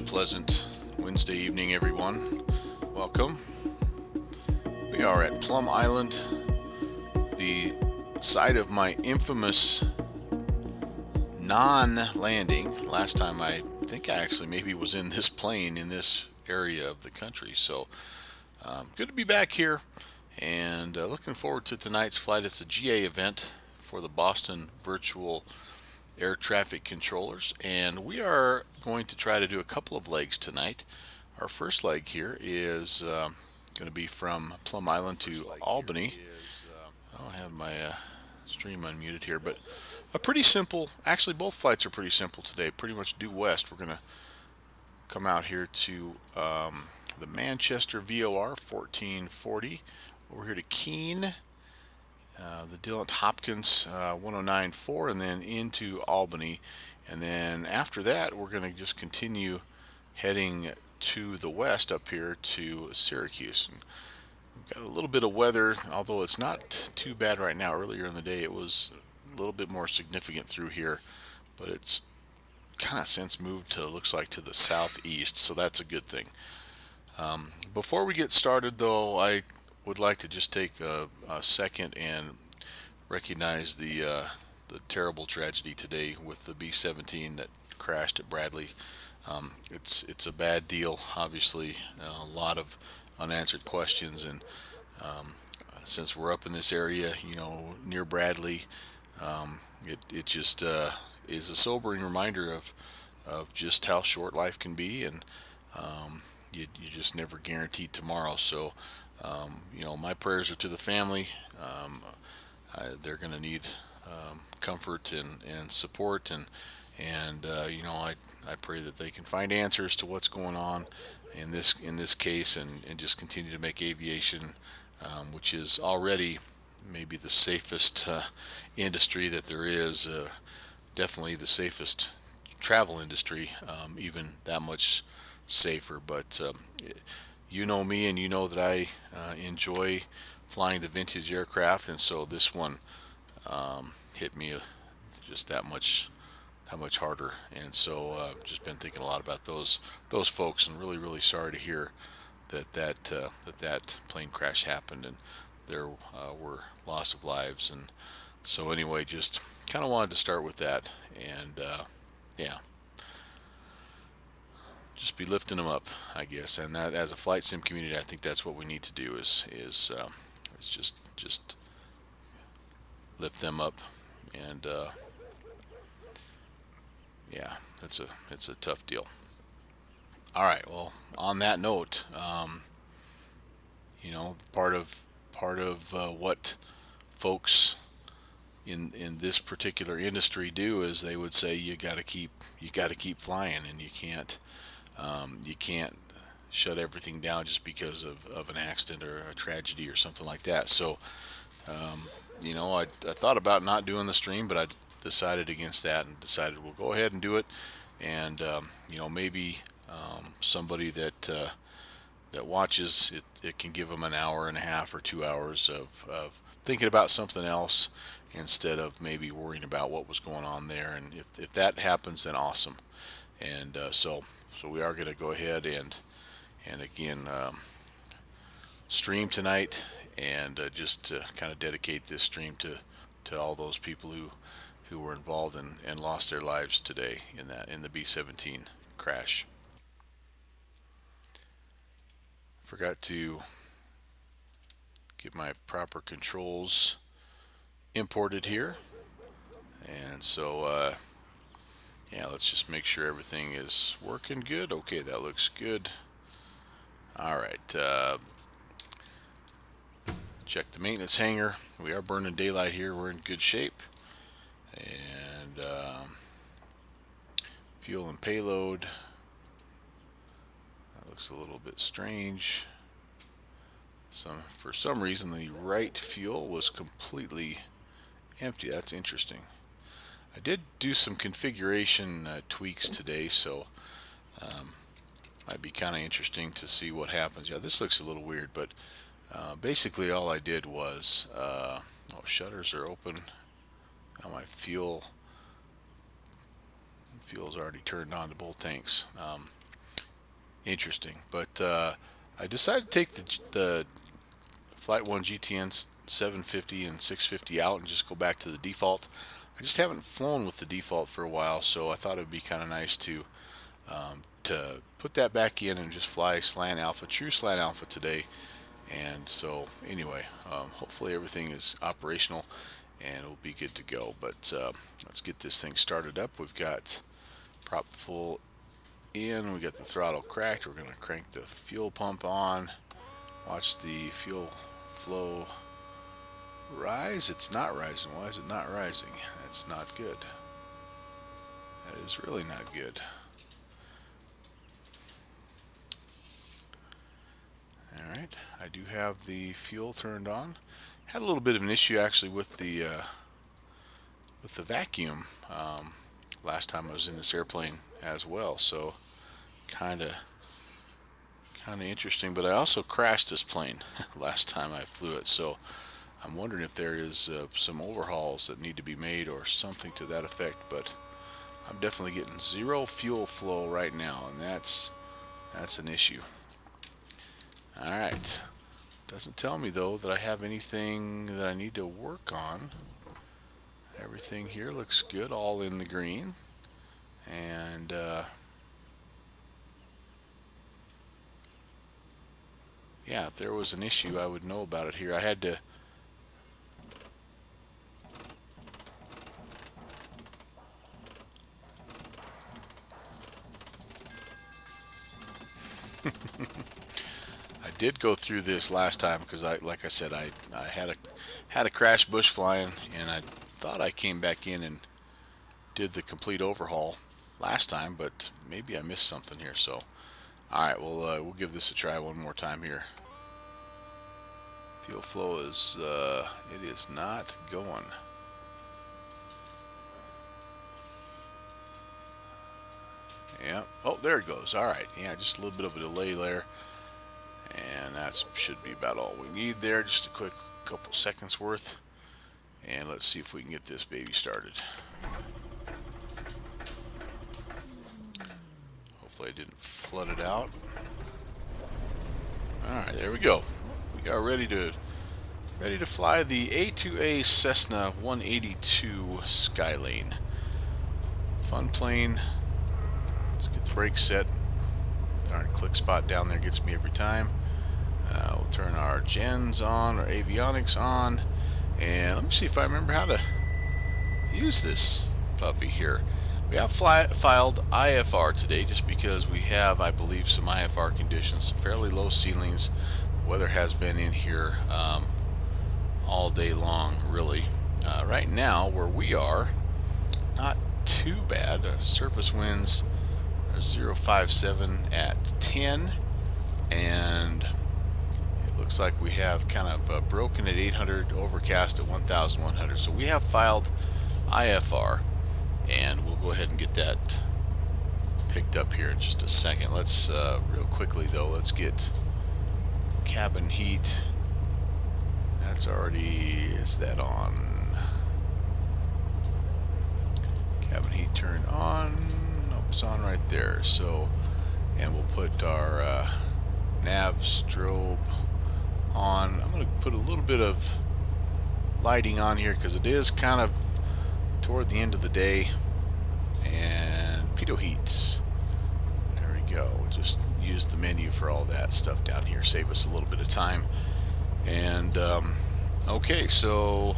pleasant Wednesday evening, everyone. Welcome. We are at Plum Island, the site of my infamous non landing. Last time I think I actually maybe was in this plane in this area of the country. So good to be back here and looking forward to tonight's flight. It's a GA event for the Boston Virtual Air Traffic Controllers, and we are going to try to do a couple of legs tonight. Our first leg here is going to be from Plum Island to Albany. I'll have my stream unmuted here, but a pretty simple, actually both flights are pretty simple today, pretty much due west. We're going to come out here to the Manchester VOR 1440. We're here to Keene, the Dillon Hopkins 1094, and then into Albany. And then after that, we're going to just continue heading to the west up here to Syracuse. And we've got a little bit of weather, although it's not too bad right now. Earlier in the day, it was a little bit more significant through here, but it's kind of since moved to, looks like, to the southeast, so that's a good thing. Before we get started, though, I would like to just take a second and recognize the terrible tragedy today with the B-17 that crashed at Bradley. It's a bad deal, obviously, a lot of unanswered questions, and since we're up in this area, near Bradley, it just is a sobering reminder of just how short life can be, and you just never guaranteed tomorrow. So, my prayers are to the family. They're going to need comfort and support, and I pray that they can find answers to what's going on in this case, and just continue to make aviation, which is already maybe the safest industry that there is, definitely the safest travel industry, even that much safer. But you know me, and you know that I enjoy flying the vintage aircraft, and so this one hit me just that much harder. And so just been thinking a lot about those folks, and really sorry to hear that plane crash happened, and there were loss of lives. And so anyway, just kind of wanted to start with that, and yeah, just be lifting them up, I guess. And that, as a flight sim community, I think that's what we need to do is just lift them up. And yeah, it's a tough deal. All right, well, on that note, part of what folks in this particular industry do is they would say you got to keep flying, and you can't shut everything down just because of an accident or a tragedy or something like that. So I thought about not doing the stream, but I decided against that and decided we'll go ahead and do it. And maybe somebody that watches it can give them an hour and a half or 2 hours of thinking about something else instead of maybe worrying about what was going on there. And if that happens, then awesome. And so we are going to go ahead and again stream tonight, and just to kind of dedicate this stream to all those people who were involved and lost their lives today in the B-17 crash. Forgot to get my proper controls imported here, and so yeah, let's just make sure everything is working good. Okay, that looks good. All right, check the maintenance hangar. We are burning daylight here. We're in good shape. And fuel and payload. That looks a little bit strange. For some reason, the right fuel was completely empty. That's interesting. I did do some configuration tweaks today, so might be kind of interesting to see what happens. Yeah, this looks a little weird, but basically all I did was shutters are open. Now my fuel's already turned on to both tanks. Interesting. But I decided to take the Flight 1 GTN 750 and 650 out and just go back to the default. I just haven't flown with the default for a while, so I thought it would be kind of nice to put that back in and just fly Slant Alpha, true Slant Alpha today. And so anyway, hopefully everything is operational and it'll be good to go. But let's get this thing started up. We've got prop full in, we got the throttle cracked. We're going to crank the fuel pump on. Watch the fuel flow rise. It's not rising. Why is it not rising? That's not good. That is really not good. Alright, I do have the fuel turned on. Had a little bit of an issue actually with the vacuum last time I was in this airplane as well, so kind of interesting. But I also crashed this plane last time I flew it, so I'm wondering if there is some overhauls that need to be made or something to that effect. But I'm definitely getting zero fuel flow right now, and that's an issue. Alright, doesn't tell me though that I have anything that I need to work on. Everything here looks good, all in the green. And yeah, if there was an issue I would know about it here. I had to I did go through this last time because like I said, I had a crash bush flying, and I thought I came back in and did the complete overhaul last time, but maybe I missed something here. So, all right, we'll give this a try one more time here. Fuel flow is it is not going. Yeah. Oh, there it goes. All right. Yeah, just a little bit of a delay there. And that should be about all we need there. Just a quick couple seconds worth. And let's see if we can get this baby started. Hopefully I didn't flood it out. Alright, there we go. We are ready to fly the A2A Cessna 182 Skylane. Fun plane. Let's get the brakes set. Darn click spot down there gets me every time. We'll turn our gens on, our avionics on, and let me see if I remember how to use this puppy here. We have filed IFR today just because we have, I believe, some IFR conditions, fairly low ceilings. The weather has been in here all day long, really. Right now, where we are, not too bad. Surface winds are 0.57 at 10, and it looks like we have kind of broken at 800, overcast at 1,100. So we have filed IFR, and we'll go ahead and get that picked up here in just a second. Let's real quickly though, let's get cabin heat. That's already, is that on? Cabin heat turned on. Nope, it's on right there. So, and we'll put our nav strobe on. I'm going to put a little bit of lighting on here because it is kind of toward the end of the day. And pitot heat. There we go. We'll just use the menu for all that stuff down here. Save us a little bit of time. And okay, so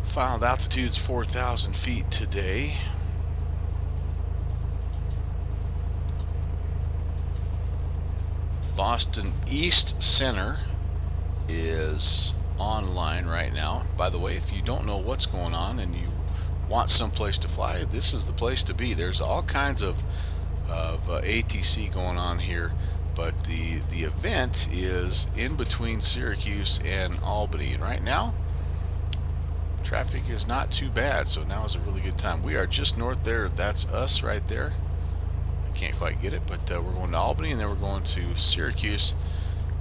filed altitude's 4,000 feet today. Boston East Center is online right now. By the way, if you don't know what's going on and you want someplace to fly, this is the place to be. There's all kinds of ATC going on here, but the event is in between Syracuse and Albany, and right now traffic is not too bad, so now is a really good time. We are just north there. That's us right there. I can't quite get it, but we're going to Albany, and then we're going to Syracuse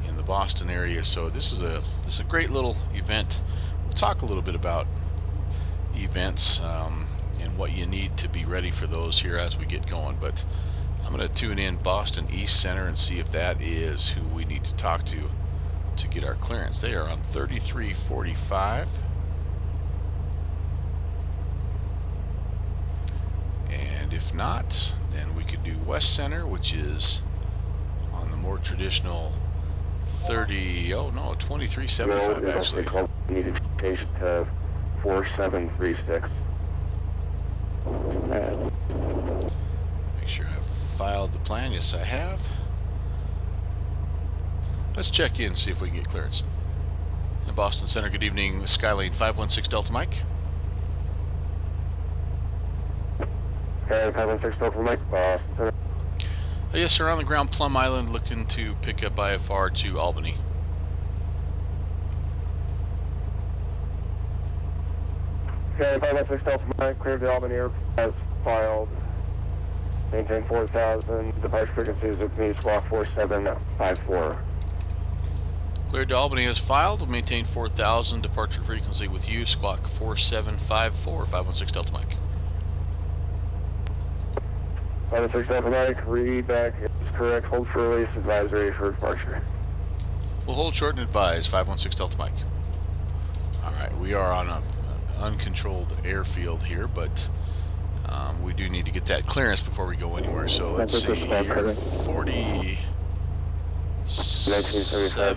in the Boston area. So this is a great little event. We'll talk a little bit about events and what you need to be ready for those here as we get going, but I'm going to tune in Boston East Center and see if that is who we need to talk to get our clearance. They are on 3345. And if not, then we could do West Center, which is on the more traditional 2375 actually. Needed to 4736. Make sure I've filed the plan. Yes, I have. Let's check in, see if we can get clearance. In Boston Center, good evening. Skylane 516 Delta Mike. Okay, 516 Delta Mike, Boston Center. Yes, sir, on the ground, Plum Island, looking to pick up IFR to Albany. Okay, 516 Delta Mike, cleared the Albany Air as filed. Maintain 4,000. Departure frequencies with me, squawk 4754. Cleared to Albany as filed. We'll maintain 4,000. Departure frequency with you, squawk 4754, 516 Delta Mike. 516 Delta Mike, read back. It's correct. Hold for release. Advisory for departure. We'll hold short and advise, 516 Delta Mike. Alright, we are on an uncontrolled airfield here, but we do need to get that clearance before we go anywhere. So let's see here, 47,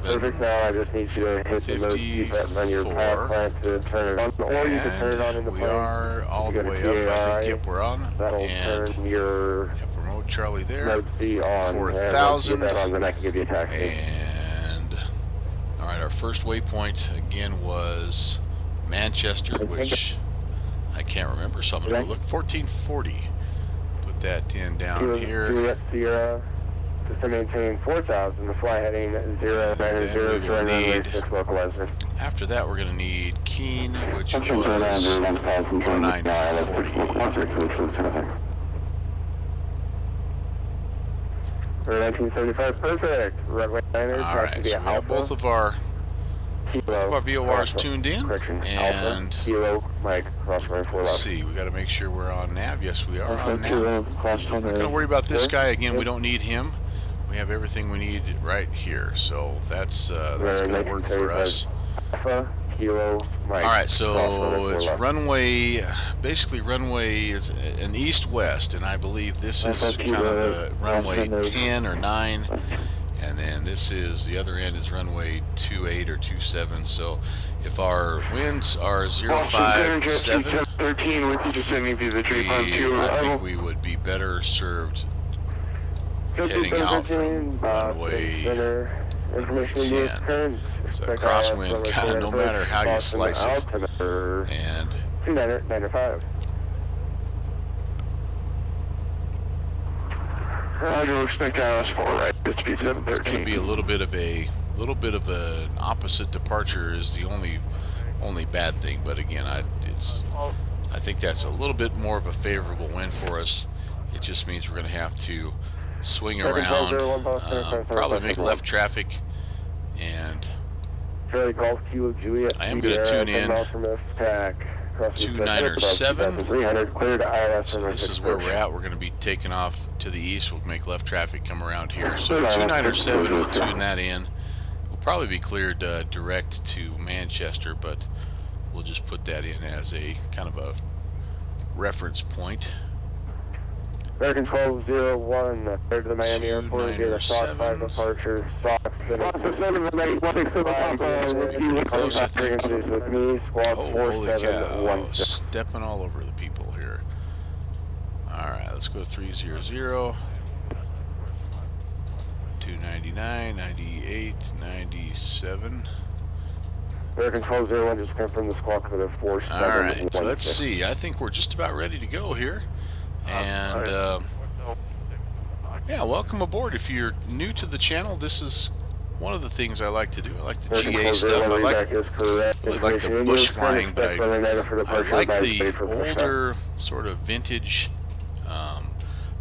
perfect. Now I just need you to hit the mode key button on your power plant to turn it on, or you can turn it on in the plane. We are all the way up. I think, yep, we're on. That'll and turn your remote Charlie there. mode C on. 4,000. Then I can give you a taxi. And all right, our first waypoint again was Manchester, which I can't remember, so I'm going to go look. 1440. Put that in down here. Juliet Sierra, just to maintain 4,000. The fly heading 090 to runway 6 localizer. After that, we're going to need Keene, which was 1940. 1975, perfect. Runway 9. All right, so we have both of our VORs tuned in, and let's see, we got to make sure we're on nav. Yes, we are on nav. Not going to worry about this guy again. We don't need him. We have everything we need right here, so that's going to work for us. All right, so it's runway. Basically, runway is an east-west, and I believe this is kind of the runway 10 or 9. And then this is, the other end is runway 28 or 27. So if our winds are 057, I think we would be better served heading out from runway 10. It's a crosswind, kind of no matter how you slice it. And 2995. Roger, expect ILS 4 right. It's speed 713. It's going to be a little bit of an opposite departure is the only bad thing. But again, I think that's a little bit more of a favorable wind for us. It just means we're going to have to swing around, probably make left traffic, and I am going to tune in 2907. So this is where we're at. We're going to be taking off to the east. We'll make left traffic come around here. So 2907, we'll tune that in. We'll probably be cleared direct to Manchester, but we'll just put that in as a kind of a reference point. American 1201, cleared to the Miami Airport, get a SOC 5 departure, SOC 7 close, I think. with me, squad Oh, holy cow, stepping all over the people here. Alright, let's go to 300, 299, 98, 97. American 1201 just confirmed the squawk code of 4716. Alright, so let's see. I think we're just about ready to go here. And yeah, welcome aboard. If you're new to the channel, this is one of the things I like to do. I like the GA stuff. I like the bush flying, but I like the older sort of vintage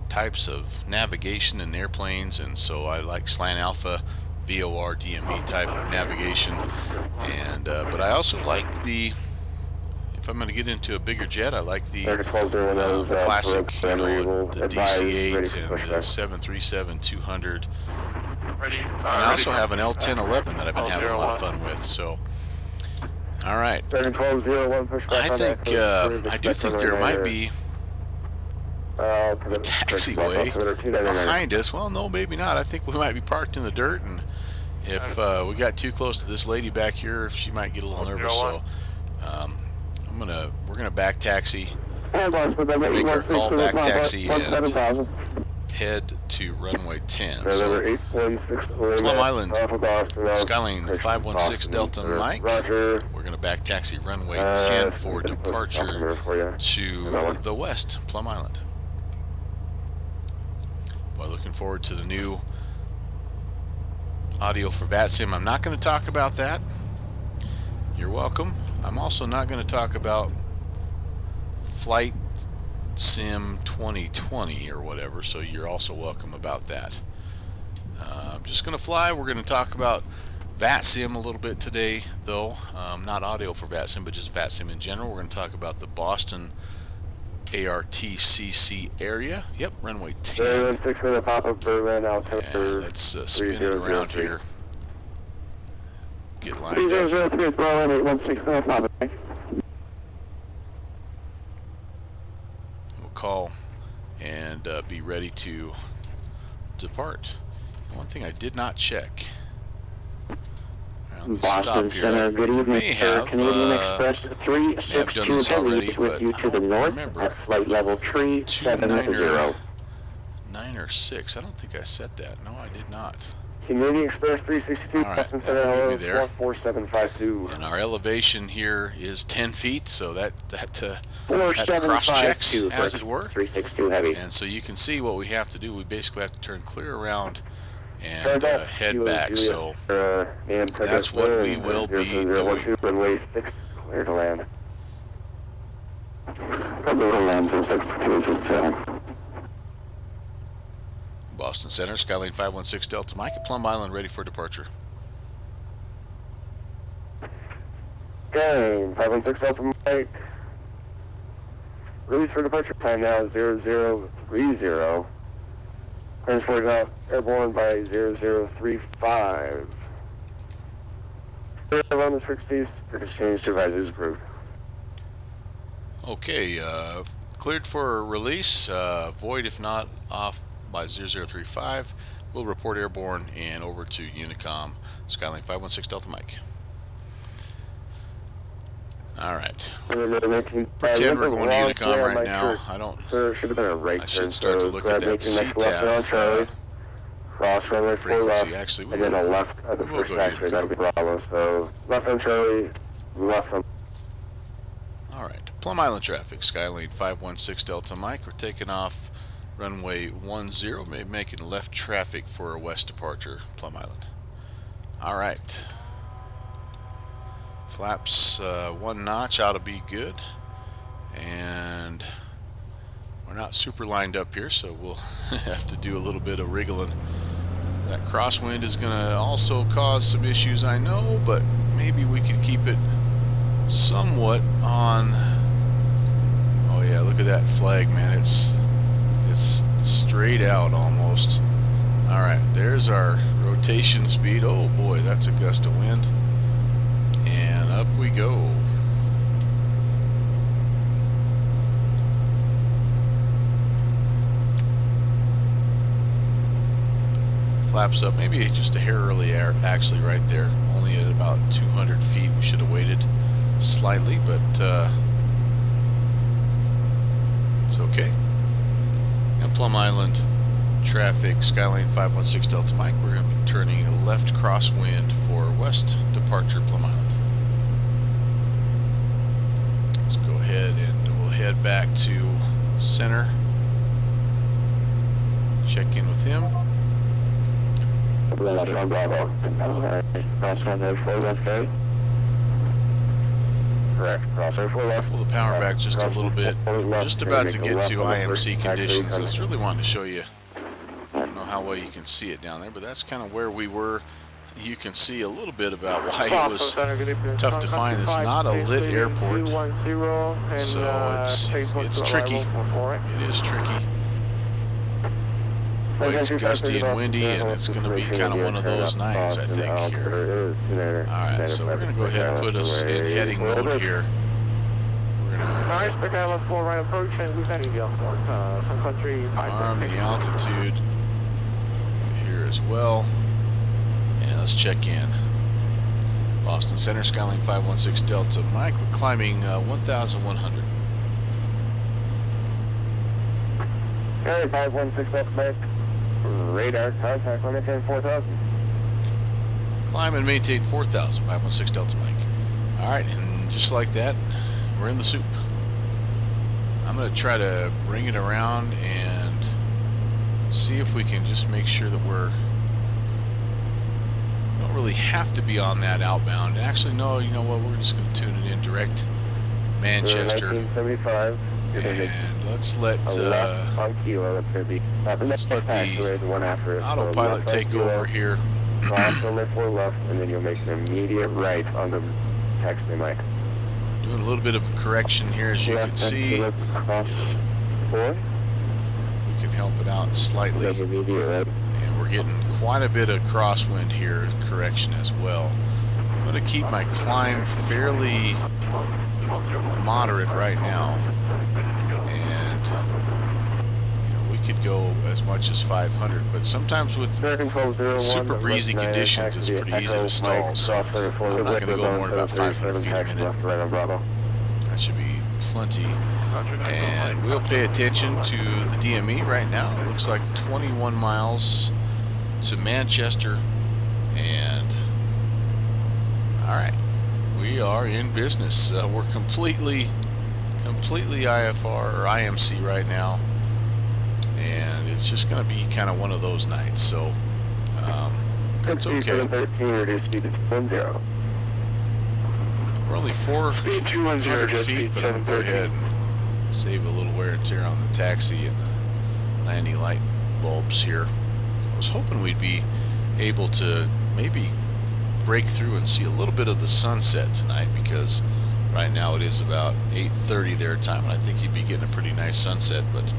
types of navigation in airplanes, and so I like Slant Alpha, VOR, DME type of navigation. And but I also like the, if I'm going to get into a bigger jet, I like the Air 1201 is classic, for the advise, ready DC-8 for and the pushback. 737-200. Ready. And I also have an L1011 that I've been having a lot of fun with. So, all right. Dragon 1201 pushback. I think I do think there might be a taxiway behind us. Well, no, maybe not. I think we might be parked in the dirt, and if we got too close to this lady back here, she might get a little nervous. So we're gonna back taxi, make our call, back taxi, and head to runway 10. So Plum Island, Skylane 516 Delta Mike. We're gonna back taxi runway 10 for departure to the west, Plum Island. Well, looking forward to the new audio for VATSIM. I'm not going to talk about that. You're welcome. I'm also not going to talk about Flight Sim 2020 or whatever, so you're also welcome about that. I'm just going to fly. We're going to talk about VATSIM a little bit today, though. Not audio for VATSIM, but just VATSIM in general. We're going to talk about the Boston ARTCC area. Yep, runway 10. And let's spin it around here. Get lined up. We'll call and be ready to depart. One thing I did not check. Let me stop here. Good evening, sir. Canadian Express May have 362 done this already, with but you I to the don't north remember. at flight level 370. 9 or 6. I don't think I set that. No, I did not. Canadian Express 362, All right, Boston that'll Center, leave me there. 14752. And our elevation here is 10 feet, so that cross 4752 checks, as it were. 362 heavy. And so you can see what we have to do. We basically have to turn clear around and head back. So that's what we will be doing. Runway 6, clear to land. Clear to land, 627. Boston Center, Skylane 516 Delta Mike at Plum Island, ready for departure. Okay, 516 Delta Mike. Release for departure time now 0030. Transport out airborne by 0035. On the 60s, exchange devices approved. Okay, cleared for release. Void if not off by 0035. We'll report airborne and over to Unicom, Skylane 516 Delta Mike. All right. Pretend we're going to Unicom right now. I don't. I should start to look at that CTAF cross runway 4 left, frequency. Actually, we and then a left at the we'll first go to taxi. That'll be Unicom. Bravo. So left on Charlie, left on. All right. Plum Island traffic, Skylane 516 Delta Mike. We're taking off runway 10, maybe making left traffic for a west departure, Plum Island. All right. Flaps 1 notch ought to be good, and we're not super lined up here, so we'll have to do a little bit of wriggling. That crosswind is going to also cause some issues, I know, but maybe we can keep it somewhat on. Oh yeah, look at that flag, man. It's straight out almost. All right, there's our rotation speed. Oh boy, that's a gust of wind. And up we go. Flaps up, maybe just a hair early actually right there. Only at about 200 feet. We should have waited slightly, but it's okay. And Plum Island traffic, Skylane 516 Delta Mike. We're going to be turning a left crosswind for west departure, Plum Island. Let's go ahead and we'll head back to center. Check in with him. Bravo. Cross runway 4 left, okay? Correct. Cross runway 4 left. Pull the power back just a little bit. We're just about to get to IMC conditions. I was really wanting to show you. I don't know how well you can see it down there, but that's kind of where we were you can see a little bit about why it was tough to find. It's not a lit airport, so it's tricky. It is tricky. Boy, it's gusty and windy, and it's going to be kind of one of those nights, I think, here. Alright, so we're going to go ahead and put us in heading mode here. We're going to arm the altitude here as well. And let's check in. Boston Center, Skylane 516 Delta Mike. We're climbing 1,100. Okay, 516 Delta Mike. Radar contact, maintain 4,000. Climb and maintain 4,000, 516 Delta Mike. Alright, and just like that, we're in the soup. I'm going to try to bring it around and see if we can just make sure that we don't really have to be on that outbound. Actually, no, you know what, we're just going to tune it in direct Manchester. 1975. And let's let the autopilot take over here. Cross only 4 left, and then you'll make an immediate right on the taxi mic. Doing a little bit of correction here, as you can see. We can help it out slightly. And we're getting quite a bit of crosswind here, correction as well. I'm going to keep my climb fairly moderate right now. And we could go as much as 500, but sometimes with super breezy conditions, it's pretty easy to stall. So I'm not going to go more than about 500 feet a minute. That should be plenty. And we'll pay attention to the DME right now. It looks like 21 miles to Manchester. And alright, we are in business. We're completely IFR or IMC right now, and it's just going to be kind of one of those nights, so that's okay. We're only 400 feet, but I'm going to go ahead and save a little wear and tear on the taxi and the landing light bulbs here. I was hoping we'd be able to maybe break through and see a little bit of the sunset tonight, because right now it is about 8:30 their time, and I think you'd be getting a pretty nice sunset, but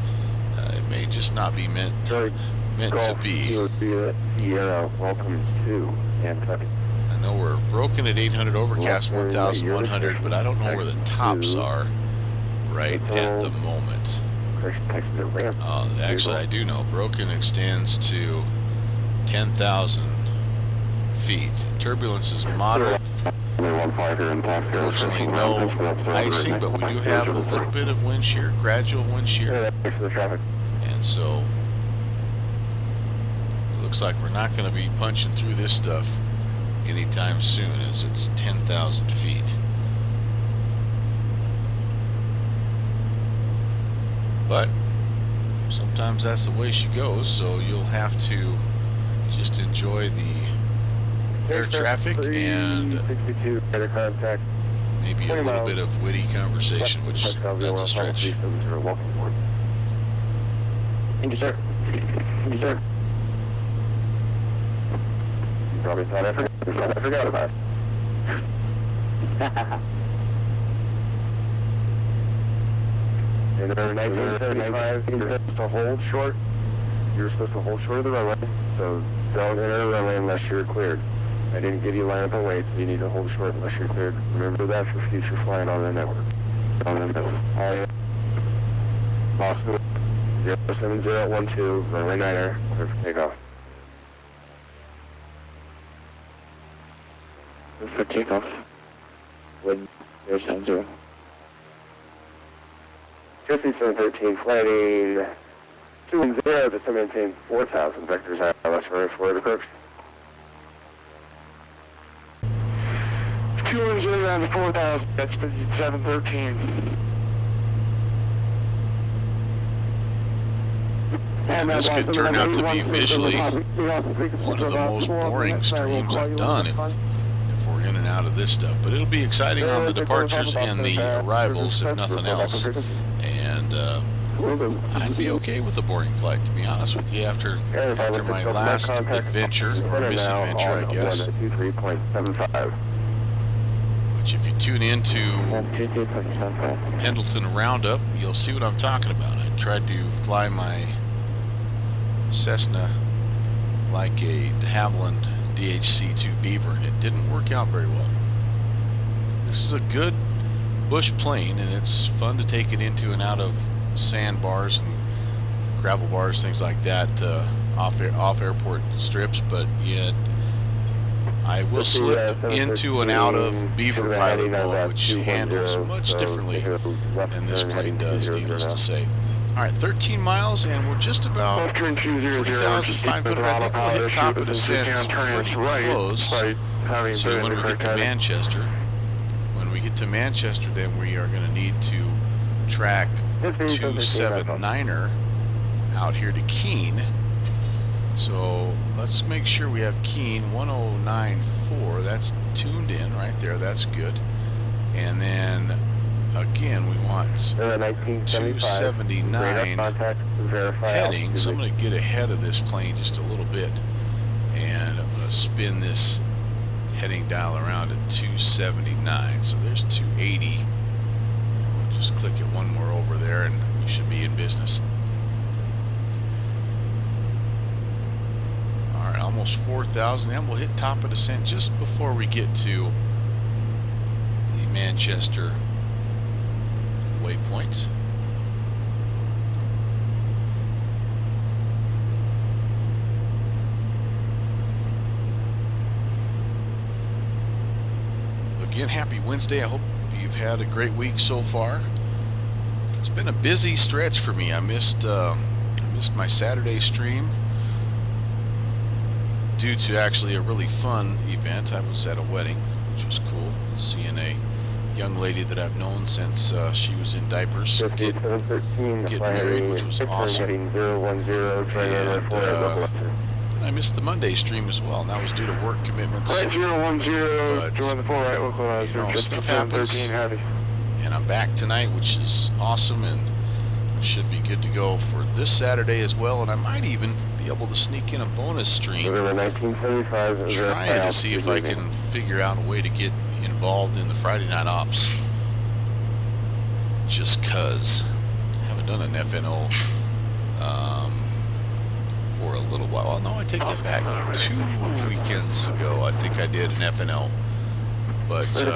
it may just not be meant to be. Welcome to Kentucky. I know we're broken at 800, overcast 1,100, but I don't know where the tops are right at the moment. Actually, I do know. Broken extends to 10,000 feet. Turbulence is moderate. Fortunately, no icing, but we do have a little bit of wind shear, gradual wind shear. And so it looks like we're not going to be punching through this stuff anytime soon, as it's 10,000 feet. But sometimes that's the way she goes, so you'll have to just enjoy the air traffic and maybe a little bit of witty conversation, which that's a stretch. Thank you, sir. Thank you, sir. You probably thought I forgot about it. And then 1975, you're supposed to hold short. You're supposed to hold short of the runway, so don't enter the runway unless you're cleared. I didn't give you line up and wait, so you need to hold short unless you're cleared. Remember that for future flying on the network. On the network. Boston 07012, runway 9er, clear for takeoff. Clear for takeoff. Wind 070. 5713, flighting 210 to maintain 4,000 vectors ILS for Florida approach. 210 down to 4,000, that's 5713. And this could turn out to be visually one of the most boring streams I've done if we're in and out of this stuff. But it'll be exciting on the departures and the arrivals, if nothing else. And I'd be okay with a boarding flight, to be honest with you, after my last adventure, or misadventure, I guess. 23.75. Which, if you tune into Pendleton Roundup, you'll see what I'm talking about. I tried to fly my Cessna like a de Havilland DHC-2 Beaver, and it didn't work out very well. This is a good bush plane, and it's fun to take it into and out of sandbars and gravel bars, things like that, off airport strips. But yet, I will slip into and out of Beaver pilot mode, which handles much differently than this plane does, needless to say. Alright, 13 miles, and we're just about 3,500. I think we'll hit top of descent pretty close. So when we get to Manchester, then we are going to need to track 279er out here to Keene. So let's make sure we have Keene 1094. That's tuned in right there. That's good. And then again, we want 279 heading. So I'm going to get ahead of this plane just a little bit, and I'm going to spin this heading dial around at 279. So there's 280. We'll just click it one more over there, and we should be in business. Alright, almost 4,000, and we'll hit top of descent just before we get to the Manchester waypoints. Again, happy Wednesday. I hope you've had a great week so far. It's been a busy stretch for me. I missed my Saturday stream due to actually a really fun event. I was at a wedding, which was cool, seeing a young lady that I've known since she was in diapers get married, which was awesome. And I missed the Monday stream as well, and that was due to work commitments. But, you know, stuff happens, and I'm back tonight, which is awesome, and I should be good to go for this Saturday as well, and I might even be able to sneak in a bonus stream, trying to see if I can figure out a way to get involved in the Friday Night Ops, just cause I haven't done an FNO for a little while. Well, no, I take that back. 2 weekends ago, I think I did an FNO, but it's been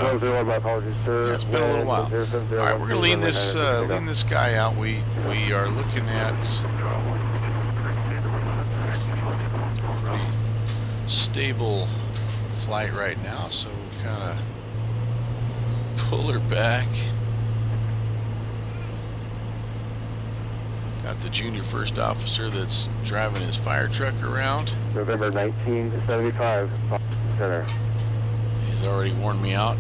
a little while. All right, we're gonna lean this guy out. We are looking at pretty stable flight right now, so we kind of pull her back. Got the junior first officer that's driving his fire truck around. November 1975, Boston Center. He's already warned me out.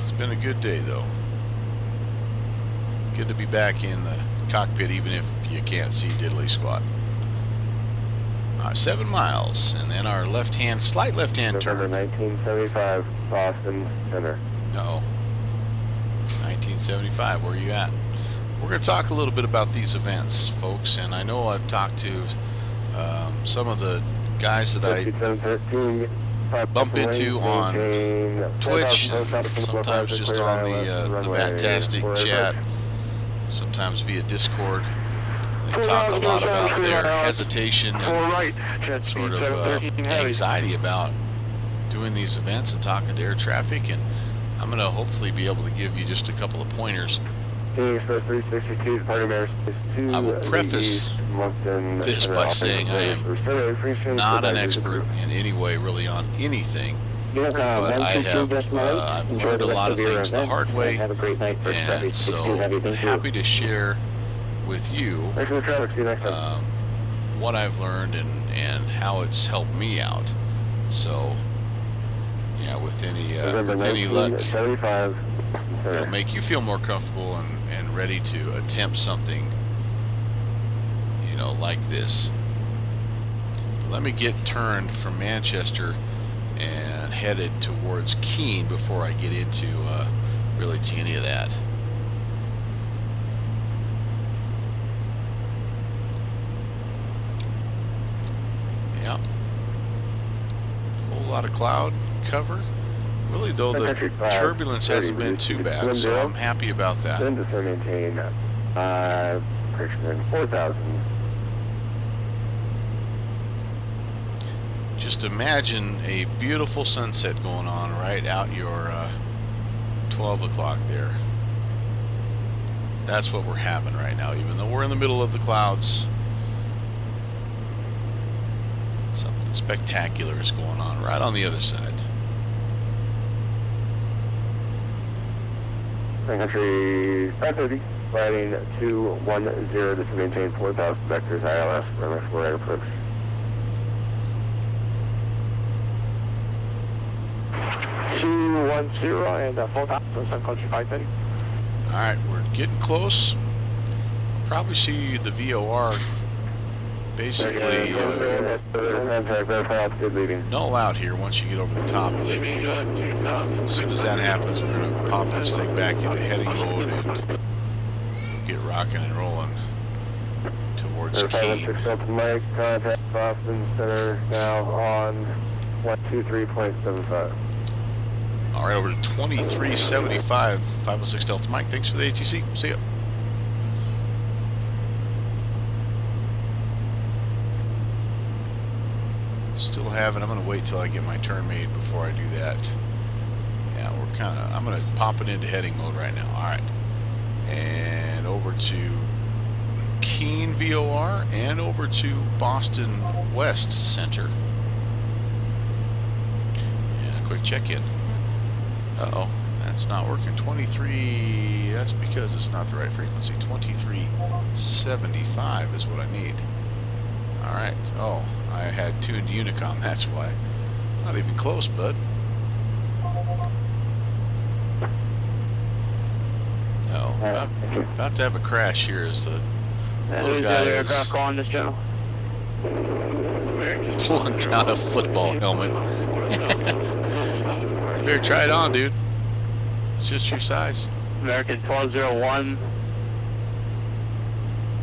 It's been a good day, though. Good to be back in the cockpit, even if you can't see diddly squat. 7 miles, and then our slight left-hand turn. November 1975, Boston Center. No. 1975, where are you at? We're going to talk a little bit about these events, folks, and I know I've talked to some of the guys that I bump into on Twitch, and sometimes just on the Fantastic chat, sometimes via Discord. They talk a lot about their hesitation and sort of anxiety about doing these events and talking to air traffic, and I'm going to hopefully be able to give you just a couple of pointers. I will preface this by saying I am not an expert in any way really on anything, but I've learned a lot of things the hard way, and so happy to share with you what I've learned and how it's helped me out. So yeah, with any luck, it'll make you feel more comfortable and ready to attempt something, like this. But let me get turned from Manchester and headed towards Keene before I get into really to any of that. Yep. Whole lot of cloud cover. Really, though, the turbulence hasn't been too bad, so I'm happy about that. Then to maintain correction 4,000. Just imagine a beautiful sunset going on right out your 12 o'clock there. That's what we're having right now, even though we're in the middle of the clouds. Something spectacular is going on right on the other side. Country 530, riding 210 to maintain 4,000 vectors ILS, runway 4 right approach. 210 and 4,000, Sun Country 530. Alright, we're getting close. We'll probably see the VOR basically null out here once you get over the top of it. As soon as that happens, we're going to pop this thing back into heading mode and get rocking and rolling towards Keene. Mike, contact Boston Center now on 123.75. Alright, over to 2375, 506 Delta Mike. Thanks for the ATC. See ya. Still haven't. I'm going to wait till I get my turn made before I do that. Yeah, I'm going to pop it into heading mode right now. Alright. And over to Keene VOR and over to Boston West Center. And a quick check-in. Uh-oh, that's not working. 23, that's because it's not the right frequency. 2375 is what I need. Alright, oh, I had tuned Unicom, that's why. Not even close, bud. No, about to have a crash here as the little guy is on this channel. pulling down a football helmet. You better try it on, dude. It's just your size. American 1201.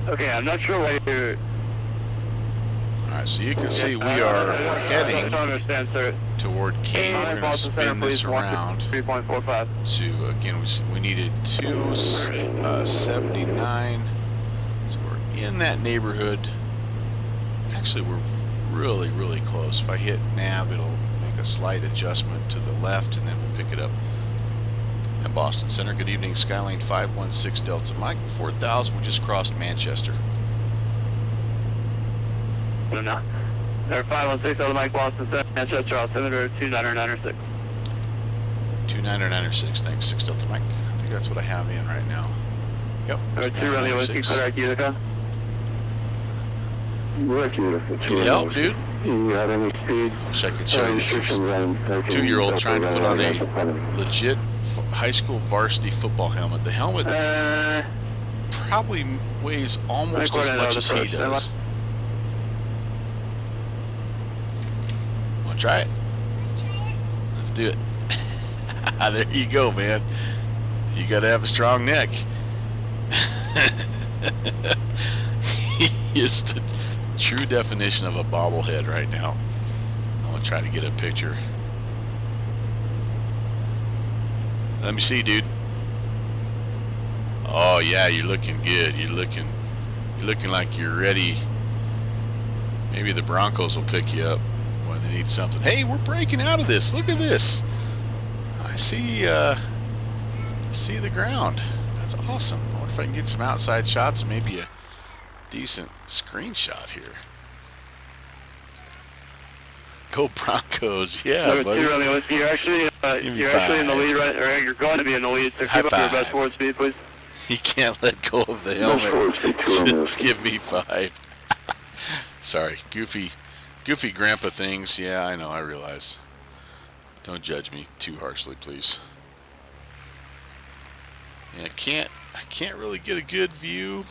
Okay, I'm not sure why you're... Alright, so you can see we are heading toward Keene. We're going to spin this around to, again, we needed 279. So we're in that neighborhood. Actually, we're really, really close. If I hit nav, it'll make a slight adjustment to the left, and then we'll pick it up. And Boston Center, good evening. Skylane 516 Delta Mike, 4,000. We just crossed Manchester. No. There 516 Delta Mike, Boston Center, Manchester, altimeter 29906. 29906, thanks. 6 Delta Mike. I think that's what I have in right now. Yep. 2 Romeo Whiskey, correct Utica. Need help, dude? You have any speed? I wish I could show you this. Is a 2-year-old trying to put on a legit high school varsity football helmet. The helmet probably weighs almost as much as he does. Want to try it? Let's do it. There you go, man. You got to have a strong neck. He is the true definition of a bobblehead right now. I'm gonna try to get a picture. Let me see, dude. Oh yeah, you're looking good. You're looking like you're ready. Maybe the Broncos will pick you up when they need something. Hey, we're breaking out of this. Look at this. I see the ground. That's awesome. I wonder if I can get some outside shots and maybe a decent screenshot here. Go Broncos, yeah, buddy. You're actually in the lead, right? Or you're going to be in the lead. So keep up your best forward speed, please. You can't let go of the helmet. Just give me 5. Sorry, goofy grandpa things. Yeah, I know. I realize. Don't judge me too harshly, please. Yeah, I can't really get a good view.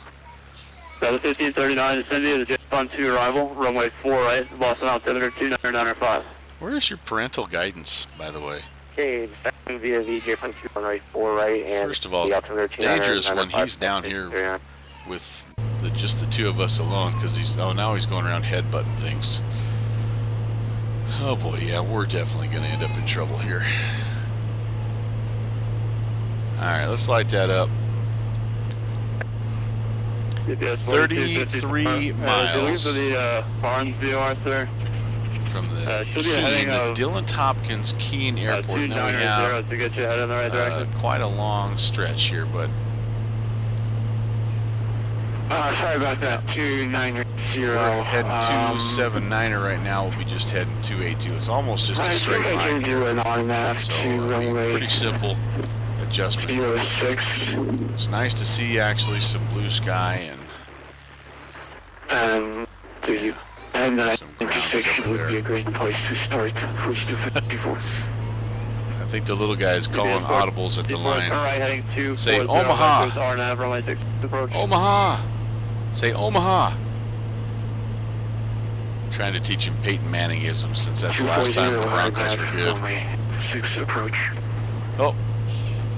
1539 to Cindy, the Jet Fund 2 arrival, runway 4 right, Boston altimeter 29905. Where is your parental guidance, by the way? Okay, second via VJ.2 on right, 4 right, and First of all, the it's altimeter dangerous when 299, he's down here 5, with just the two of us alone, because now he's going around headbutting things. Oh boy, yeah, we're definitely going to end up in trouble here. Alright, let's light that up. 33 miles from the Keene, the Dylan Hopkins Keene Airport. And then we have to get you headed in the right direction. quite a long stretch here, but Sorry about that. 290. we're heading 279er right now. We'll be just heading 282. It's almost just a straight line here, so it'll be pretty simple adjustment. 06. It's nice to see actually some blue sky And and some ground up would be a there. great place to start. Push to 54. I think the little guy is calling audibles at the line. Right, heading 240. Say Omaha. Runway 6 approach. Omaha. Say Omaha. I'm trying to teach him Peyton Manningism since that's the last time the Broncos were good. Runway 6 approach. Oh,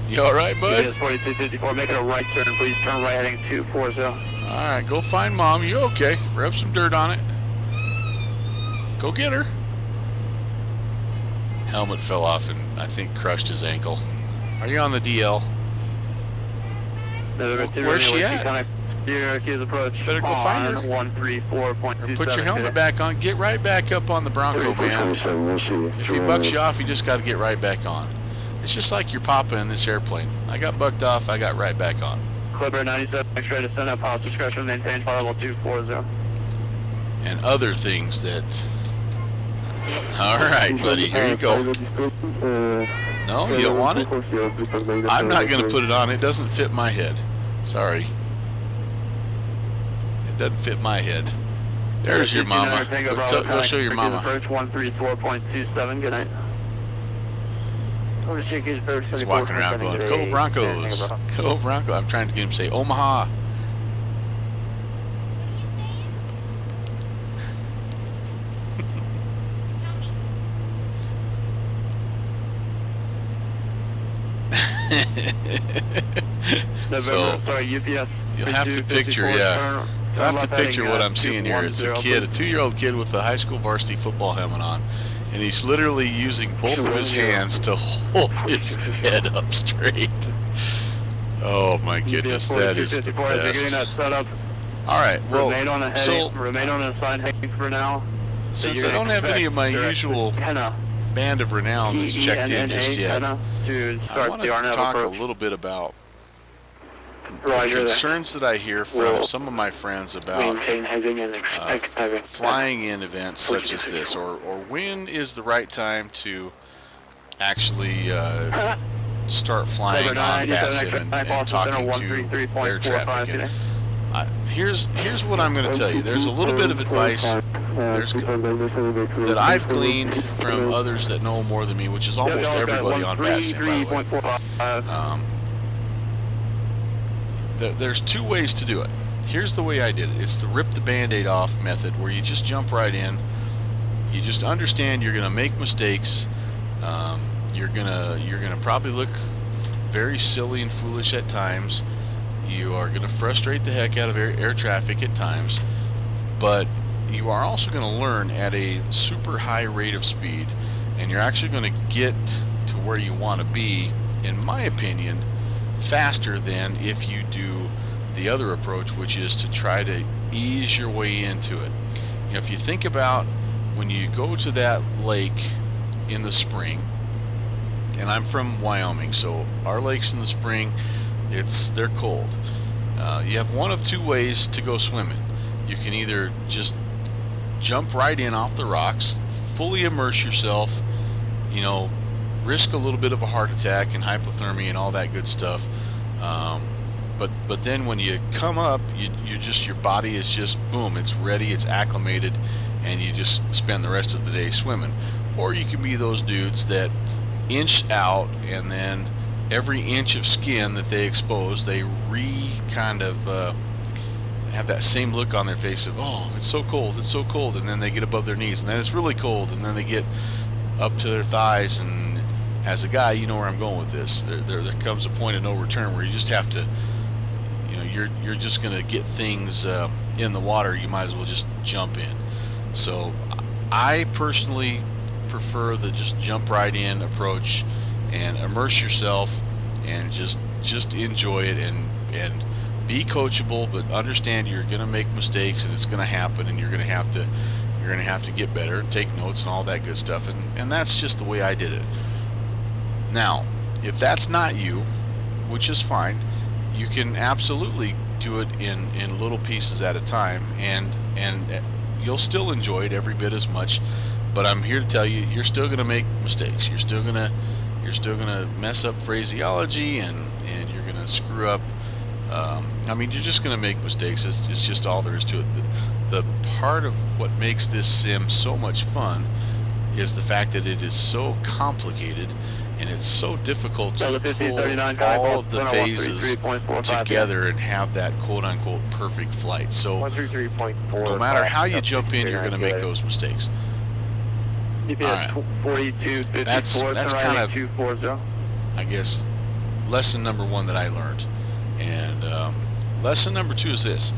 you all right, bud? 4254, making a right turn. Please turn right heading 240. All right, go find Mom. You okay? Rub some dirt on it. Go get her. Helmet fell off and I think crushed his ankle. Are you on the DL? Where's she at? Better go find her. 134.27. Put your helmet back on. Get right back up on the Bronco, man. If he bucks you off, you just got to get right back on. It's just like your papa in this airplane. I got bucked off, I got right back on. Clipper 97, X-ray to send up house discretion, maintain flight level 240. And other things that... Alright, buddy, here you go. No, you don't want it? I'm not going to put it on. It doesn't fit my head. Sorry. It doesn't fit my head. There's your mama. Go show your mama. Approach 134.27, good night. He's walking around going, go Broncos, go Broncos. I'm trying to get him to say Omaha. So you'll have to picture, yeah. You'll have to picture what I'm seeing here. It's a kid, a 2-year-old kid with a high school varsity football helmet on. And he's literally using both of his hands to hold his head up straight. Oh my goodness, that is the best. Alright, well, so remain on the side heading for now. Since I don't have any of my usual band of renown that's checked in just yet, I want to talk a little bit about the concerns that I hear from some of my friends about flying in events such as this, or when is the right time to actually start flying on VATSIM and talking to air traffic. And here's what I'm going to tell you. There's a little bit of advice that I've gleaned from others that know more than me, which is almost everybody on VATSIM, by the way. There's two ways to do it. Here's the way I did it. It's the rip the band-aid off method, where you just jump right in. You just understand you're going to make mistakes. You're gonna probably look very silly and foolish at times. You are going to frustrate the heck out of air traffic at times, but you are also going to learn at a super high rate of speed, and you're actually going to get to where you want to be, in my opinion, faster than if you do the other approach, which is to try to ease your way into it. You know, if you think about when you go to that lake in the spring, and I'm from Wyoming, so our lakes in the spring, they're cold. You have one of two ways to go swimming. You can either just jump right in off the rocks, fully immerse yourself, you know, risk a little bit of a heart attack and hypothermia and all that good stuff. But then when you come up, your body is just boom, it's ready, it's acclimated, and you just spend the rest of the day swimming. Or you can be those dudes that inch out, and then every inch of skin that they expose, they have that same look on their face of, oh, it's so cold, and then they get above their knees, and then it's really cold, and then they get up to their thighs. And as a guy, you know where I'm going with this. There comes a point of no return where you just have to, you're just going to get things in the water. You might as well just jump in. So I personally prefer the just jump right in approach and immerse yourself and just enjoy it, and be coachable, but understand you're going to make mistakes and it's going to happen, and you're going to have to get better and take notes and all that good stuff, and that's just the way I did it. Now, if that's not you, which is fine, you can absolutely do it in little pieces at a time, and you'll still enjoy it every bit as much. But I'm here to tell you, you're still going to make mistakes. You're still going to mess up phraseology, and you're going to screw up. You're just going to make mistakes. It's just all there is to it. The part of what makes this sim so much fun is the fact that it is so complicated, and it's so difficult to pull all of the phases together and have that quote-unquote perfect flight. So no matter how you jump in, you're going to make those mistakes. All right. That's kind of, I guess, lesson number one that I learned. And lesson number two is this.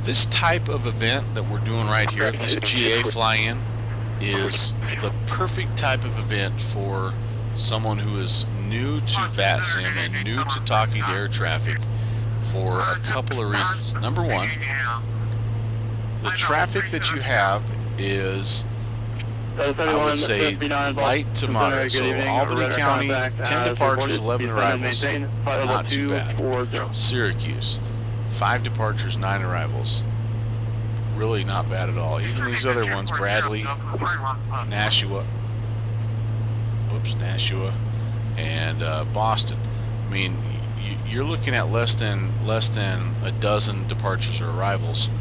This type of event that we're doing right here, this GA fly-in, is the perfect type of event for someone who is new to VATSIM and new to talking to air traffic for a couple of reasons. Number one, the traffic that you have is, I would say, light to moderate. So Albany County, 10 departures, 11 arrivals, not too bad. Syracuse, 5 departures, 9 arrivals, really not bad at all. Even these other ones, Bradley, Nashua, and Boston. I mean, you're looking at less than a dozen departures or arrivals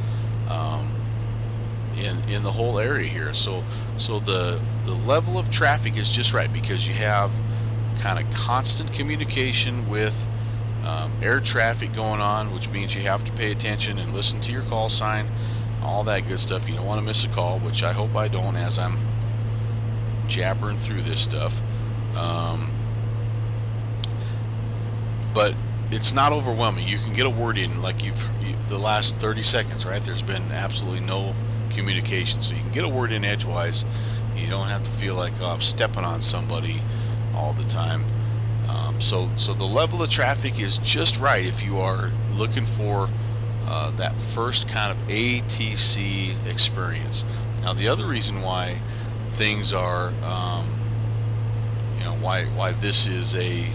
in the whole area here. So the level of traffic is just right, because you have kind of constant communication with air traffic going on, which means you have to pay attention and listen to your call sign, all that good stuff. You don't want to miss a call, which I hope I don't as I'm jabbering through this stuff. But it's not overwhelming. You can get a word in, like the last 30 seconds, right? There's been absolutely no communication, so you can get a word in edgewise. You don't have to feel like, oh, I'm stepping on somebody all the time. So the level of traffic is just right if you are looking for that first kind of ATC experience. Now, the other reason why things are, why this is a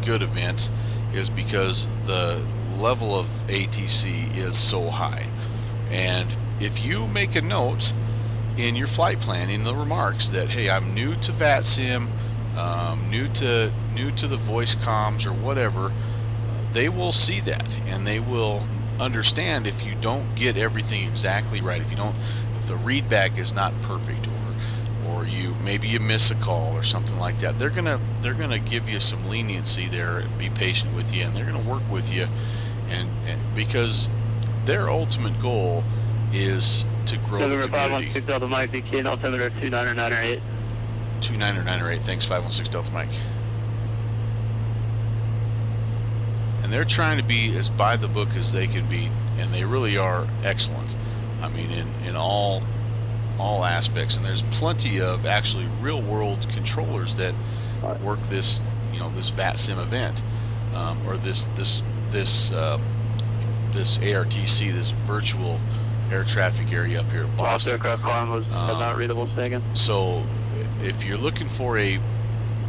good event is because the level of ATC is so high. And if you make a note in your flight plan, in the remarks, that, hey, I'm new to VATSIM, new to the voice comms or whatever, they will see that, and they will understand if you don't get everything exactly right, if the readback is not perfect, or maybe you miss a call or something like that. They're gonna give you some leniency there and be patient with you, and they're gonna work with you, and because their ultimate goal is to grow the community. 516 Delta Mike, BK, altimeter 29908. 29908, thanks, 516 Delta Mike. And they're trying to be as by the book as they can be, and they really are excellent. I mean, in all aspects, and there's plenty of actually real world controllers that work this, this VATSIM event, or this ARTC, this virtual air traffic area up here in Boston. Not readable second. So if you're looking for a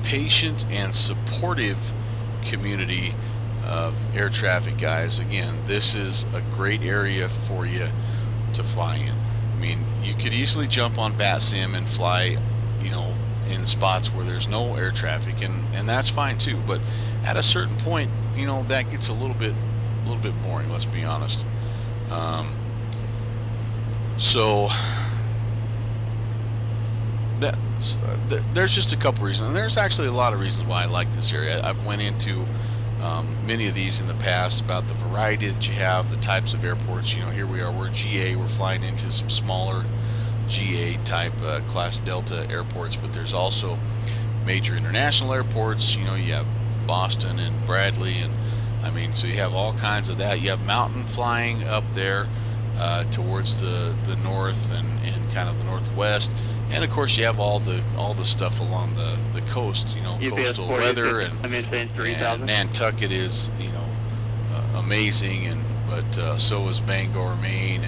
patient and supportive community of air traffic guys, again, this is a great area for you to fly in. I mean, you could easily jump on VATSIM and fly, in spots where there's no air traffic, and that's fine too. But at a certain point, that gets a little bit boring. Let's be honest. So there's just a couple reasons, and there's actually a lot of reasons why I like this area. I've went into many of these in the past about the variety that you have, the types of airports. Here we are, we're GA, we're flying into some smaller GA type Class Delta airports, but there's also major international airports. You know, you have Boston and Bradley, and I mean, so you have all kinds of that. You have mountain flying up there towards the north and kind of the northwest, and of course you have all the stuff along the coast. You know, coastal weather, and Nantucket is, you know, amazing, but so is Bangor, Maine,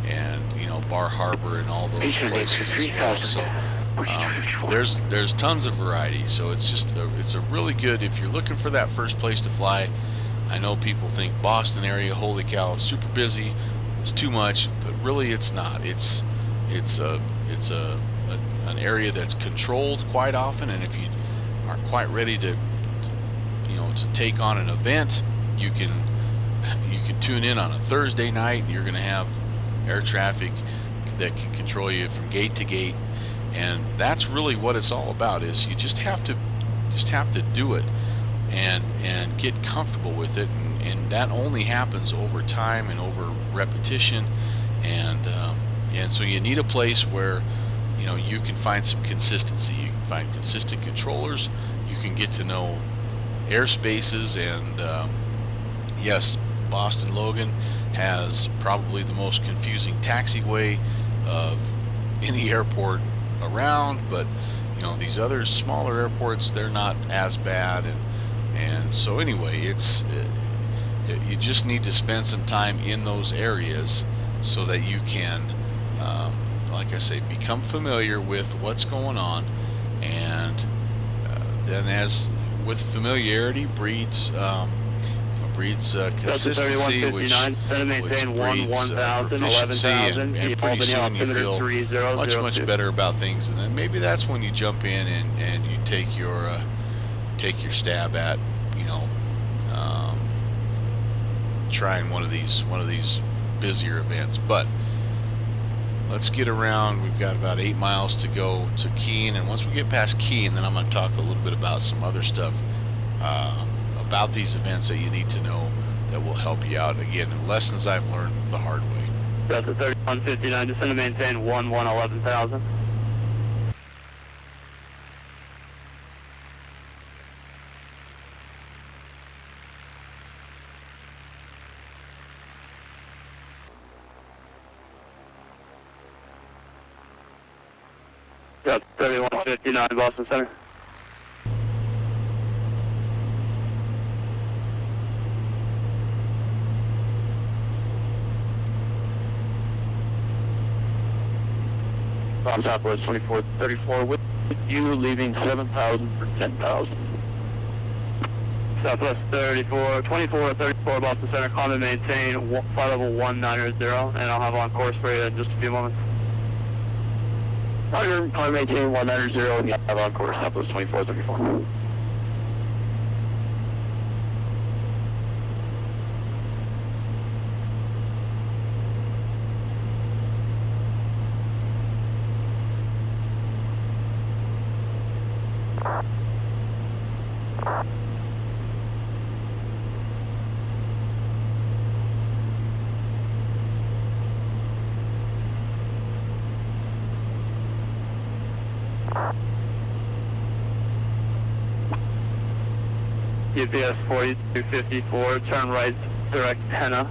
and you know, Bar Harbor and all those places as well. So there's tons of variety. So it's a really good, if you're looking for that first place to fly. I know people think Boston area, holy cow, it's super busy, it's too much, but really it's not. It's an area that's controlled quite often, and if you aren't quite ready to take on an event, you can tune in on a Thursday night, and you're going to have air traffic that can control you from gate to gate. And that's really what it's all about, is you just have to do it and get comfortable with it, and that only happens over time and over repetition, and so you need a place where, you know, you can find some consistency. You can find consistent controllers. You can get to know airspaces, and yes, Boston Logan has probably the most confusing taxiway of any airport around, but you know, these other smaller airports, they're not as bad, and so anyway, you just need to spend some time in those areas so that you can, like I say, become familiar with what's going on, and then as with familiarity breeds consistency, which breeds proficiency, and pretty soon you feel much better about things, and then maybe that's when you jump in and you take your stab at, you know, trying one of these busier events. But let's get around. We've got about 8 miles to go to Keene, and once we get past Keene, then I'm going to talk a little bit about some other stuff about these events that you need to know that will help you out. Again, lessons I've learned the hard way. Delta 3159, descend to maintain 11,000. Delta 3159, Boston Center. Southwest 2434 with you, leaving 7,000 for 10,000. Southwest 2434 Boston Center, climb and maintain flight level 190, and I'll have on course for you in just a few moments. Climb and maintain 190, and you have on course, Southwest 2434. UPS 4254, turn right, direct Henna.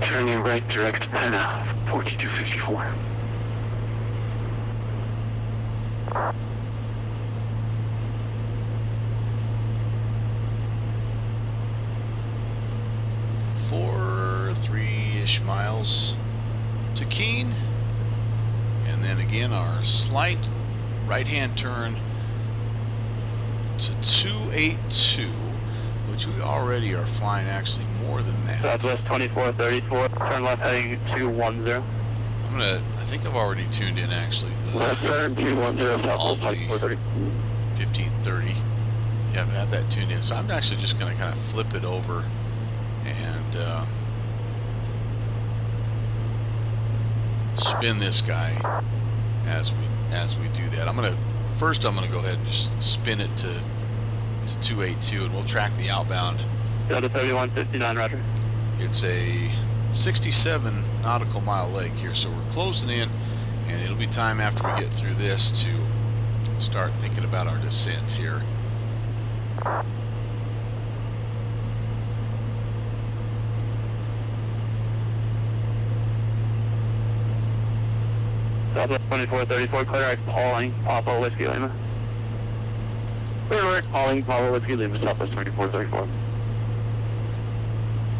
Turning right, direct Henna, 4254. Three-ish miles to Keene, and then again our slight right-hand turn to 282, which we already are flying actually more than that. Southwest 2434, turn left heading 210. I think I've already tuned in actually left turn 210, Southwest 2430. 1530. Yeah, I've had that tuned in, so I'm actually just going to kind of flip it over and spin this guy as we do that. I'm gonna go ahead and just spin it to to 282, and we'll track the outbound. Delta 3159, roger. It's a 67 nautical mile leg here, so we're closing in, and it'll be time after we get through this to start thinking about our descent here. Southwest 2434, clear right, calling, Papa Whiskey Lima. Clear right, calling, Papa Whiskey Lima, Southwest 2434.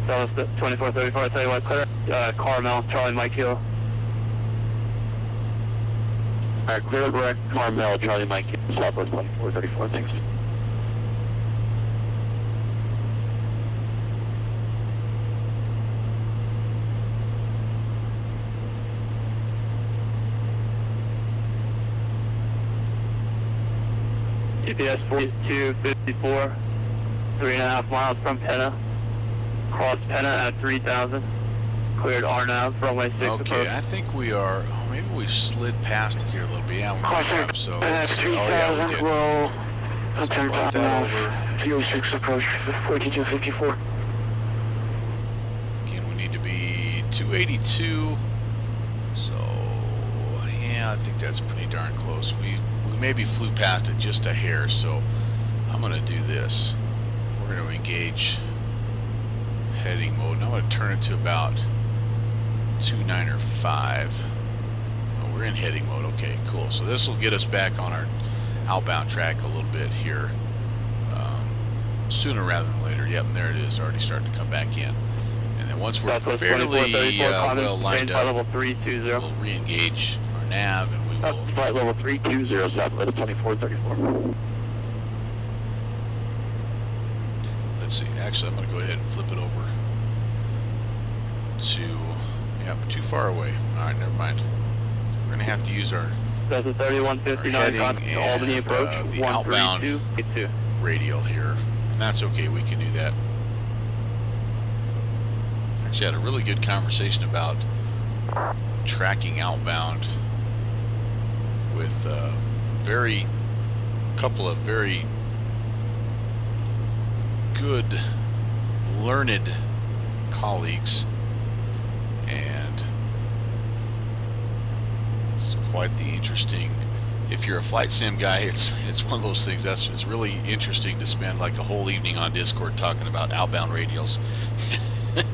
Southwest 2434, I tell you what, clear right, Carmel, Charlie Mike Hill. Alright, clear right, Carmel, Charlie Mike Hill, Southwest 2434, thanks. GPS 4254, 3.5 miles from Penna. Cross Penna at 3,000. Cleared RNAV, runway 6 Okay, approach. I think we are. Oh, maybe we slid past it here a little bit. Yeah, we might have. So, let's, oh yeah, we did. Roll. So bump that over. Fuel 6 approach, 4254. Again, we need to be 282. So, yeah, I think that's pretty darn close. We maybe flew past it just a hair, so I'm going to do this. We're going to engage heading mode, and I'm going to turn it to about 295. Oh, we're in heading mode. Okay, cool. So this will get us back on our outbound track a little bit here, sooner rather than later. Yep, and there it is, already starting to come back in. And then once we're fairly well lined up, level 320. we'll re-engage our nav, and we will. Flight level 320, Southwest 2434. Let's see. Actually, I'm going to go ahead and flip it over to. Yeah, too far away. All right, never mind. We're going to have to use our Delta 3159, heading Albany and approach, the outbound 13282. radial here, and that's okay. We can do that. Actually, had a really good conversation about tracking outbound with couple of very good, learned colleagues, and it's quite the interesting. If you're a flight sim guy, it's one of those things it's really interesting to spend like a whole evening on Discord talking about outbound radials.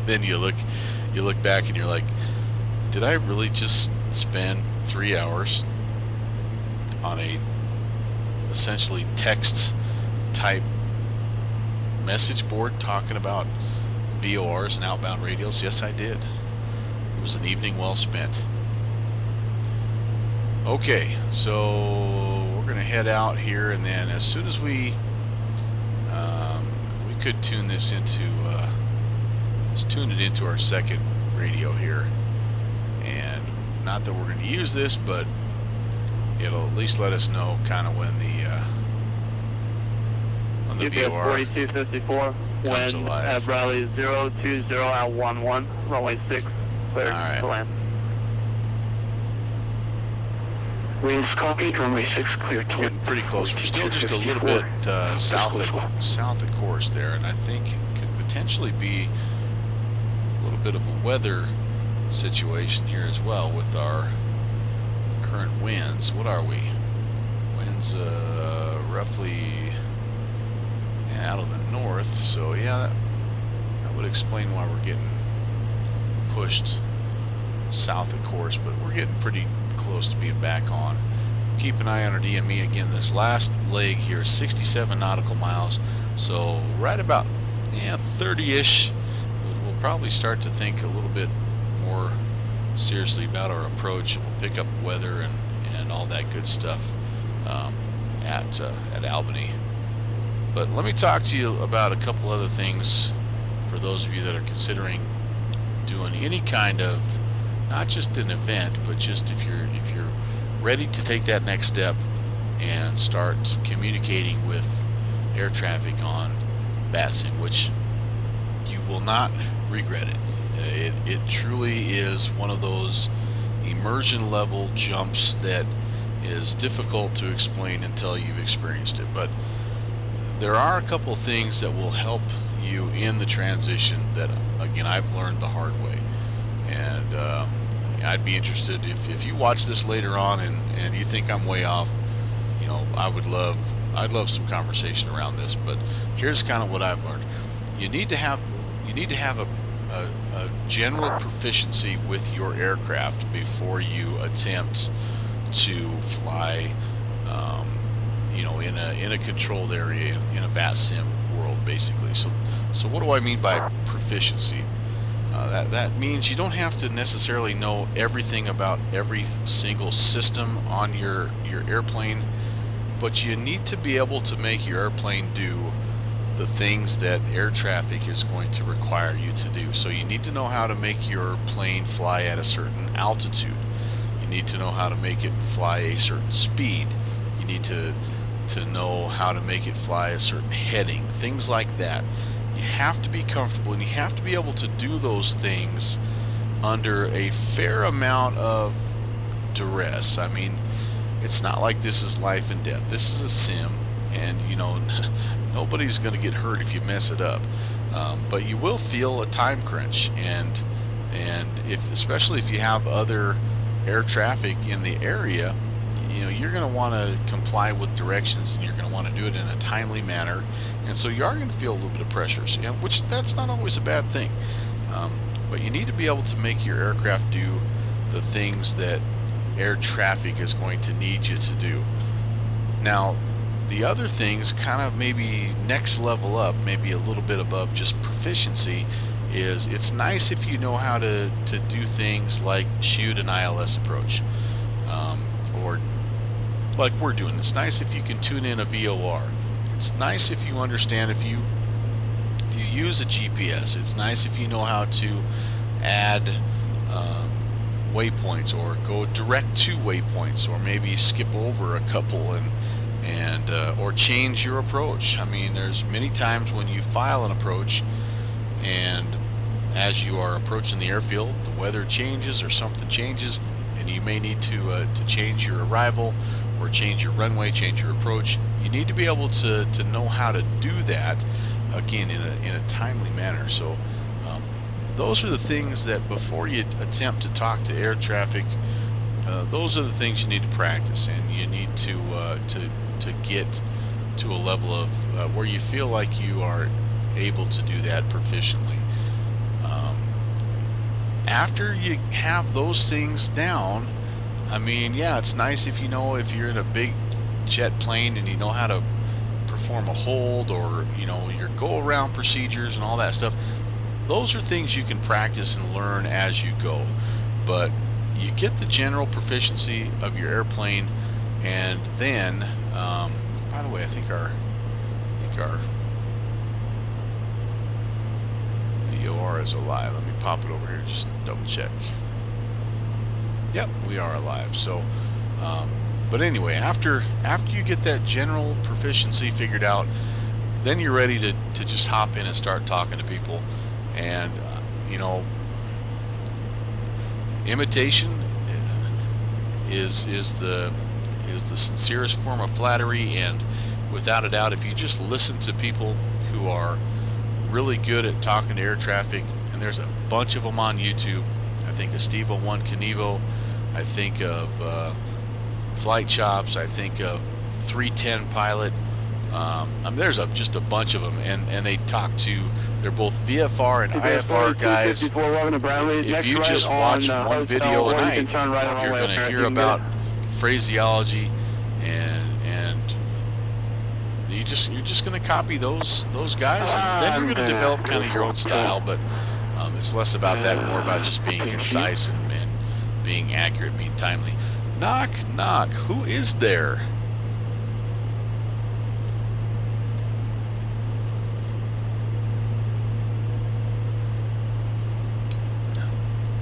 Then you look back and you're like, did I really just spend 3 hours on a essentially text type message board talking about VORs and outbound radials? Yes, I did. It was an evening well spent. Okay, so we're going to head out here, and then as soon as we could tune this into let's tune it into our second radio here, and not that we're going to use this, but it'll at least let us know kind of when the VOR 4254, comes when alive. at Bradley 020 at 11, runway 6, clear to land. Wings copied, runway 6 clear to Getting pretty close. We're still just a little bit south of course there, and I think it could potentially be a little bit of a weather situation here as well with our current winds. What are we? Winds roughly out of the north, so yeah, that would explain why we're getting pushed south of course, but we're getting pretty close to being back on. Keep an eye on our DME. Again, this last leg here is 67 nautical miles, so right about 30-ish we'll probably start to think a little bit more seriously about our approach. We'll pick up weather and all that good stuff at Albany. But let me talk to you about a couple other things for those of you that are considering doing any kind of, not just an event, but just if you're ready to take that next step and start communicating with air traffic on Batson, which you will not regret it. It truly is one of those immersion level jumps that is difficult to explain until you've experienced it. But there are a couple of things that will help you in the transition that, again, I've learned the hard way. And I'd be interested if you watch this later on and you think I'm way off, you know, I'd love some conversation around this. But here's kind of what I've learned. You need to have a general proficiency with your aircraft before you attempt to fly, you know, in a controlled area in a VAT sim world, basically. So what do I mean by proficiency? That means you don't have to necessarily know everything about every single system on your airplane, but you need to be able to make your airplane do the things that air traffic is going to require you to do. So you need to know how to make your plane fly at a certain altitude. You need to know how to make it fly a certain speed. You need to know how to make it fly a certain heading, things like that. You have to be comfortable, and you have to be able to do those things under a fair amount of duress. I mean, it's not like this is life and death. This is a sim, and you know, nobody's going to get hurt if you mess it up. But you will feel a time crunch, and especially if you have other air traffic in the area, you know, you're going to want to comply with directions, and you're going to want to do it in a timely manner, and so you are going to feel a little bit of pressure, so, which that's not always a bad thing. But you need to be able to make your aircraft do the things that air traffic is going to need you to do. Now, the other things, kind of maybe next level up, maybe a little bit above just proficiency, is it's nice if you know how to do things like shoot an ILS approach, or like we're doing. It's nice if you can tune in a VOR. It's nice if you understand if you use a GPS. It's nice if you know how to add waypoints, or go direct to waypoints, or maybe skip over a couple and or change your approach. I mean, there's many times when you file an approach, and as you are approaching the airfield, the weather changes or something changes, and you may need to change your arrival, or change your runway, change your approach. You need to be able to know how to do that, again, in a timely manner. So those are the things that, before you attempt to talk to air traffic, those are the things you need to practice, and you need to get to a level of where you feel like you are able to do that proficiently. After you have those things down, I mean, yeah, it's nice if you know, if you're in a big jet plane and you know how to perform a hold, or you know, your go around procedures and all that stuff. Those are things you can practice and learn as you go, but you get the general proficiency of your airplane, and then by the way, I think our VOR is alive. Let me pop it over here, just double check. Yep, we are alive. So but anyway, after you get that general proficiency figured out, then you're ready to just hop in and start talking to people. And you know, imitation is the sincerest form of flattery, and without a doubt, if you just listen to people who are really good at talking to air traffic, and there's a bunch of them on YouTube. I think of Steve01 Knievo, I think of Flight Chops, I think of 310 Pilot. I mean, there's just a bunch of them, and they talk to, they're book VFR and IFR guys. If you just watch one video a night, you're going to hear about phraseology, and you're just going to copy those guys, and then you're going to develop kind of your own style. But it's less about that, more about just being concise and being accurate, being timely. Knock, knock. Who is there?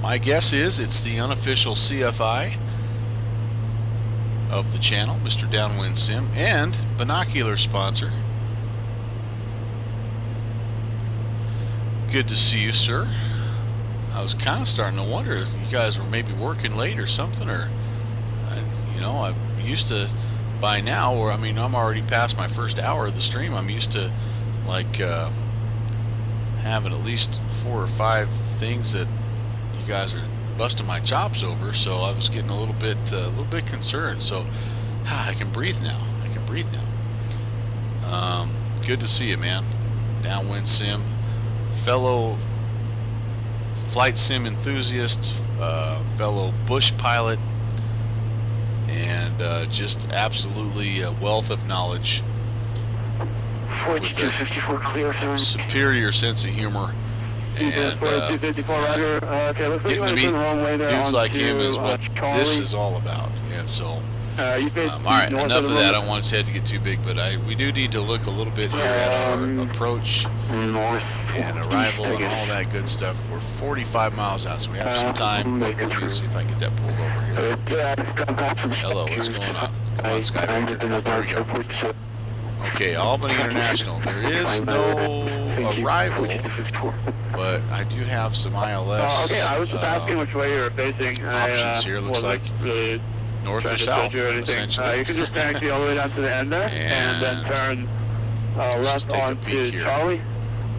My guess is it's the unofficial CFI of the channel, Mr. Downwind Sim, and binocular sponsor. Good to see you, sir. I was kind of starting to wonder if you guys were maybe working late or something, or you know, I used to by now, or I mean, I'm already past my first hour of the stream. I'm used to like having at least 4 or 5 things that you guys are busting my chops over. So I was getting a little bit concerned. So I can breathe now. I can breathe now. Good to see you, man. Downwind sim, fellow flight sim enthusiast, fellow bush pilot, and just absolutely a wealth of knowledge. 4254 clear, sir. Superior sense of humor, and getting to meet dudes like him is what this is all about. And so, all right, enough of that. I don't want his head to get too big, but we do need to look a little bit here at our approach and arrival and all that good stuff. We're 45 miles out, so we have some time. Let me see if I can get that pulled over here. Hello, what's going on? Come on, Skylane. There we go. Okay, Albany International. There is no arrival, but I do have some ILS okay, I was just asking which way you were facing. options here. Looks like really north or south, essentially. You can just taxi all the way down to the end there, and then turn left onto Charlie.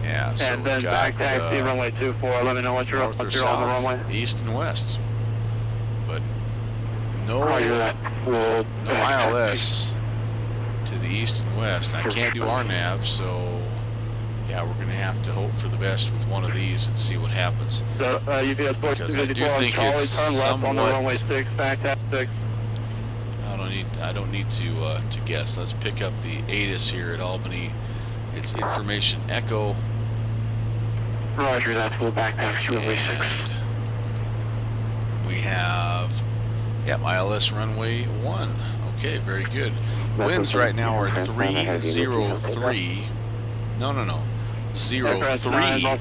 Yeah, so and then we got back taxi runway 24. Let me know once you're north or on the south, runway. east and west, but no Well, ILS to the east and west. I can't do RNAV, so yeah, we're gonna have to hope for the best with one of these and see what happens. So UPS Because I do think Charlie, it's turn left on the runway somewhat. 6, back taxi 6. I don't need to guess. Let's pick up the ATIS here at Albany. It's information echo. Roger, that's full back taxi runway 6. We have, ILS runway 1. Okay, very good. Winds right now are 303. No. 030 at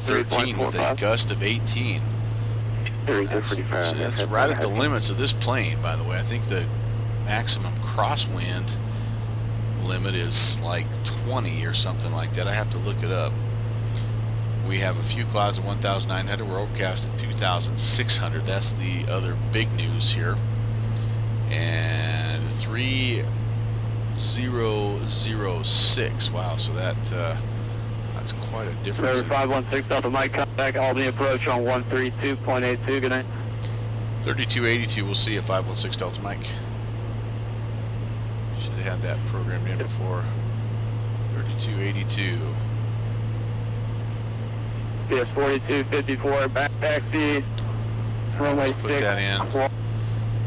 13 with a gust of 18. That's right at the limits of this plane, by the way. I think the maximum crosswind limit is like 20 or something like that. I have to look it up. We have a few clouds at 1,900. We're overcast at 2,600. That's the other big news here. And 3006. Wow, so that's quite a difference. 516 Delta Mike, contact Albany approach on 132.82. Good night. 3282. We'll see you 516 Delta Mike. Should have had that programmed in before. 3282. PS 4254 back taxi. Runway 6. Put that in.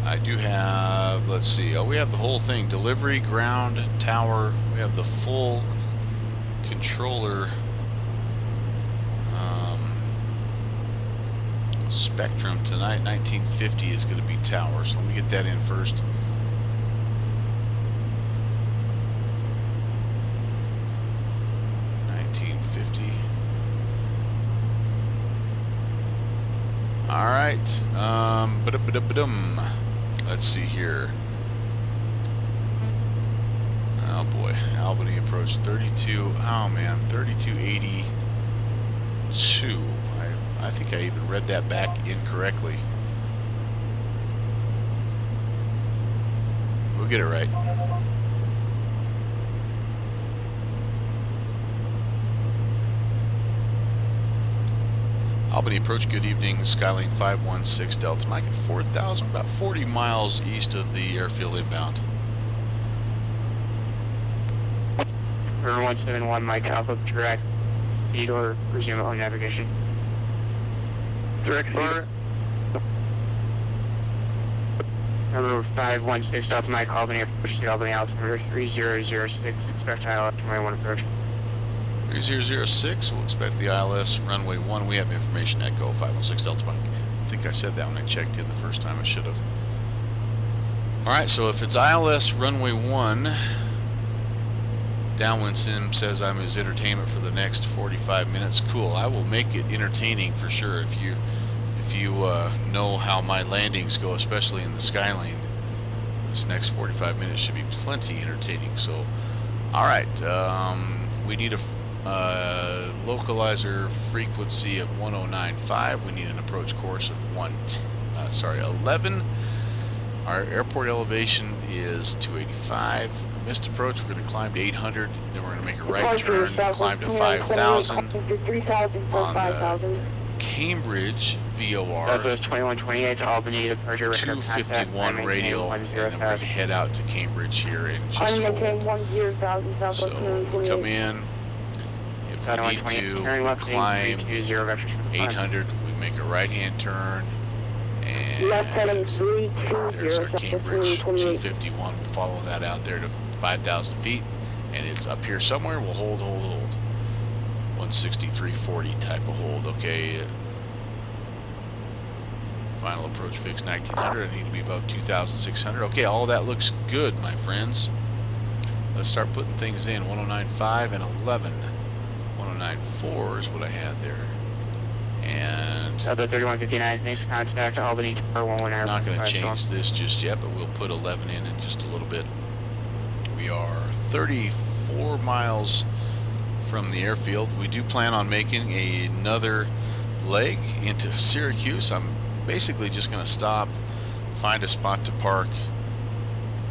I do have, let's see, we have the whole thing. Delivery, ground, tower. We have the full controller spectrum tonight. 1950 is going to be tower, so let me get that in first. All right. Let's see here. Oh boy, Albany approach 32. Oh man, 3282. I think I even read that back incorrectly. We'll get it right. Albany approach, good evening, Skylane 516 Delta Mike at 4,000, about 40 miles east of the airfield inbound. River 171 Mike Alpha, direct speed or resume on navigation. Direct speed. River 516 Delta Mike, Albany approach to Albany altimeter 3006, expect ILS runway 1 approach. 3006, we'll expect the ILS runway 1. We have information echo 516 Delta Mike. I think I said that when I checked in the first time. I should have. Alright, so if it's ILS runway 1, Downwind Sim says I'm his entertainment for the next 45 minutes. Cool, I will make it entertaining for sure. If you know how my landings go, especially in the Skylane, this next 45 minutes should be plenty entertaining. So, alright, we need a localizer frequency of 1095. We need an approach course of 11. Our airport elevation is 285. Missed approach, we're going to climb to 800. Then we're going to make a right turn, climb to 5,000 on the Cambridge VOR. Southwest 2128 to Albany, departure record 251 radial, and then we're going to head out to Cambridge here and just hold. So we'll come in. If we need to climb 800, we make a right-hand turn. And there's our Cambridge 251. We'll follow that out there to 5,000 feet. And it's up here somewhere. We'll hold. 163.40 type of hold. Okay. Final approach fix 1900. I need to be above 2,600. Okay, all that looks good, my friends. Let's start putting things in. 109.5 and 11. 109.4 is what I had there. And Delta 3159, next contact Albany Tower 11. I'm not going to change this just yet, but we'll put 11 in just a little bit. We are 34 miles from the airfield. We do plan on making another leg into Syracuse. I'm basically just going to stop, find a spot to park,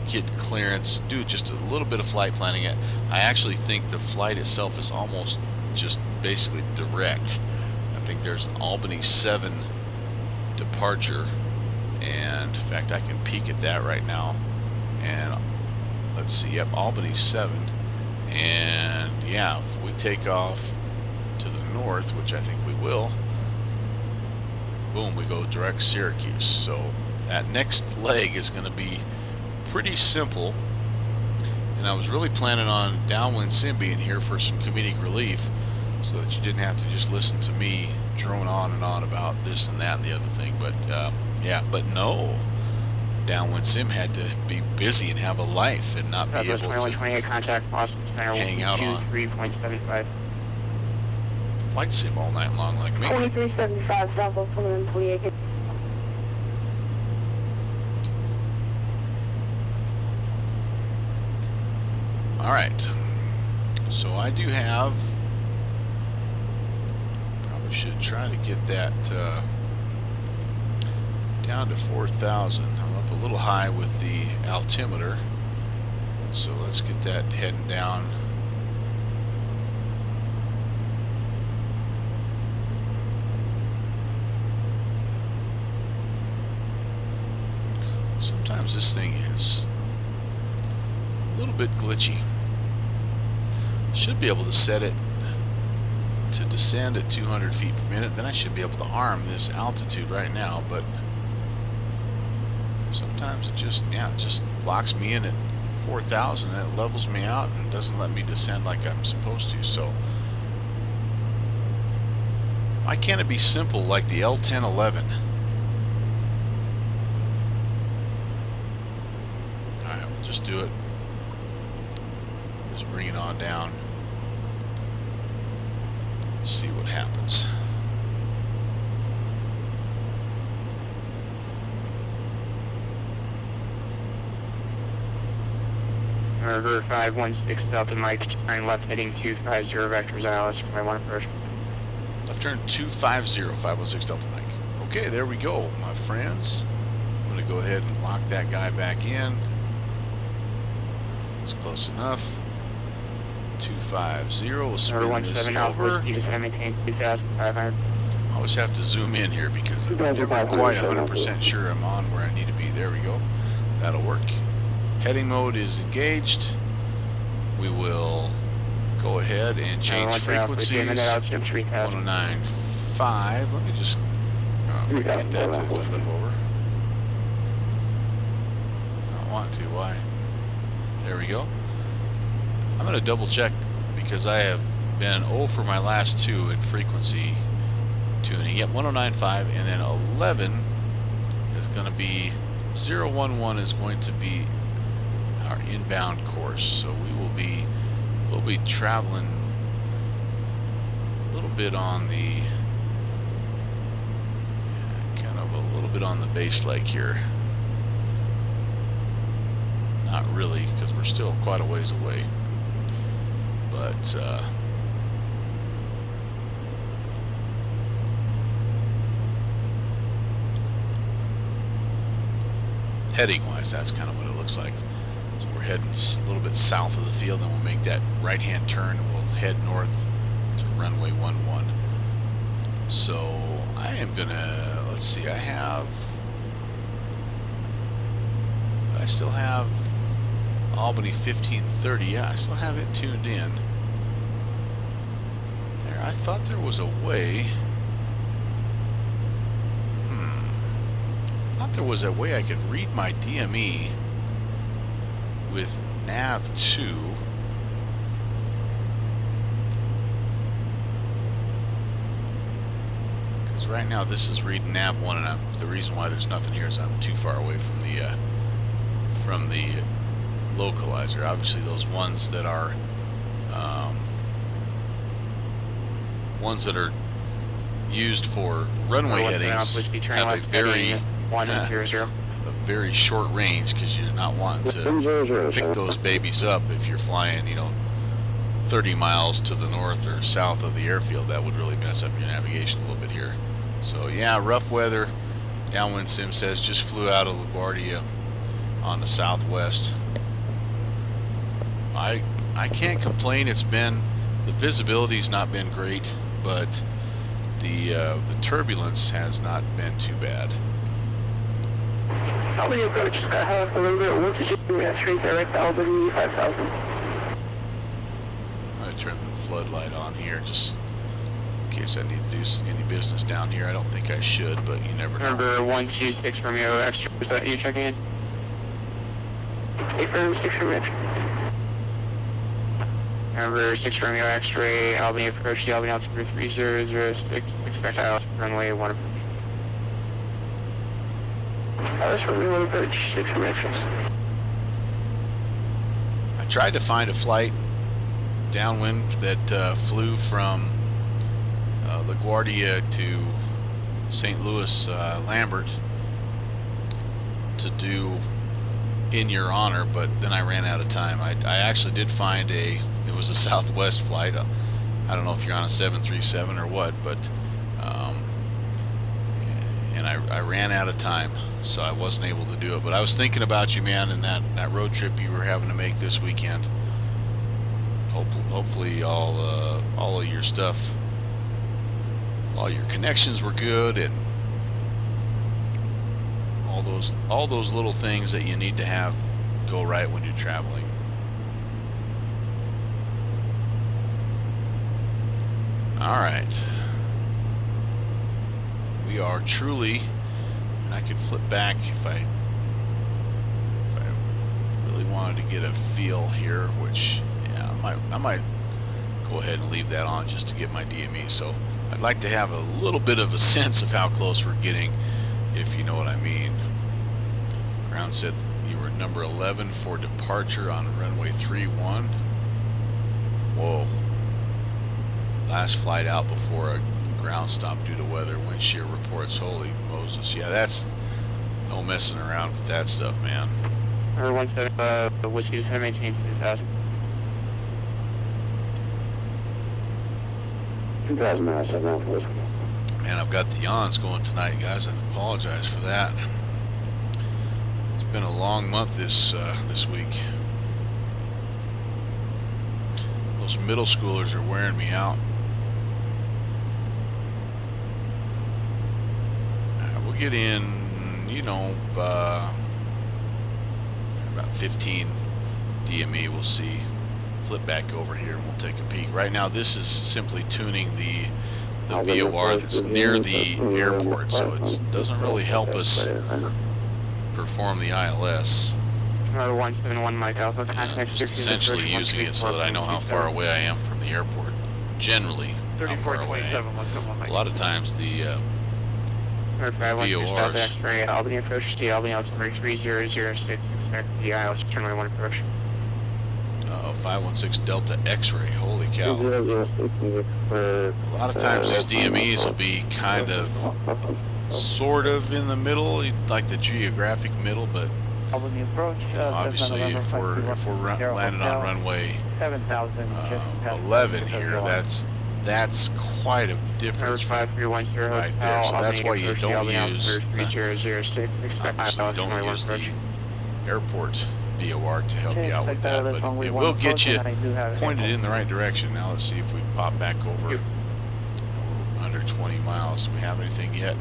get clearance, do just a little bit of flight planning. I actually think the flight itself is almost just basically direct. I think there's an Albany 7 departure, and in fact I can peek at that right now, and let's see, yep, Albany 7, and yeah, if we take off to the north, which I think we will, boom, we go direct Syracuse. So that next leg is going to be pretty simple, and I was really planning on downwind sim being here for some comedic relief, so that you didn't have to just listen to me drone on and on about this and that and the other thing. But yeah, but no, downwind sim had to be busy and have a life and not be able to hang out on 3.75. flight sim all night long like me. 2375 Southwest 2128. All right, so I do have, probably should try to get that down to 4,000. I'm up a little high with the altimeter, so let's get that heading down. Sometimes this thing is a little bit glitchy. Should be able to set it to descend at 200 feet per minute. Then I should be able to arm this altitude right now, but sometimes it just, yeah, it just locks me in at 4,000 and it levels me out and doesn't let me descend like I'm supposed to. So why can't it be simple like the L1011? Alright, we'll just do it. Just bring it on down. See what happens. River 516 Delta Mike, turn left heading 250 vectors ILS for my one approach. Left turn 250, 516 Delta Mike. Okay, there we go, my friends. I'm going to go ahead and lock that guy back in. It's close enough. 250, we'll spin this over. I always have to zoom in here because I'm never quite 100% sure I'm on where I need to be. There we go. That'll work. Heading mode is engaged. We will go ahead and change frequencies. 109.5. Let me just if I can get that to flip over. I don't want to. Why? There we go. I'm going to double check because I have been 0 for my last two in frequency tuning. Yep, 109.5, and then 11 is going to be 011 is going to be our inbound course. So we'll be traveling a little bit on the kind of a little bit on the base leg here. Not really, because we're still quite a ways away. But heading wise, that's kind of what it looks like. So we're heading a little bit south of the field, and we'll make that right hand turn and we'll head north to runway 11. So I am gonna, let's see, I still have Albany 1530. Yeah, I still have it tuned in. There, I thought there was a way. I thought there was a way I could read my DME with nav 2. Because right now this is reading nav 1, and the reason why there's nothing here is I'm too far away from the localizer. Obviously, those ones that are used for runway headings have a very short range, because you're not wanting to pick those babies up if you're flying, 30 miles to the north or south of the airfield. That would really mess up your navigation a little bit here. So yeah, rough weather. Downwind sim says just flew out of LaGuardia on the southwest. I can't complain. The visibility's not been great, but the turbulence has not been too bad. Albany approach, just got held up a little bit. What's the we have straight direct Albany 5000. I'm going to turn the floodlight on here just in case I need to do any business down here. I don't think I should, but you never know. Number 126 Romeo Extra, is that you checking in? 846 Romeo Extra. Number 6 Romeo X-ray, Albany approach, the Albany altitude 3006, expect ILS runway 1 approach. ILS runway 1 approach, 6 Romeo X-ray. I tried to find a flight downwind that flew from LaGuardia to St. Louis Lambert to do in your honor, but then I ran out of time. I actually did find it was a Southwest flight. I don't know if you're on a 737 or what, but and I ran out of time, so I wasn't able to do it. But I was thinking about you, man, and that road trip you were having to make this weekend. Hopefully all of your stuff, all your connections were good, and all those little things that you need to have go right when you're traveling. All right, we are truly, and I could flip back if I really wanted to get a feel here, which yeah, I might go ahead and leave that on just to get my DME. So I'd like to have a little bit of a sense of how close we're getting, if you know what I mean. Ground said you were number 11 for departure on runway 31. Whoa. Last flight out before a ground stop due to weather. Wind shear reports. Holy Moses. Yeah, that's no messing around with that stuff, man. Number 17, whiskey is going to maintain 2000. 2000 miles, 7 off whiskey. Man, I've got the yawns going tonight, guys. I apologize for that. It's been a long month this week. Those middle schoolers are wearing me out. We'll get in, about 15 DME. We'll see. Flip back over here and we'll take a peek. Right now, this is simply tuning the VOR that's near the airport, so it doesn't really help us perform the ILS. Another 171 Mike Alpha. Just essentially using it so that I know how far away I am from the airport. Generally, how far away I am. A lot of times the VORs. X-ray, Albany approach to Albany altitude 3006, expect the ILS runway 1 approach. 516 Delta X-ray. Holy cow. A lot of times these DMEs will be kind of sort of in the middle, like the geographic middle, but obviously if we're landed on runway 11 here, that's quite a difference right there. So that's why you don't use obviously don't use airport VOR to help Okay, you out with check that, out this but runway it one will get approach, you and I do have a pointed handle. in the right direction. Now let's see if we pop back over. Yep. We're under 20 miles. Do we have anything yet?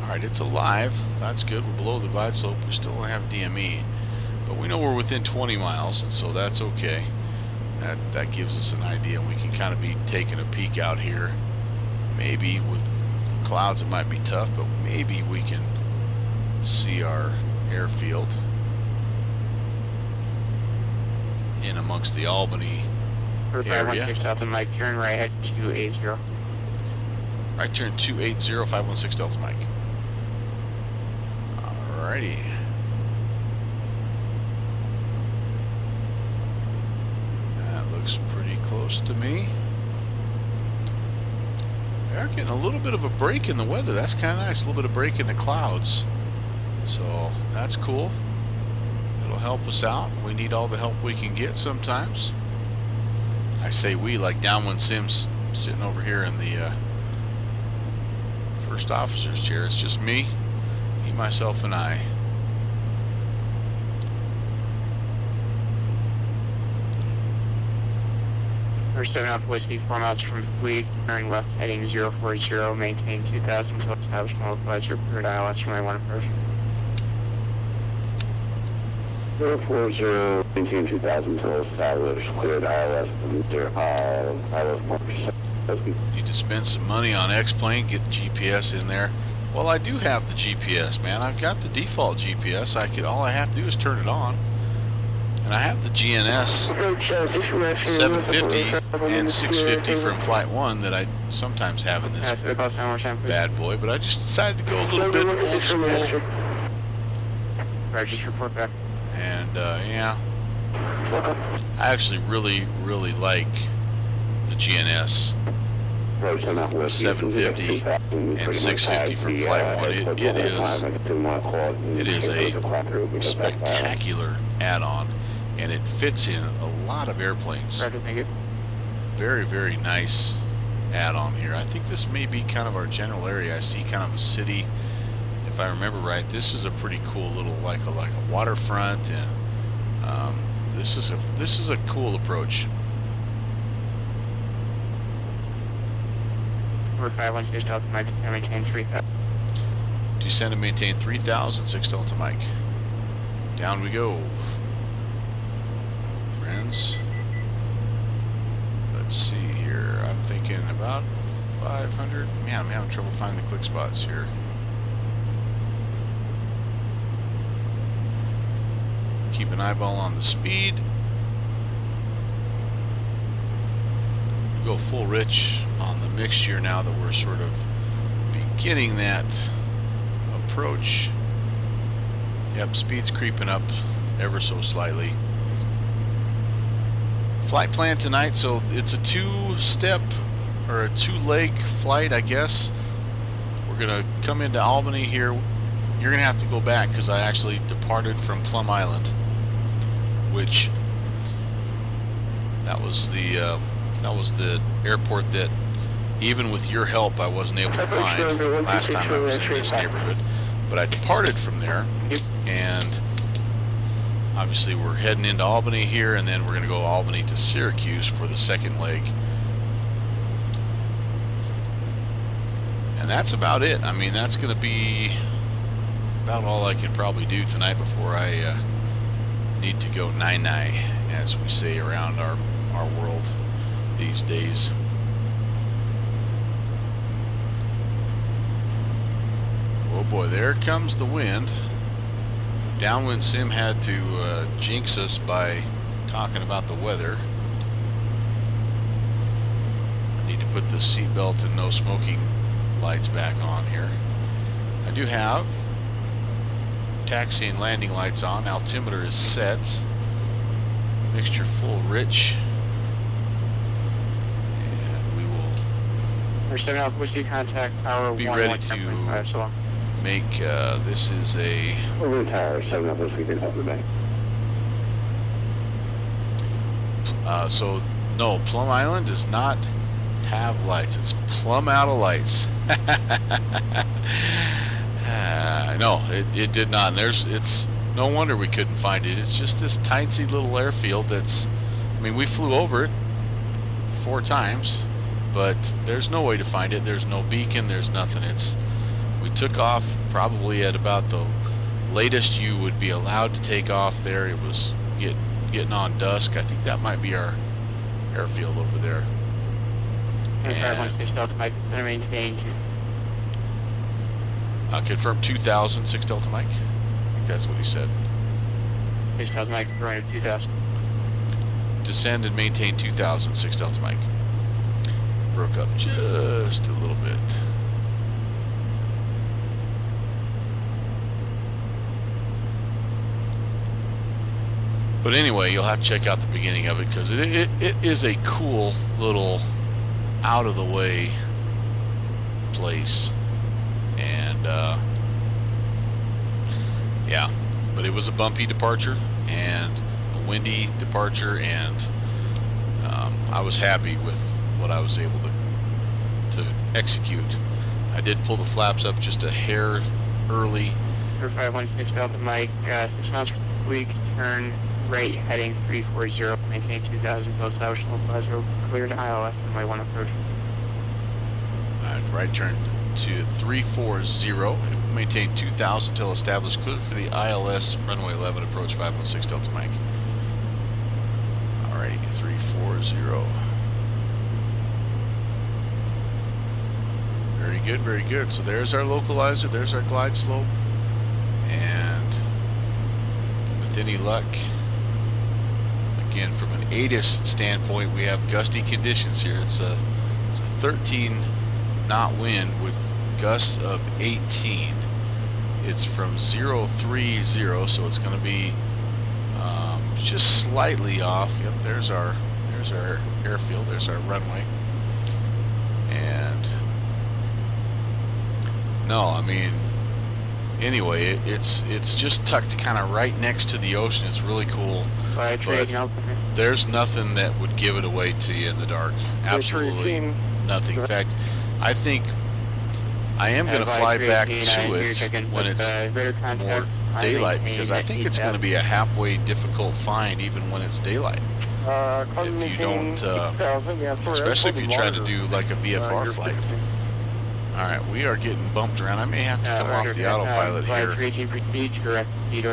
Alright, it's alive. That's good. We're below the glide slope. We still don't have DME. But we know we're within 20 miles, and so that's okay. That gives us an idea, and we can kind of be taking a peek out here. Maybe with the clouds it might be tough, but maybe we can see our airfield in amongst the Albany area. 516 Delta Mike, turn right at 280. Right turn 280, 516 Delta Mike. Alrighty. That looks pretty close to me. We are getting a little bit of a break in the weather. That's kind of nice. A little bit of break in the clouds. So that's cool. It'll help us out. We need all the help we can get sometimes. I say we, like Downwind Sim's sitting over here in the first officer's chair. It's just me, myself, and I. First 7 off Whiskey, 4 miles from Fleet, turning left heading 040, maintain 2000 until established model flights are per ILS from I-1 approach. 040, maintain 2000 until established, cleared ILS from 0, ILS 1%. Need to spend some money on X-Plane, get the GPS in there. Well, I do have the GPS, man. I've got the default GPS. All I have to do is turn it on. And I have the GNS 750 and 650 from Flight 1 that I sometimes have in this bad boy, but I just decided to go a little bit old school. Right, just report back. And, yeah. I actually really like the GNS 750 and 650 from Flight 1. It is a spectacular add-on, and it fits in a lot of airplanes. Roger, thank you. Very, very nice add-on here. I think this may be kind of our general area. I see kind of a city. If I remember right, this is a pretty cool little like a waterfront, and this is a cool approach. Number 516 Delta Mike, maintain 3000. Descend and maintain 3000, 6 Delta Mike. Down we go, friends. Let's see here. I'm thinking about 500. Man, I'm having trouble finding the click spots here. Keep an eyeball on the speed. We go full rich on the mixture now that we're sort of beginning that approach. Yep, speed's creeping up ever so slightly. Flight plan tonight, so it's a two-step or a two-leg flight, I guess. We're gonna come into Albany here. You're gonna have to go back because I actually departed from Plum Island, which that was the airport that even with your help I wasn't able to find last time I was in this neighborhood. But I departed from there, and obviously we're heading into Albany here, and then we're going to go Albany to Syracuse for the second leg. And that's about it. I mean, that's going to be about all I can probably do tonight before I need to go nine-nine, as we say around our world these days. Oh boy, there comes the wind. Downwind Sim had to jinx us by talking about the weather. I need to put the seatbelt and no smoking lights back on here. I do have taxi and landing lights on. Altimeter is set. Mixture full rich. And we will We're 7 off Whiskey, contact tower be 1, ready to make, this is a... Over the tower, 7 of us, we can help you back. So, no, Plum Island does not have lights. It's plumb out of lights. No, it did not. And No wonder we couldn't find it. It's just this tiny little airfield that's, I mean, we flew over it 4 times, but there's no way to find it. There's no beacon, there's nothing. We took off probably at about the latest you would be allowed to take off there. It was getting on dusk. I think that might be our airfield over there. And confirm 2000, 6 Delta Mike. I think that's what he said. 6 Delta Mike, running 2000. Descend and maintain 2000, 6 Delta Mike. Broke up just a little bit. But anyway, you'll have to check out the beginning of it because it is a cool little out of the way place. And yeah, but it was a bumpy departure and a windy departure, and I was happy with what I was able to execute. I did pull the flaps up just a hair early. 516 Delta Mike, 6 knots weak, turn right heading 340, maintain 2000, close establish low cleared ILS, and my 1 approach. Right turn to 340, maintain 2000 till established, clear for the ILS, runway 11, approach 516 Delta Mike. Alright, 340. Very good, very good. So there's our localizer, there's our glide slope, and with any luck, again, from an ATIS standpoint, we have gusty conditions here. It's a 13 knot wind with gusts of 18. It's from 030, so it's going to be just slightly off. Yep, there's our airfield, there's our runway. And no, I mean, anyway, it's just tucked kind of right next to the ocean. It's really cool. But there's nothing that would give it away to you in the dark. Absolutely nothing. In fact, I think I am going to fly back to it when it's more daylight, because I think it's going to be a halfway difficult find even when it's daylight. If you don't, especially if you try to do like a VFR flight. Alright, we are getting bumped around. I may have to come off the autopilot here.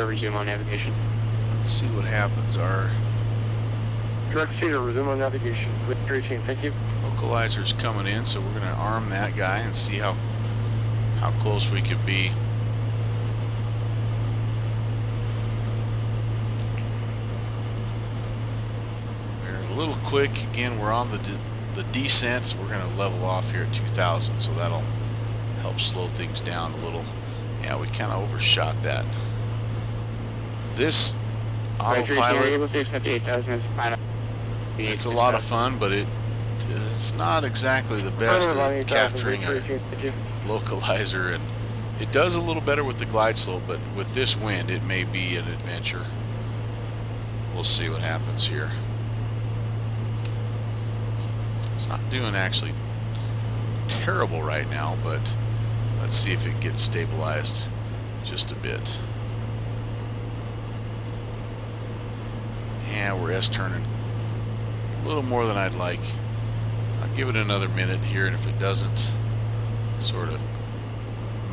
Resume on navigation. Let's see what happens. Our Direct seater, resume on navigation. With 18, thank you. localizer's coming in, so we're going to arm that guy and see how close we could be. We're a little quick. Again, we're on the descent. We're going to level off here at 2000, so that'll help slow things down a little. Yeah, we kind of overshot that. This autopilot, it's a lot of fun, but it's not exactly the best at capturing a localizer, and it does a little better with the glide slope, but with this wind it may be an adventure. We'll see what happens here. It's not doing actually terrible right now, but let's see if it gets stabilized just a bit. Yeah, we're S-turning a little more than I'd like. I'll give it another minute here, and if it doesn't sort of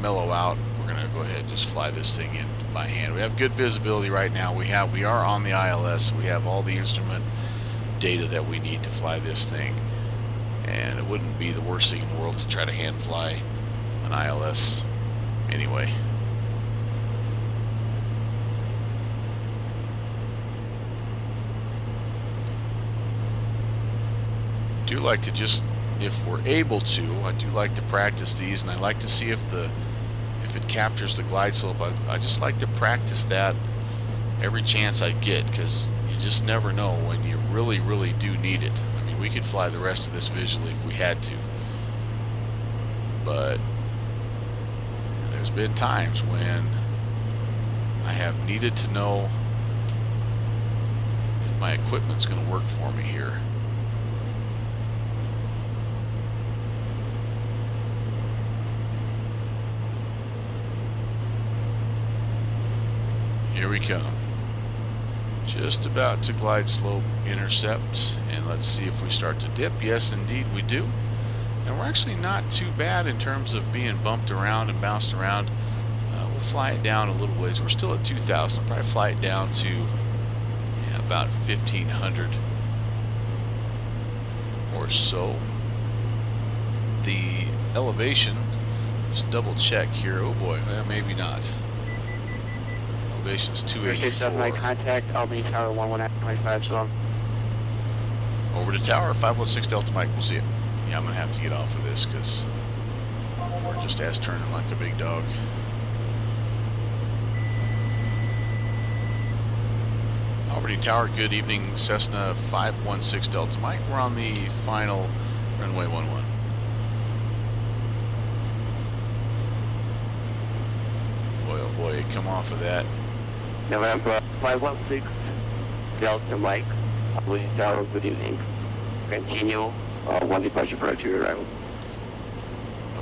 mellow out, we're going to go ahead and just fly this thing in by hand. We have good visibility right now. We are on the ILS. We have all the instrument data that we need to fly this thing, and it wouldn't be the worst thing in the world to try to hand fly an ILS anyway. I do like to just, if we're able to, I do like to practice these, and I like to see if it captures the glide slope. I just like to practice that every chance I get, because you just never know when you really do need it. I mean, we could fly the rest of this visually if we had to, but there's been times when I have needed to know if my equipment's going to work for me here. Here we come. Just about to glide slope intercept, and let's see if we start to dip. Yes, indeed we do. And we're actually not too bad in terms of being bumped around and bounced around. We'll fly it down a little ways. We're still at 2,000. I'll probably fly it down to about 1,500 or so. The elevation, just double check here. Oh boy, maybe not. Elevation's 284. My contact, Albany Tower 119.5 zone. Over to tower, 516 Delta Mike, we'll see it. Yeah, I'm going to have to get off of this because we're just ass turning like a big dog. Albany Tower, good evening, Cessna 516 Delta Mike. We're on the final runway 11. Boy, oh boy, come off of that. November 516 Delta Mike, Albany Tower, good evening. Continue, 1 departure prior to your arrival.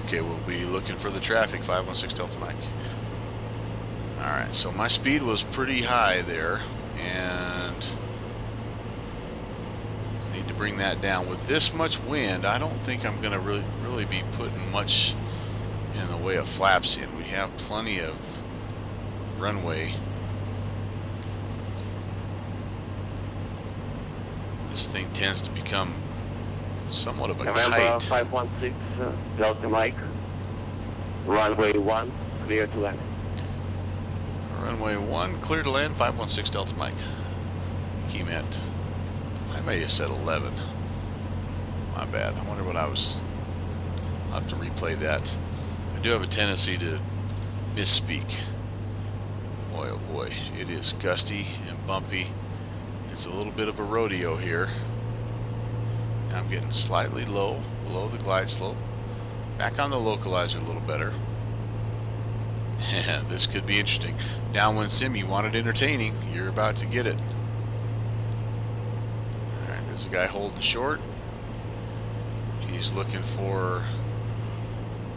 Okay, we'll be looking for the traffic, 516 Delta Mike. Alright, so my speed was pretty high there, and I need to bring that down. With this much wind, I don't think I'm going to really be putting much in the way of flaps in. We have plenty of runway. This thing tends to become somewhat of a November kite. 516 Delta Mike, runway 1, clear to land. Runway 1, clear to land, 516 Delta Mike. He meant, I may have said 11. My bad. I wonder what I was. I'll have to replay that. I do have a tendency to misspeak. Boy, oh boy, it is gusty and bumpy. It's a little bit of a rodeo here. I'm getting slightly low, below the glide slope. Back on the localizer a little better. This could be interesting. Downwind sim, you want it entertaining. You're about to get it. Alright, there's a guy holding short. He's looking for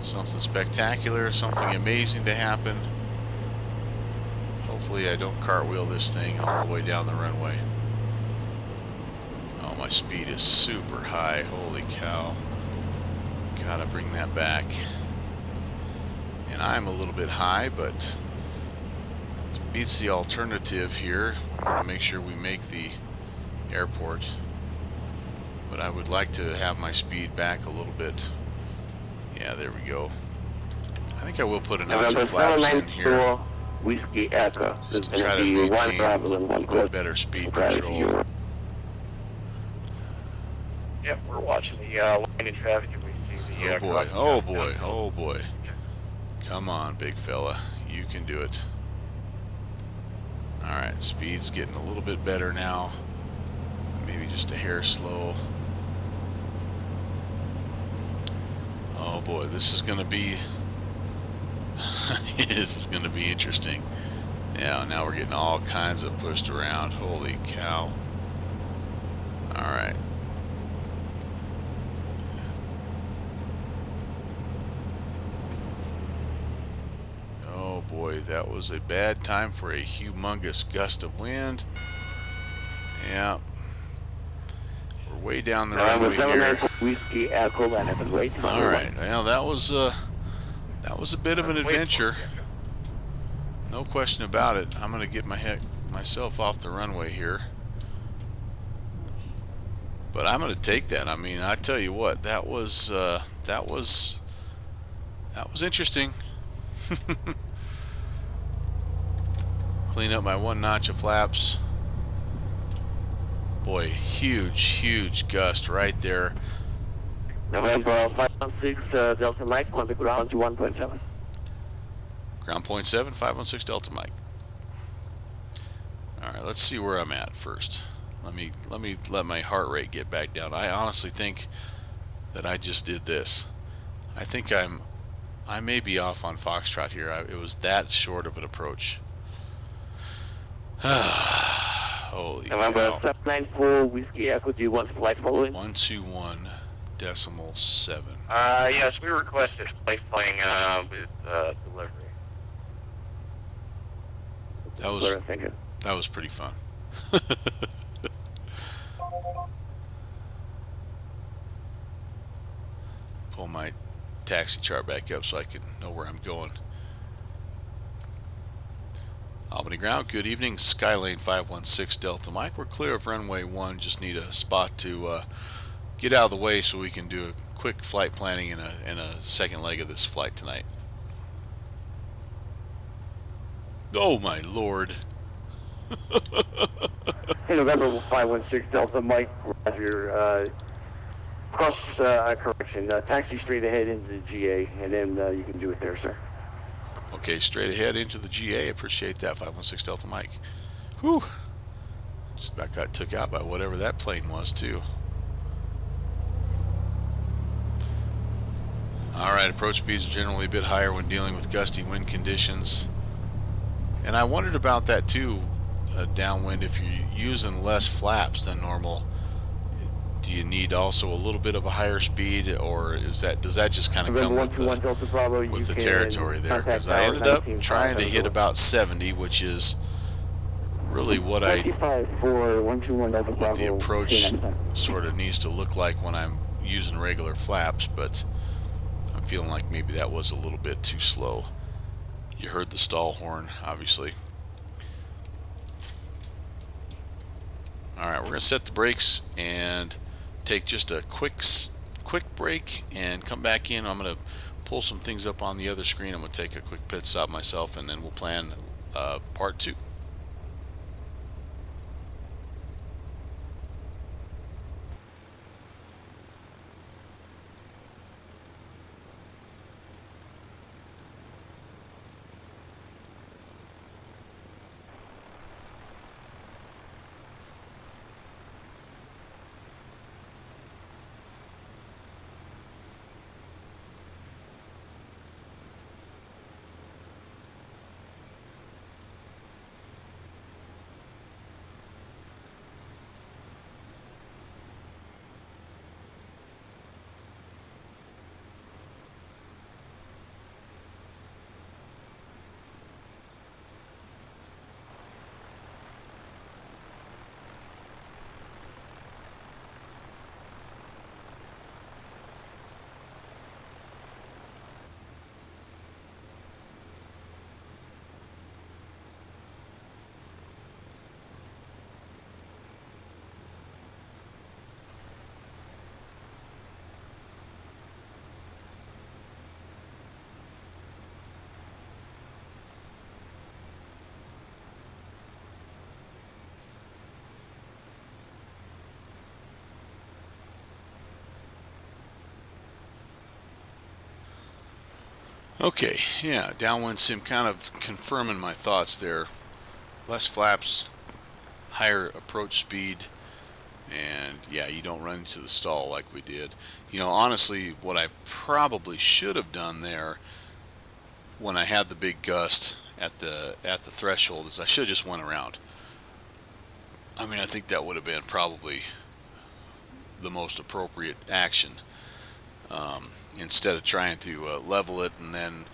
something spectacular, something amazing to happen. Hopefully I don't cartwheel this thing all the way down the runway. Oh, my speed is super high. Holy cow. Gotta bring that back. And I'm a little bit high, but it beats the alternative here. We want to make sure we make the airport. But I would like to have my speed back a little bit. Yeah, there we go. I think I will put a notch of flaps in here. Whiskey Echo. Just to try to maintain a little bit better speed control. Yep, we're watching the line of traffic and we see the... Oh boy, oh boy, oh boy. Come on, big fella. You can do it. Alright, speed's getting a little bit better now. Maybe just a hair slow. Oh boy, this is going to be... this is going to be interesting. Yeah, now we're getting all kinds of pushed around. Holy cow. Alright. Oh boy, that was a bad time for a humongous gust of wind. Yeah. We're way down the runway here. Whiskey Echo and I've waiting. Alright, well that was a bit of an adventure. No question about it. I'm gonna get myself off the runway here. But I'm gonna take that. I mean, I tell you what, that was interesting. Clean up my one notch of flaps. Boy, huge gust right there. November 516 Delta Mike on the ground to 1.7. Ground point 7, 516 Delta Mike. Alright, let's see where I'm at first. Let my heart rate get back down. I honestly think that I just did this. I think I may be off on Foxtrot here. It was that short of an approach. Holy November cow. 794 Whiskey Echo, do you want flight following? 121.7. Yes, we requested flight following with delivery. That was Clear, thank you. that was pretty fun. Pull my taxi chart back up so I can know where I'm going. Albany ground, good evening. Skylane 516 Delta Mike. We're clear of runway 1. Just need a spot to get out of the way so we can do a quick flight planning in a second leg of this flight tonight. Oh my lord. Hey, November 516 Delta Mike, Roger. Cross correction. Taxi straight ahead into the GA, and then you can do it there, sir. Okay, straight ahead into the GA. Appreciate that, 516 Delta Mike. Whew. Just about got took out by whatever that plane was, too. Alright, approach speeds are generally a bit higher when dealing with gusty wind conditions. And I wondered about that, too, downwind. If you're using less flaps than normal, do you need also a little bit of a higher speed, or does that just kind of come with the territory there? Because I ended up trying to hit about 70, which is really what the approach sort of needs to look like when I'm using regular flaps, but I'm feeling like maybe that was a little bit too slow. You heard the stall horn, obviously. Alright, we're going to set the brakes and take just a quick break and come back in. I'm going to pull some things up on the other screen. I'm going to take a quick pit stop myself, and then we'll plan part 2. Okay, yeah, downwind sim kind of confirming my thoughts there. Less flaps, higher approach speed, and yeah, you don't run into the stall like we did. You know, honestly, what I probably should have done there when I had the big gust at the threshold is I should have just went around. I mean, I think that would have been probably the most appropriate action. Instead of trying to level it, and then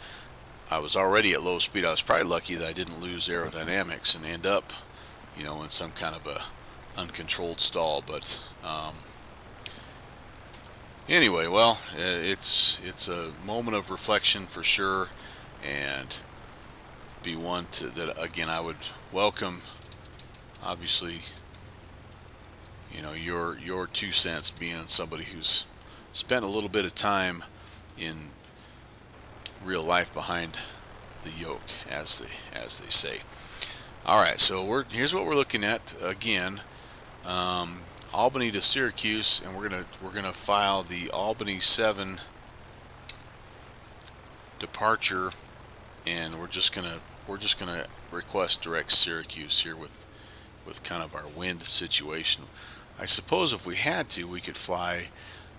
I was already at low speed. I was probably lucky that I didn't lose aerodynamics and end up, you know, in some kind of a uncontrolled stall. But anyway, well, it's a moment of reflection for sure, and be one that again I would welcome. Obviously, you know, your 2 cents, being somebody who's spent a little bit of time in real life behind the yoke, as they say. All right, so here's what we're looking at again. Albany to Syracuse, and we're gonna file the Albany 7 departure, and we're just gonna request direct Syracuse here with kind of our wind situation. I suppose if we had to, we could fly,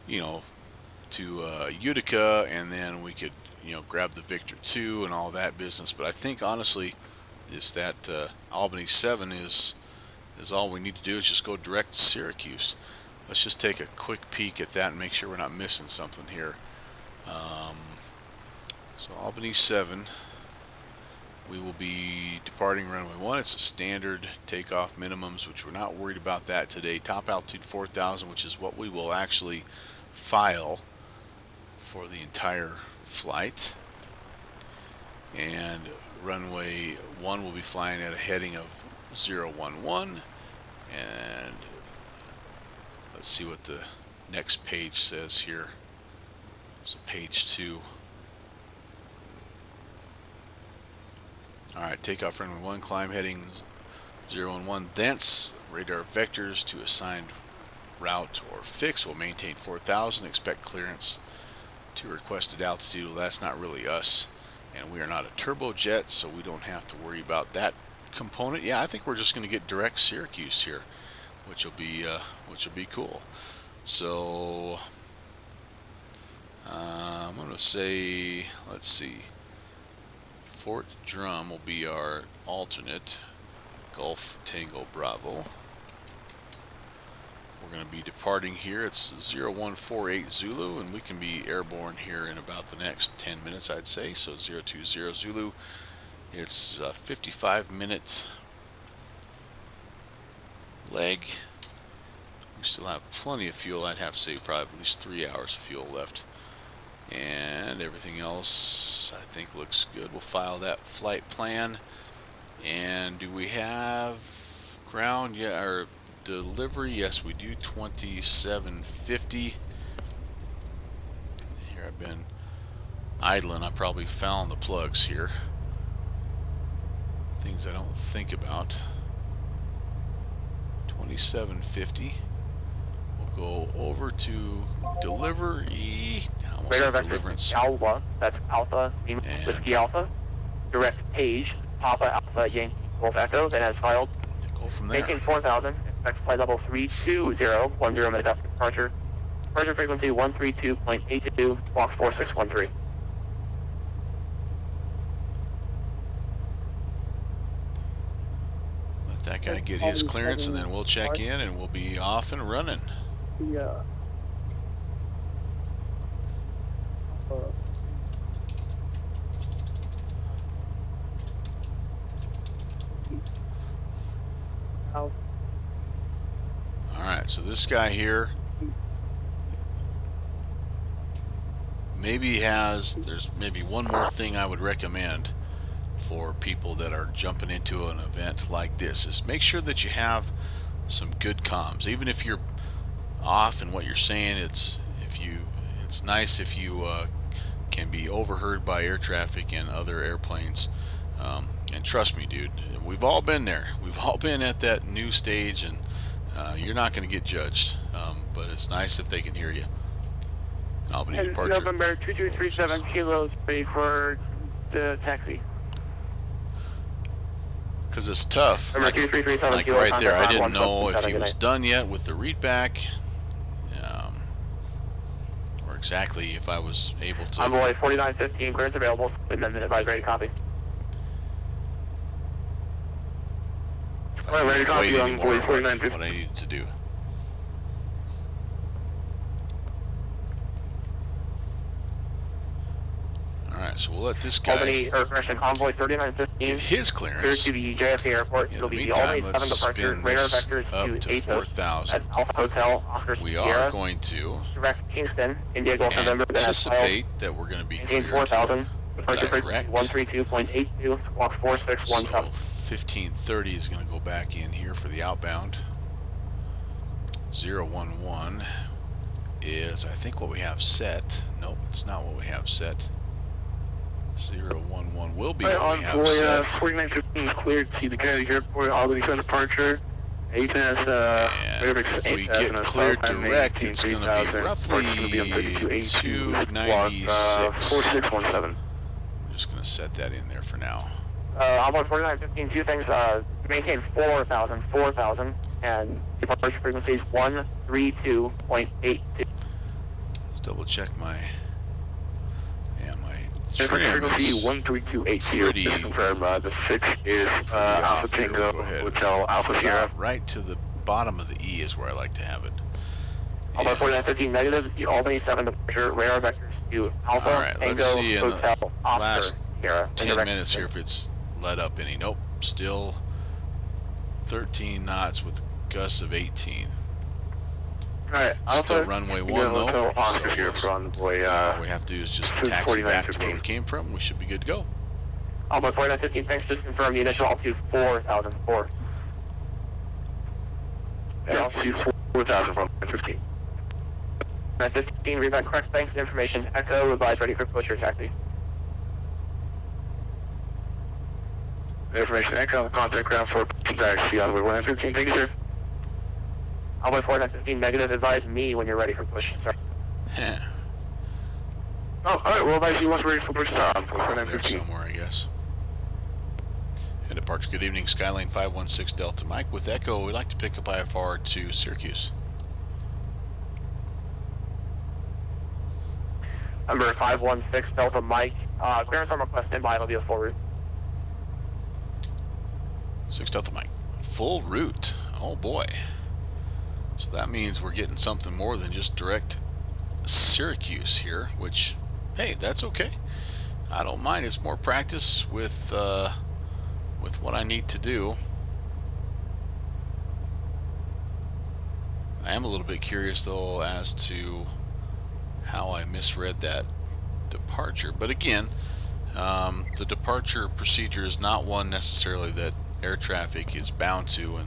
you know, to Utica, and then we could, you know, grab the Victor 2 and all that business. But I think honestly, is that Albany 7 is all we need to do is just go direct to Syracuse. Let's just take a quick peek at that and make sure we're not missing something here. So Albany 7, we will be departing runway 1. It's a standard takeoff minimums, which we're not worried about that today. Top altitude 4,000, which is what we will actually file for the entire flight. And runway 1 will be flying at a heading of 011. And let's see what the next page says here. So page 2. Alright, takeoff runway 1, climb heading 011. Thence, radar vectors to assigned route or fix will maintain 4,000. Expect clearance to requested altitude. Well, that's not really us. And we are not a turbojet, so we don't have to worry about that component. Yeah, I think we're just going to get direct Syracuse here, which will be cool. So I'm going to say, let's see, Fort Drum will be our alternate. Golf Tango Bravo. We're going to be departing here. It's 0148 Zulu, and we can be airborne here in about the next 10 minutes, I'd say. So 020 Zulu. It's a 55-minute leg. We still have plenty of fuel. I'd have to say probably at least 3 hours of fuel left. And everything else I think looks good. We'll file that flight plan. And do we have ground? Yeah, or delivery? Yes, we do. 2750. Here I've been idling. I probably found the plugs here. Things I don't think about. 2750. We'll go over to delivery. Radar vector Alpha, that's Alpha, Whiskey Alpha. Direct page, Papa Alpha Yankee Golf Echo, then as filed. Go from there. Maintain 4,000, expect flight level 320, 10 minute after departure. Departure frequency 132.82, box 4613. Let that guy get his clearance, and then we'll check in, and we'll be off and running. Yeah. Alright, so this guy here there's maybe one more thing I would recommend for people that are jumping into an event like this is make sure that you have some good comms. Even if you're off in what you're saying, it's nice if you can be overheard by air traffic and other airplanes. And trust me, dude, we've all been there. We've all been at that new stage, and you're not going to get judged. But it's nice if they can hear you. Albany departure. November 2237 kilos, ready for the taxi. Because it's tough. November 2337 Like kilos, right there, I didn't contact know if 147, he good was night. done yet with the readback, or exactly if I was able to. Envoy 4915, clearance available, amendment advisory copy. If I Alright, ready didn't to copy wait on anymore, Envoy 4915. what I needed to do. Alright, so we'll let this guy Albany, or correction, Convoy 3915. get his Clear clearance. to the JFK Airport. In It'll the be the meantime, Albany 7 let's departure. spin Radar this vectors up to to 8 4,000. at Alpha Hotel, Oscar We Sierra. are going to Direct Kingston, India Golf November. Then as filed. anticipate that we're going to be Maintain cleared. 4,000. Departure direct. frequency 132.82. Squawk So 4617. 1530 is going to go back in here for the outbound. 011 is, I think, what we have set. Nope, it's not what we have set. 011 will be what we have set. 4915 is cleared to the Kennedy Airport, Albany 7 departure. And if we get cleared direct, it's going to be roughly 296. 4617. I'm just going to set that in there for now. Envoy 4915, two things. Maintain 4,000, and departure frequency is 132.82. Let's double check my Departure trim frequency is 132.82. pretty- Just confirm, the 6 is off Alpha here. Tango Go ahead. Hotel Alpha Sierra. right to the bottom of the E is where I like to have it. Envoy And 4915 negative, the Albany 7 departure, radar vectors to Alpha All right, Tango let's see in the Hotel Oscar last Sierra. 10 Indirect minutes here if it's let up any. Nope, still 13 knots with gusts of 18. Alright, Still runway 1 though, so all we have to do is just taxi back to where we came from. We should be good to go. Alpha 4915, thanks, just confirm the initial altitude 4,004. Altitude 4,000 from 15. 915, read back correct, thanks for the information. Echo, revised, ready for push your taxi. Information Echo, contact ground for taxi on the 115. Thank you, sir. Alpha 4915, negative, advise me when you're ready for push. Sorry. Oh, alright, well, advise you once we're ready for push stop. There 4915. somewhere, I guess. And departure, good evening, Skylane 516 Delta Mike with Echo. We'd like to pick up IFR to Syracuse. Number 516 Delta Mike, clearance on request standby, it'll be a full route. 6 Delta Mike. Full route. Oh boy. So that means we're getting something more than just direct Syracuse here, which, hey, that's okay. I don't mind. It's more practice with what I need to do. I am a little bit curious though as to how I misread that departure. But again, the departure procedure is not one necessarily that air traffic is bound to,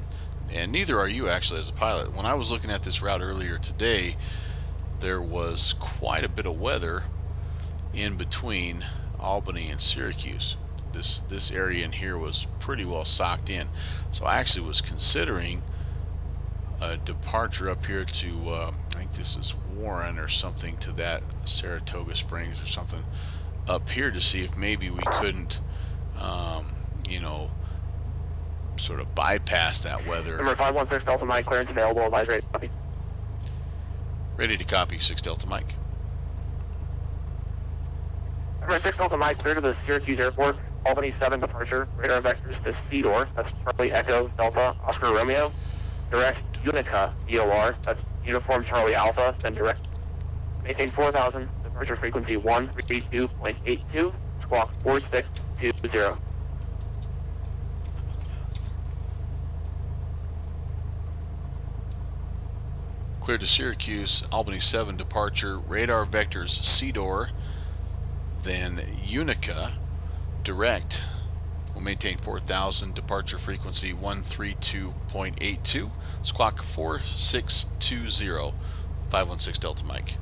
and neither are you actually as a pilot. When I was looking at this route earlier today, there was quite a bit of weather in between Albany and Syracuse. This area in here was pretty well socked in, so I actually was considering a departure up here to I think this is Warren or something, to that Saratoga Springs or something up here, to see if maybe we couldn't you know, sort of bypass that weather. Number 516 Delta Mike, clearance available, advise ready to copy. Ready to copy, 6 Delta Mike. Number 6 Delta Mike, clear to the Syracuse Airport, Albany 7 departure, radar vectors to Cedar, that's Charlie Echo Delta Oscar Romeo, direct Unica VOR, that's Uniform Charlie Alpha, then direct. Maintain 4,000, departure frequency 132.82, squawk 4620. Clear to Syracuse, Albany 7 departure, radar vectors Cedar, then Unica, direct. We'll maintain 4,000, departure frequency 132.82, squawk 4620, 516 Delta Mike.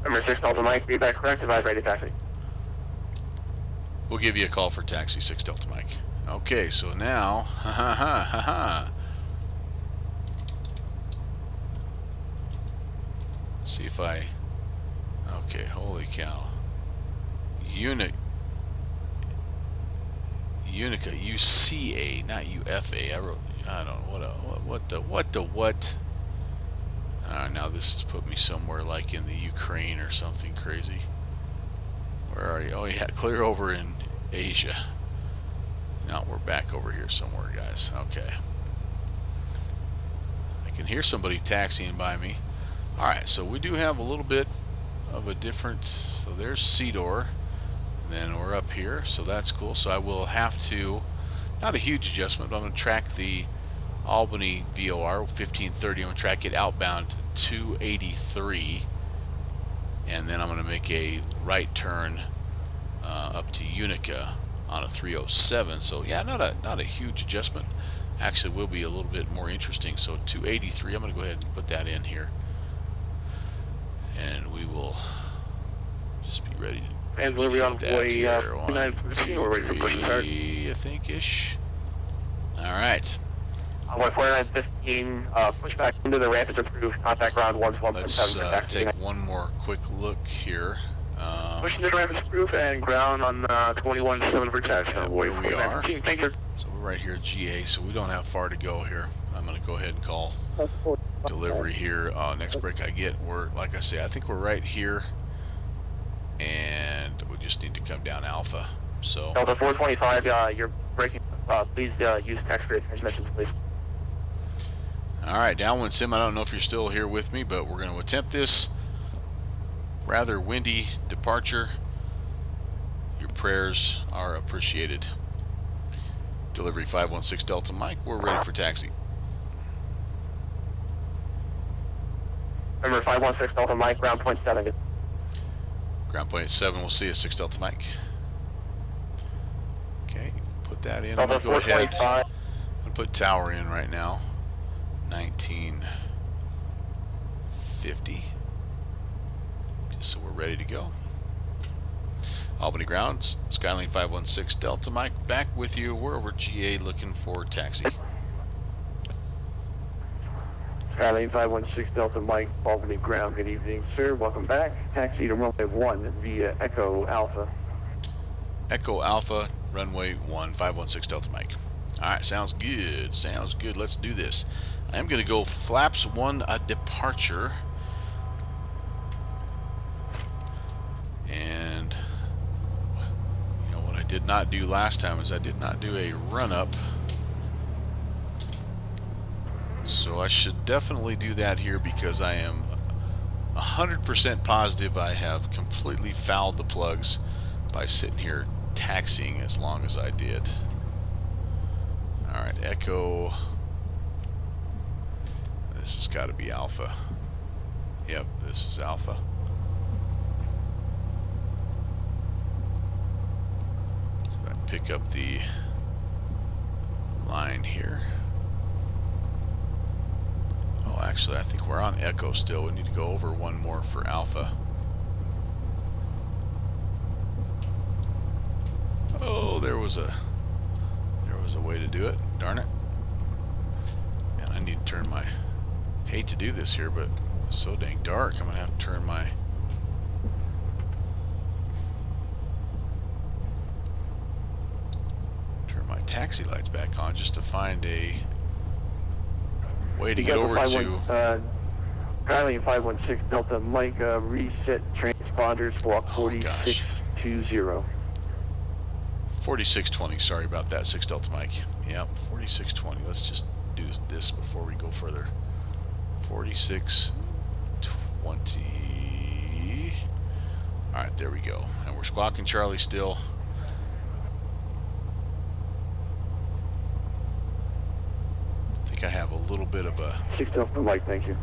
Number 6 Delta Mike, feedback correct, advise ready to taxi. We'll give you a call for taxi, 6 Delta Mike. Okay, so now, let's see if I, okay, holy cow. Unica, UCA, not UFA. I don't know what. Now this has put me somewhere like in the Ukraine or something crazy. Where are you? Oh yeah, clear over in Asia. Now we're back over here somewhere, guys. Okay. I can hear somebody taxiing by me. Alright, so we do have a little bit of a different, so there's Cedar, then we're up here, so that's cool. So I will have to, not a huge adjustment, but I'm going to track the Albany VOR 1530. I'm going to track it outbound 283, and then I'm going to make a right turn up to Unica on a 307. So yeah, not a huge adjustment. Actually will be a little bit more interesting. So 283, I'm going to go ahead and put that in here, and we will just be ready to And delivery on way 915, we're ready for push start. I think ish. All right. 14915, pushback into the ramp is approved. Contact ground 112.7 Let's for taxi. take one more quick look here. Push into the ramp is approved and ground on 21.7 for taxi. Where we are. Thank you. So we're right here at GA, so we don't have far to go here. I'm going to go ahead and call delivery here. Next break I get, we're, like I say, I think we're right here, and we just need to come down Alpha. So Delta 425, you're breaking. Please use text for your transmissions, please. all right, downwind sim, I don't know if you're still here with me, but we're going to attempt this rather windy departure Your prayers are appreciated. Delivery 516 Delta Mike, we're ready for taxi. Remember 516 Delta Mike, ground point 7. Ground point 7, we'll see you, 6 Delta Mike. Okay, put that in. I'm Delta going to go ahead. 425. I'm going to put tower in right now. 1950. Just so we're ready to go. Albany grounds, Skylane 516 Delta Mike, back with you. We're over GA looking for taxi. Skylane 516 Delta Mike, Albany ground. Good evening, sir. Welcome back. Taxi to runway 1 via Echo Alpha. Echo Alpha, runway 1, 516 Delta Mike. Alright, sounds good. Sounds good. Let's do this. I am going to go flaps 1 a departure. And you know what I did not do last time is I did not do a run-up. So I should definitely do that here because I am 100% positive I have completely fouled the plugs by sitting here taxiing as long as I did. Alright, Echo. This has got to be Alpha. Yep, this is Alpha. So I can pick up the line here. Oh, actually, I think we're on Echo still. We need to go over one more for Alpha. Oh, there was a way to do it. Darn it. And I need to turn my... Hate to do this here, but it's so dang dark. I'm going to have to turn my... taxi lights back on just to find a way to get over to... Skylane 516 Delta Mike, reset transponders, walk 4620. 4620, sorry about that, 6 Delta Mike. Yep, 4620. Let's just do this before we go further. 4620. Alright, there we go. And we're squawking Charlie still. I think I have a little bit of a... 6 Delta Mike, thank you.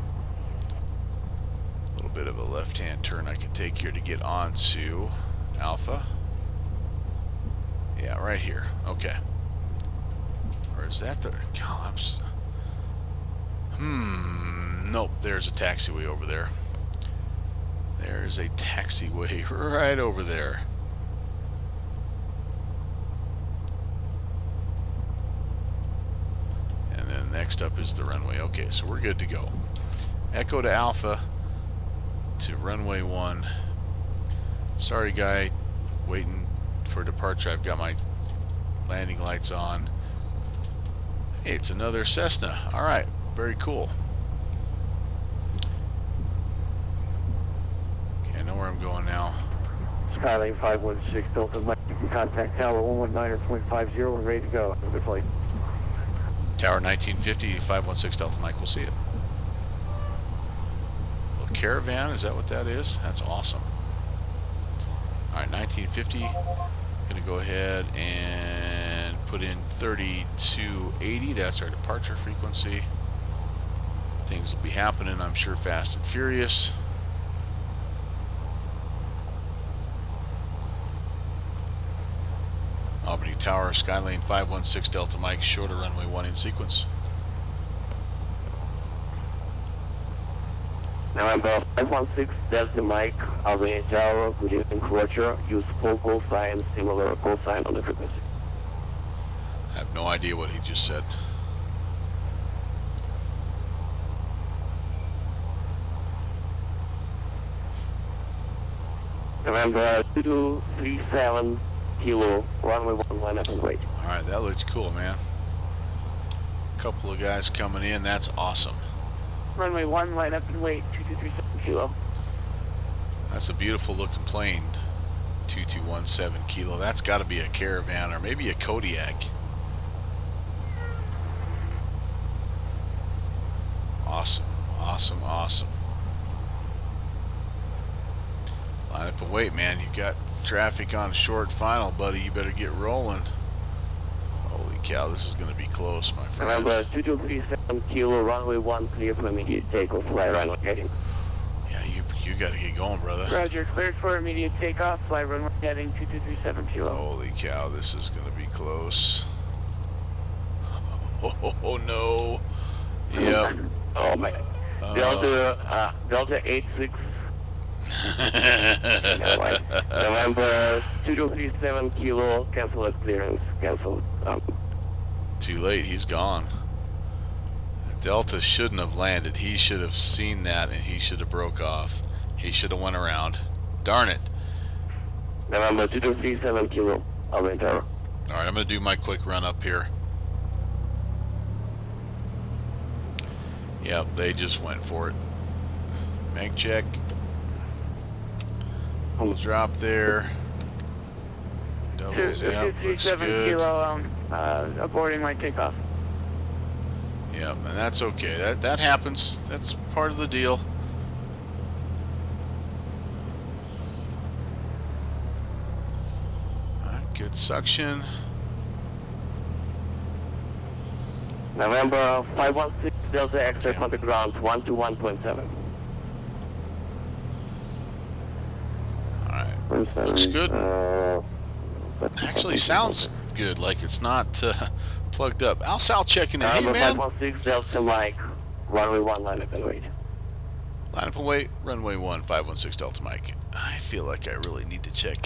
A little bit of a left-hand turn I can take here to get onto Alpha. Yeah, right here. Okay. Or is that the... Nope, there's a taxiway over there. There's a taxiway right over there. And then next up is the runway. Okay, so we're good to go. Echo to Alpha to runway 1. Sorry, guy, waiting for departure. I've got my landing lights on. Hey, it's another Cessna. All right, very cool. Okay, I know where I'm going now. Skylane 516 Delta Mike, you can contact Tower 119.50. We're ready to go. Have a good flight. Tower 1950, 516 Delta Mike. We'll see it. Little caravan, is that what that is? That's awesome. All right, 1950. Gonna go ahead and put in 3280. That's our departure frequency. Things will be happening, I'm sure, fast and furious. Albany Tower, Skylane 516 Delta Mike, shorter runway 1 in sequence. November 516 Delta Mike, Albany Tower, good evening, Roger. Use full call sign, similar call sign on the frequency. I have no idea what he just said. November 2237 Kilo, runway 1, line up and wait. Alright, that looks cool, man. Couple of guys coming in, that's awesome. Runway 1, line up and wait, 2237 Kilo. That's a beautiful looking plane. 2217 Kilo. That's got to be a Caravan or maybe a Kodiak. Awesome, awesome, awesome. Line up and wait, man. You got traffic on a short final, buddy. You better get rolling. Holy cow, this is going to be close, my friend. Remember, 2237 Kilo, runway 1, clear for immediate takeoff, fly runway heading. Yeah, you got to get going, brother. Roger, cleared for immediate takeoff, fly runway heading 2237 Kilo. Holy cow, this is going to be close. Oh, no. Yep. Oh, man. Delta 86. November 2237 Kilo, cancel at clearance, cancel. Too late, he's gone. Delta shouldn't have landed. He should have seen that and he should have broke off. He should have went around. Darn it. November 2237 Kilo, Alvin Tower. Alright, I'm going to do my quick run up here. Yep, they just went for it. Bank check. We'll drop there. Double, yep, looks 2237 good. Kilo, aborting my takeoff. Yep, and that's okay. That happens. That's part of the deal. Alright, good suction. November 516 Delta Extra on the ground, 121.7. Alright, looks good. Actually sounds good, like it's not plugged up. Al Sal checking in. Hey, November man. 516 Delta Mike, runway 1, line up and wait. Line up and wait. Runway 1, 516 Delta Mike. I feel like I really need to check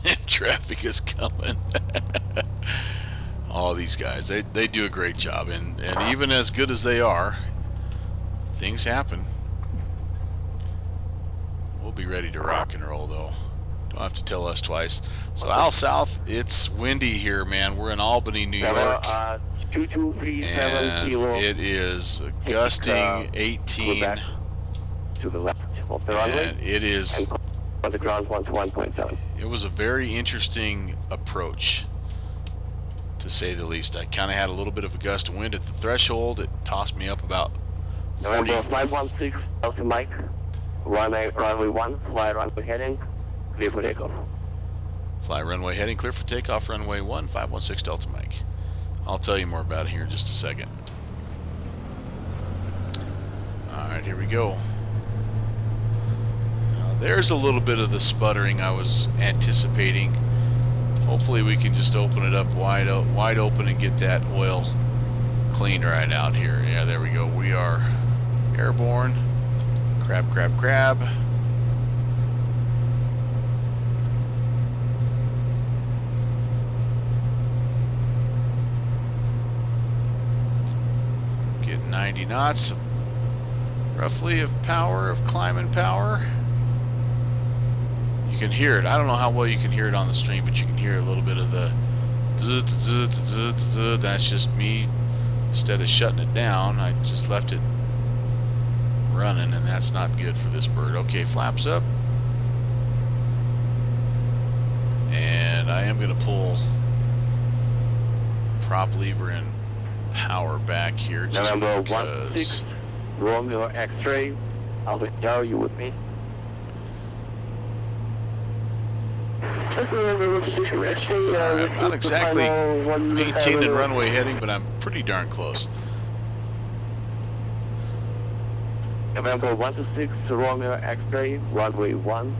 if traffic is coming. All these guys, they do a great job, and even as good as they are, things happen. We'll be ready to rock and roll, though. Don't have to tell us twice. So Al South, it's windy here, man. We're in Albany, New York, 2237 Kilo. and it is gusting 18, To the left of the runway. and it is. And on the ground 121.7. It was a very interesting approach, to say the least. I kind of had a little bit of a gust of wind at the threshold. It tossed me up about 40. November 516 Delta Mike, runway 1, fly runway heading, clear for takeoff. Fly runway heading, clear for takeoff, runway 1, 516 Delta Mike. I'll tell you more about it here in just a second. Alright, here we go. Now, there's a little bit of the sputtering I was anticipating. Hopefully we can just open it up wide open and get that oil cleaned right out here. Yeah, there we go. We are airborne. Crab, crab, crab. Get 90 knots roughly of power, of climbing power. You can hear it. I don't know how well you can hear it on the stream, but you can hear a little bit of the that's just me. Instead of shutting it down, I just left it running, and that's not good for this bird. Okay, flaps up. And I am going to pull prop lever and power back here just November because. 16 Romeo X-ray, Alvin Tower, you with me? I'm not exactly maintaining runway heading, but I'm pretty darn close. November 126 Romeo X-ray, runway 1.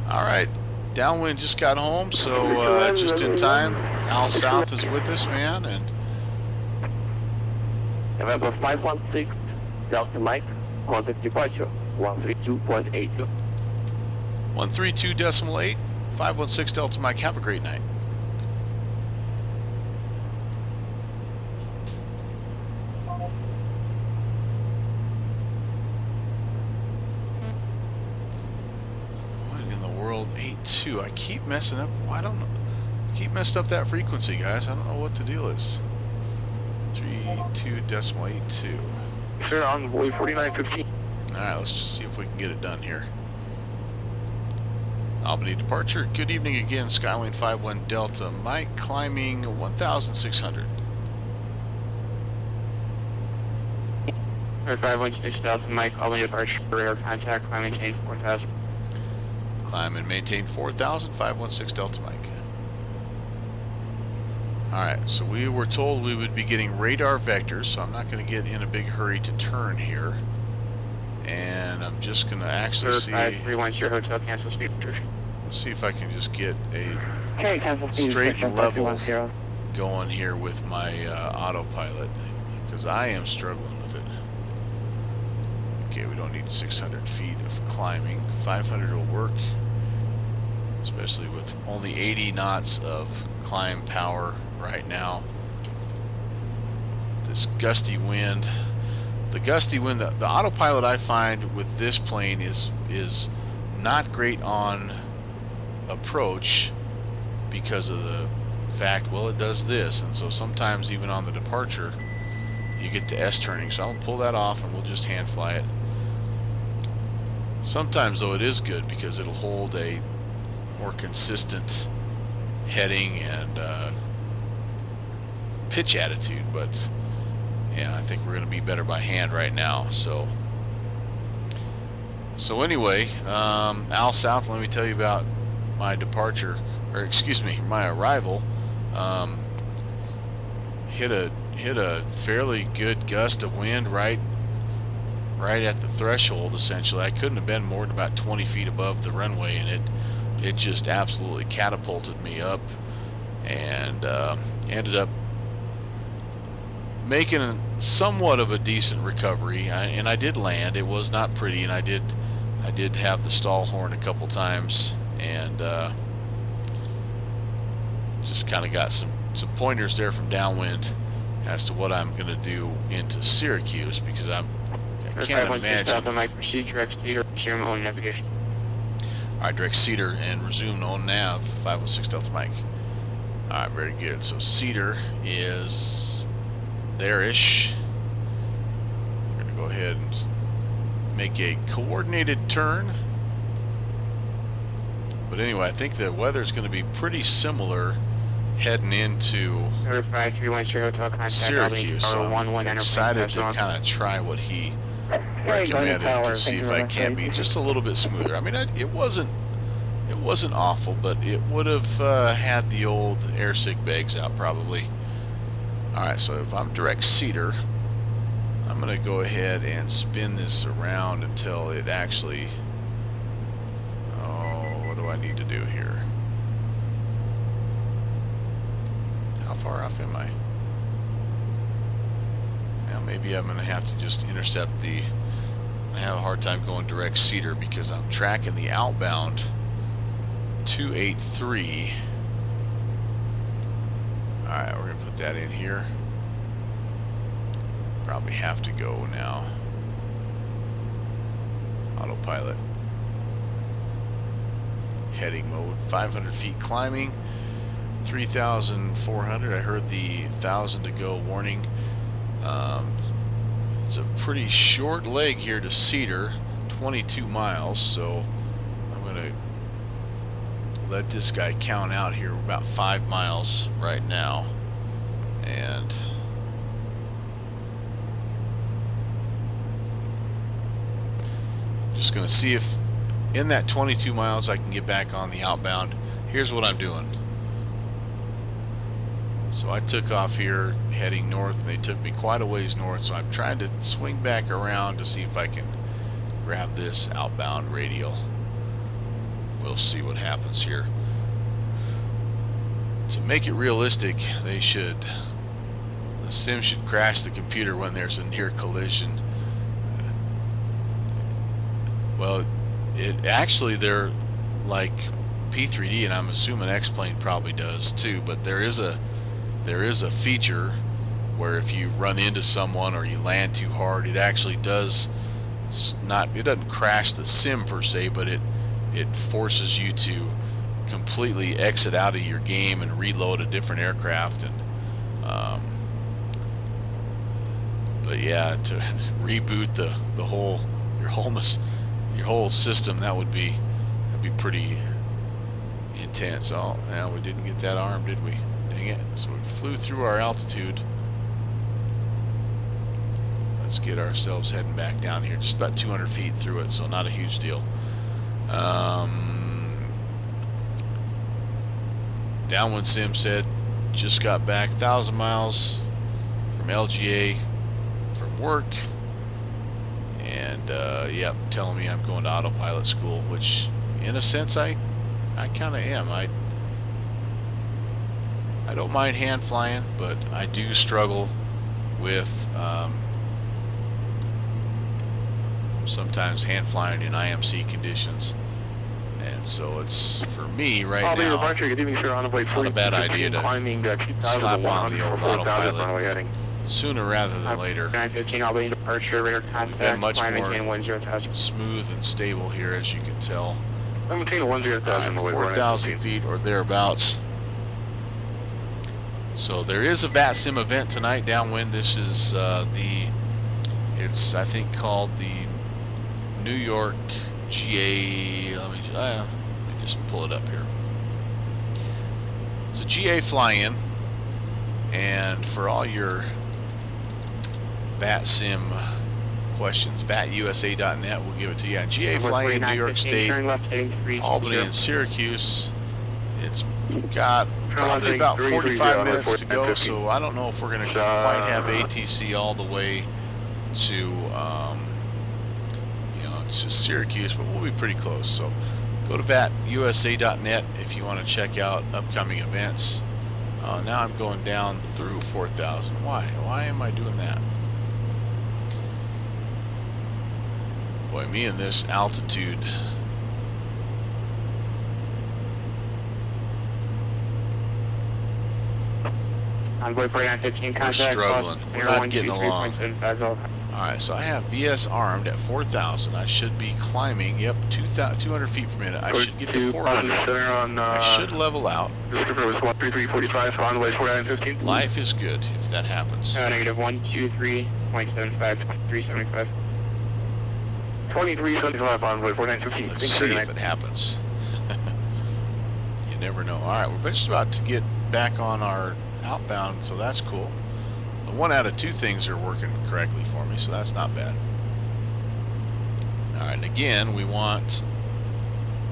Alright, downwind just got home, so just in time. Al South is with us, man, and November 516 Delta Mike, contact departure 132.82. 132.8, 516 Delta Mike. Have a great night. What in the world? 82. I keep messing up. I don't know. I keep messing up that frequency, guys. I don't know what the deal is. 32.82. Sir, envoy 4915. Alright, let's just see if we can get it done here. Albany departure. Good evening again, Skylane 51 Delta Mike, climbing 1,600. 516 Delta Mike, Albany departure, radar contact, climbing change 4,000. Climb and maintain 4,516 Delta Mike. Alright, so we were told we would be getting radar vectors, so I'm not going to get in a big hurry to turn here. And I'm just going to actually see... 5310 Hotel, cancel speed. Let's see if I can just get a Okay, cancel speed. straight and level 5310. going here with my autopilot, because I am struggling with it. Okay, we don't need 600 feet of climbing. 500 will work, especially with only 80 knots of climb power right now. This gusty wind. The gusty wind, the autopilot I find with this plane is not great on approach because of the fact, well, it does this, and so sometimes even on the departure you get to S turning, so I'll pull that off and we'll just hand fly it. Sometimes though it is good because it'll hold a more consistent heading and pitch attitude, but yeah, I think we're going to be better by hand right now. So anyway, Al South, let me tell you about my departure, or excuse me, my arrival. Hit a fairly good gust of wind right at the threshold. Essentially, I couldn't have been more than about 20 feet above the runway, and it just absolutely catapulted me up, and ended up making somewhat of a decent recovery. And I did land. It was not pretty, and I did have the stall horn a couple times, and just kind of got some pointers there from downwind as to what I'm going to do into Syracuse, because I can't imagine. Mike, proceed direct Cedar, resume on navigation. Alright, direct Cedar and resume on nav, 516 Delta Mike. Alright, very good. So Cedar is there-ish. We're going to go ahead and make a coordinated turn. But anyway, I think the weather's going to be pretty similar heading into Syracuse, so I'm excited to kind of try what he recommended to see if I can be just a little bit smoother. I mean, it wasn't awful, but it would have had the old air sick bags out probably. Alright, so if I'm direct Cedar, I'm going to go ahead and spin this around until it actually... Oh, what do I need to do here? How far off am I? Now maybe I'm going to have to just intercept the... I have a hard time going direct Cedar because I'm tracking the outbound 283. Alright, we're going to put that in here. Probably have to go now. Autopilot. Heading mode. 500 feet climbing. 3,400. I heard the 1,000 to go warning. It's a pretty short leg here to Cedar, 22 miles, so I'm going to let this guy count out here. We're about 5 miles right now, and just going to see if in that 22 miles I can get back on the outbound. Here's what I'm doing. So I took off here heading north, and they took me quite a ways north, so I'm trying to swing back around to see if I can grab this outbound radial. We'll see what happens here. To make it realistic, the sim should crash the computer when there's a near collision. Well, it actually, they're like P3D, and I'm assuming X-Plane probably does too, but there is a feature where if you run into someone or you land too hard, it actually does it doesn't crash the sim per se, but it forces you to completely exit out of your game and reload a different aircraft. And but yeah, to reboot your whole system, that'd be pretty intense. Oh, now we didn't get that arm, did we? Dang it. So we flew through our altitude. Let's get ourselves heading back down here. Just about 200 feet through it, so not a huge deal. Downwind Sim said just got back 1,000 miles from LGA from work, and yep, telling me I'm going to autopilot school, which in a sense I kind of am. I don't mind hand flying, but I do struggle with sometimes hand flying in IMC conditions, and so it's for me right now not a bad idea to slap on the old autopilot sooner rather than later. 915 Albany departure, radar We've contact, been much climb more maintain 10,000. smooth and stable here, as you can tell. Maintain 10,000. 4,000 feet or thereabouts. So there is a VAT Sim event tonight downwind. This is it's I think called the New York GA. Let me just pull it up here. It's a GA fly-in, and for all your VAT Sim questions, VATUSA.net will give it to you. GA fly-in, New York State, Albany, and Syracuse. It's got probably about 45 minutes to go, so I don't know if we're going to quite have ATC all the way to to Syracuse, but we'll be pretty close. So go to VATUSA.net if you want to check out upcoming events. Now I'm going down through 4,000. Why am I doing that? Boy, me and this altitude. Envoy 4915 We're contact. struggling. We're not getting along. Alright, so I have VS armed at 4,000. I should be climbing, yep, 200 feet per minute. I should get to 400. I should level out. Life is good if that happens. Negative 123.75, 2375. 2375 Envoy 4915. Let's see if it happens. You never know. Alright, we're just about to get back on our outbound, so that's cool. One out of two things are working correctly for me, so that's not bad. Alright, and again, we want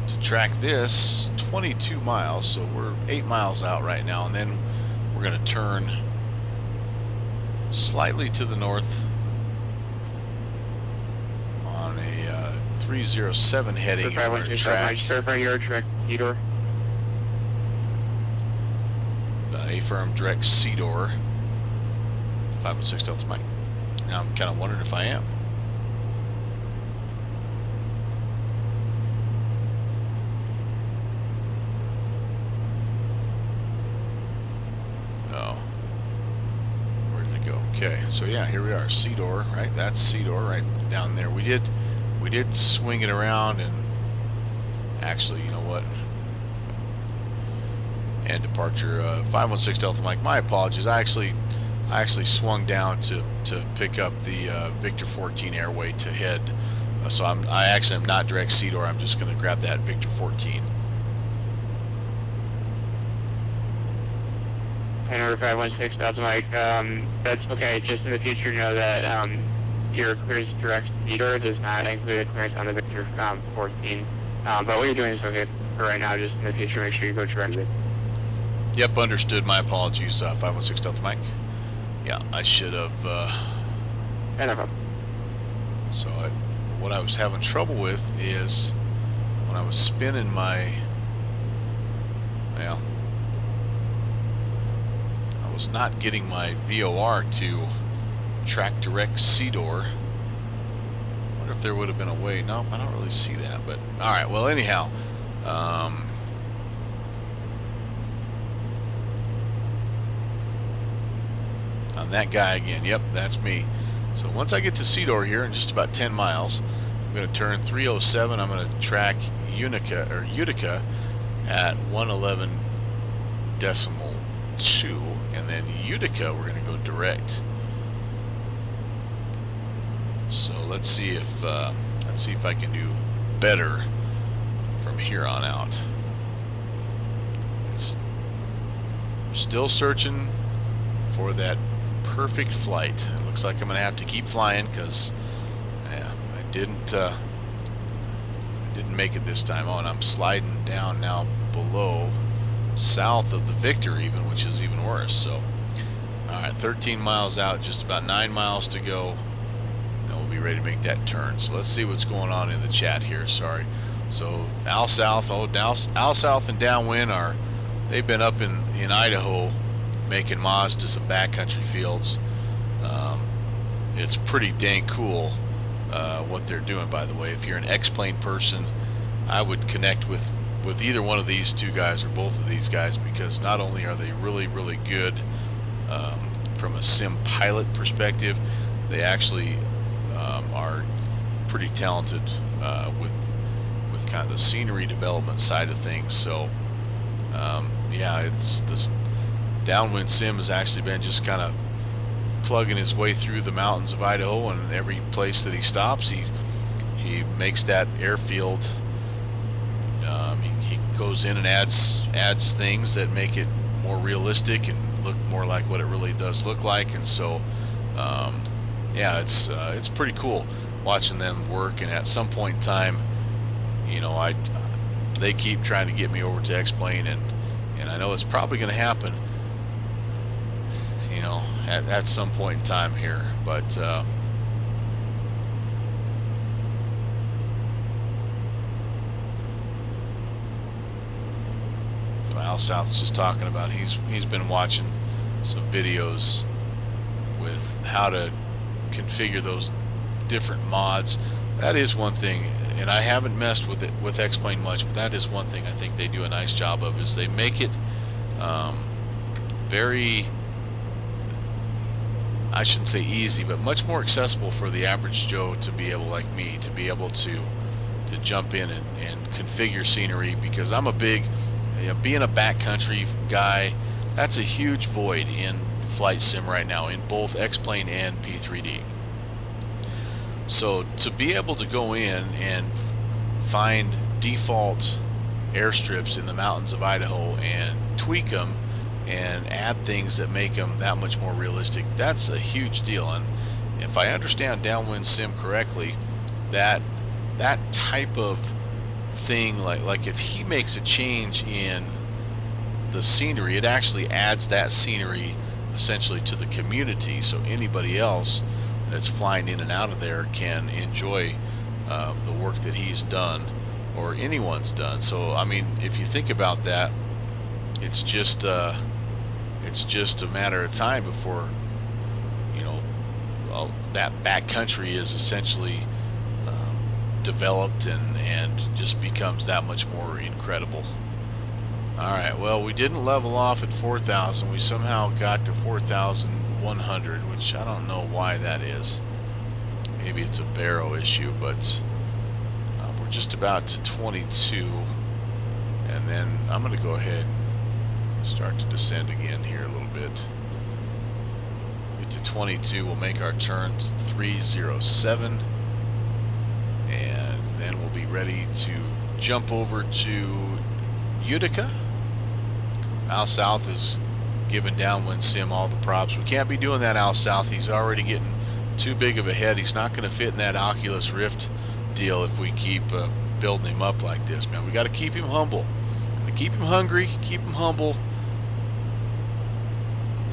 to track this 22 miles, so we're 8 miles out right now, and then we're going to turn slightly to the north on a 307 heading in our track. A-firm direct C-door. 516 Delta Mike. Now I'm kind of wondering if I am. Oh. Where did it go? Okay, so yeah, here we are. C-door, right? That's C-door right down there. We did swing it around, and actually, you know what? And departure 516 Delta Mike. My apologies. I actually swung down to pick up the Victor 14 airway to head. So I actually am not direct C-door. I'm just going to grab that Victor 14. Number 516 Delta Mike. That's okay. Just in the future, know that your clearance direct C-door does not include a clearance on the Victor 14. But what you're doing is okay for right now. Just in the future, make sure you go direct. Yep, understood. My apologies. 516 Delta Mike. Yeah, I should have. So what I was having trouble with is when I was spinning my. Well, I was not getting my VOR to track direct C-door. Wonder if there would have been a way. Nope, I don't really see that. But all right. Well, anyhow. On that guy again. Yep, that's me. So once I get to C-door here in just about 10 miles, I'm going to turn 307. I'm going to track Utica at 111.2, and then Utica we're going to go direct. So let's see if I can do better from here on out. It's still searching for that perfect flight. It looks like I'm gonna have to keep flying because I didn't make it this time. Oh, and I'm sliding down now below south of the Victor even, which is even worse. So, all right, 13 miles out, just about 9 miles to go, and we'll be ready to make that turn. So let's see what's going on in the chat here. Sorry. So Al South, Al South and Downwind they've been up in Idaho making mods to some backcountry fields. It's pretty dang cool what they're doing, by the way. If you're an X-Plane person, I would connect with either one of these two guys or both of these guys, because not only are they really, really good from a sim pilot perspective, they actually are pretty talented with kind of the scenery development side of things. So yeah, it's this Downwind Sim has actually been just kind of plugging his way through the mountains of Idaho, and every place that he stops, he makes that airfield. He goes in and adds things that make it more realistic and look more like what it really does look like. And so yeah, it's pretty cool watching them work. And at some point in time, you know, they keep trying to get me over to X-Plane, and I know it's probably going to happen, you know, at some point in time here. But so Al South's just talking about he's been watching some videos with how to configure those different mods. That is one thing, and I haven't messed with it with X-Plane much, but that is one thing I think they do a nice job of, is they make it very, I shouldn't say easy, but much more accessible for the average Joe to be able, like me, to be able to jump in and configure scenery. Because I'm a big, you know, being a backcountry guy, that's a huge void in flight sim right now in both X-Plane and P3D. So to be able to go in and find default airstrips in the mountains of Idaho and tweak them and add things that make them that much more realistic, that's a huge deal. And if I understand Downwind Sim correctly, that type of thing, like if he makes a change in the scenery, it actually adds that scenery essentially to the community, so anybody else that's flying in and out of there can enjoy the work that he's done, or anyone's done. So I mean, if you think about that, it's just a matter of time before, you know, that backcountry is essentially developed and just becomes that much more incredible. Alright, well, we didn't level off at 4,000. We somehow got to 4,100, which I don't know why that is. Maybe it's a barrow issue, but we're just about to 22. And then I'm going to go ahead and start to descend again here a little bit. Get to 22, we'll make our turn to 307. And then we'll be ready to jump over to Utica. Al South is giving Downwind Sim all the props. We can't be doing that, Al South. He's already getting too big of a head. He's not going to fit in that Oculus Rift deal if we keep building him up like this, man. We got to keep him humble. Keep him hungry, keep him humble.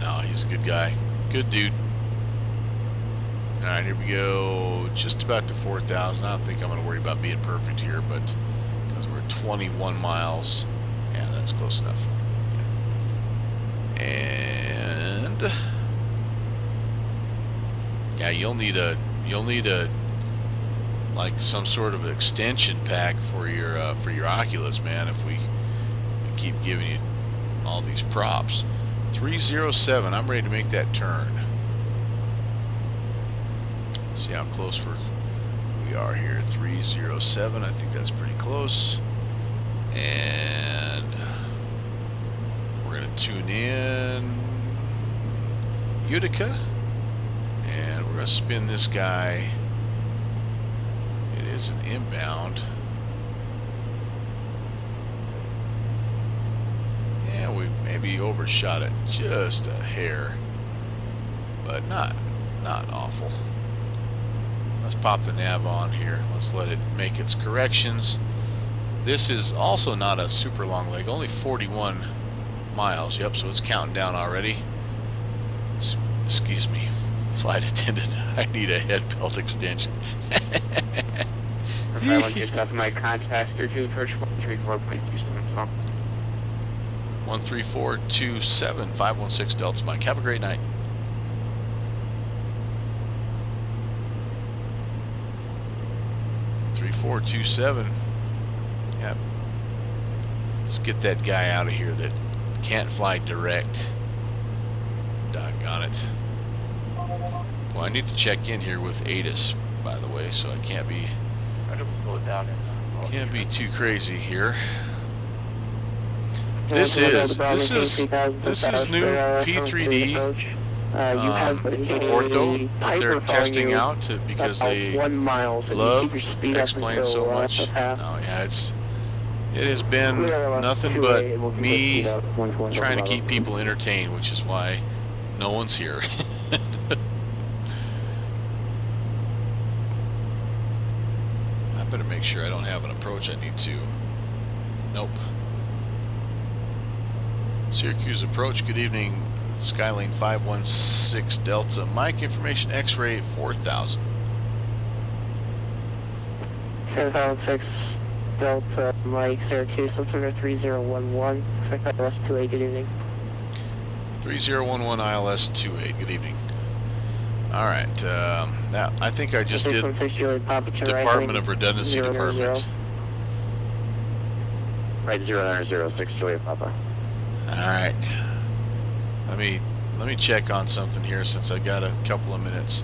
No, he's a good guy. Good dude. Alright, here we go. Just about to 4,000. I don't think I'm going to worry about being perfect here, but because we're 21 miles. Yeah, that's close enough. And yeah, you'll need a like some sort of extension pack for your Oculus, man, if we keep giving you all these props. 307, I'm ready to make that turn. See how close we are here. 307, I think that's pretty close. And we're going to tune in Utica, and we're going to spin this guy. It is an inbound. Yeah, we maybe overshot it just a hair, but not awful. Let's pop the nav on here. Let's let it make its corrections. This is also not a super long leg, only 41 miles. Yep, so it's counting down already. Excuse me, flight attendant. I need a head belt extension. If I want to get off my contact, or 2 approach 134.27. 13427 516 Delta Mike. Have a great night. Three 427. Yep. Let's get that guy out of here that can't fly direct. Doggone it. Well, I need to check in here with ATIS, by the way, so I can't be too crazy here. This is new P3D ortho that they're testing out because they 1 mile. love explain so much. Oh yeah, it has been nothing but me trying to keep people entertained, which is why no one's here. I better make sure I don't have an approach I need to. Nope. Syracuse approach. Good evening, Skylane 516 Delta Mike. Information X-ray 4000. 7006 Delta Mike, Syracuse, September 3011. Expect ILS 28, good evening. 3011 ILS 28, good evening. Alright, now I think I just did Department of Redundancy Department. Right, 0906 Juliet Papa. Alright. Let me check on something here since I got a couple of minutes.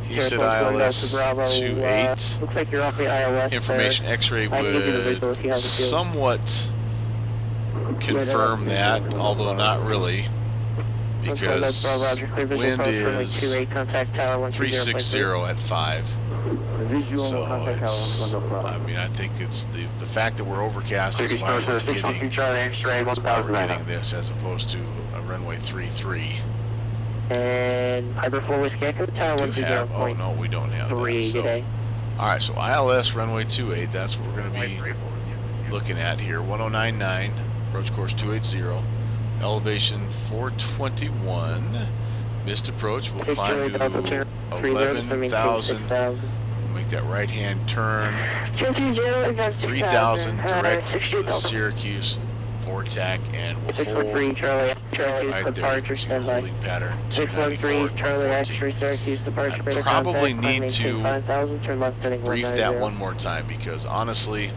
He said ILS 28. Looks like you're off the ILS. Information X-ray would somewhat confirm that, although not really, because wind is 360 at 5. So it's, I mean, I think it's the fact that we're overcast is why we're getting this as opposed to a runway 33. And Piper 4 Whiskey Echo, Tower 120. Oh no, we don't have that. So, alright, so ILS runway 28, that's what we're going to be looking at here. 1099, approach course 280, elevation 421, missed approach, we'll climb to 11,000, we'll make that right hand turn, 3,000 direct Syracuse, VORTAC, and we'll hold right there. You can see the holding pattern. 294, I probably need to brief that one more time because honestly,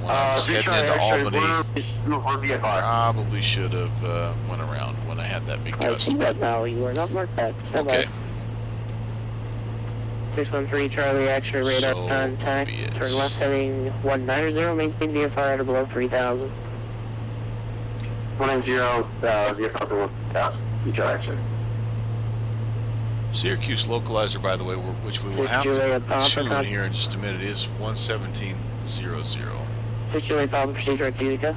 when I was heading into Albany, probably should have went around when I had that big gust. You are not marked back. Okay. 613 Charlie X-ray radar So contact. be it. Turn left heading 190. Maintain VFR at or below 3,000. 190, VFR 1000. Each direction. Syracuse localizer, by the way, which we will have to tune here in just a minute, is 11700. 6 Juliet Papa, proceed direct Utica.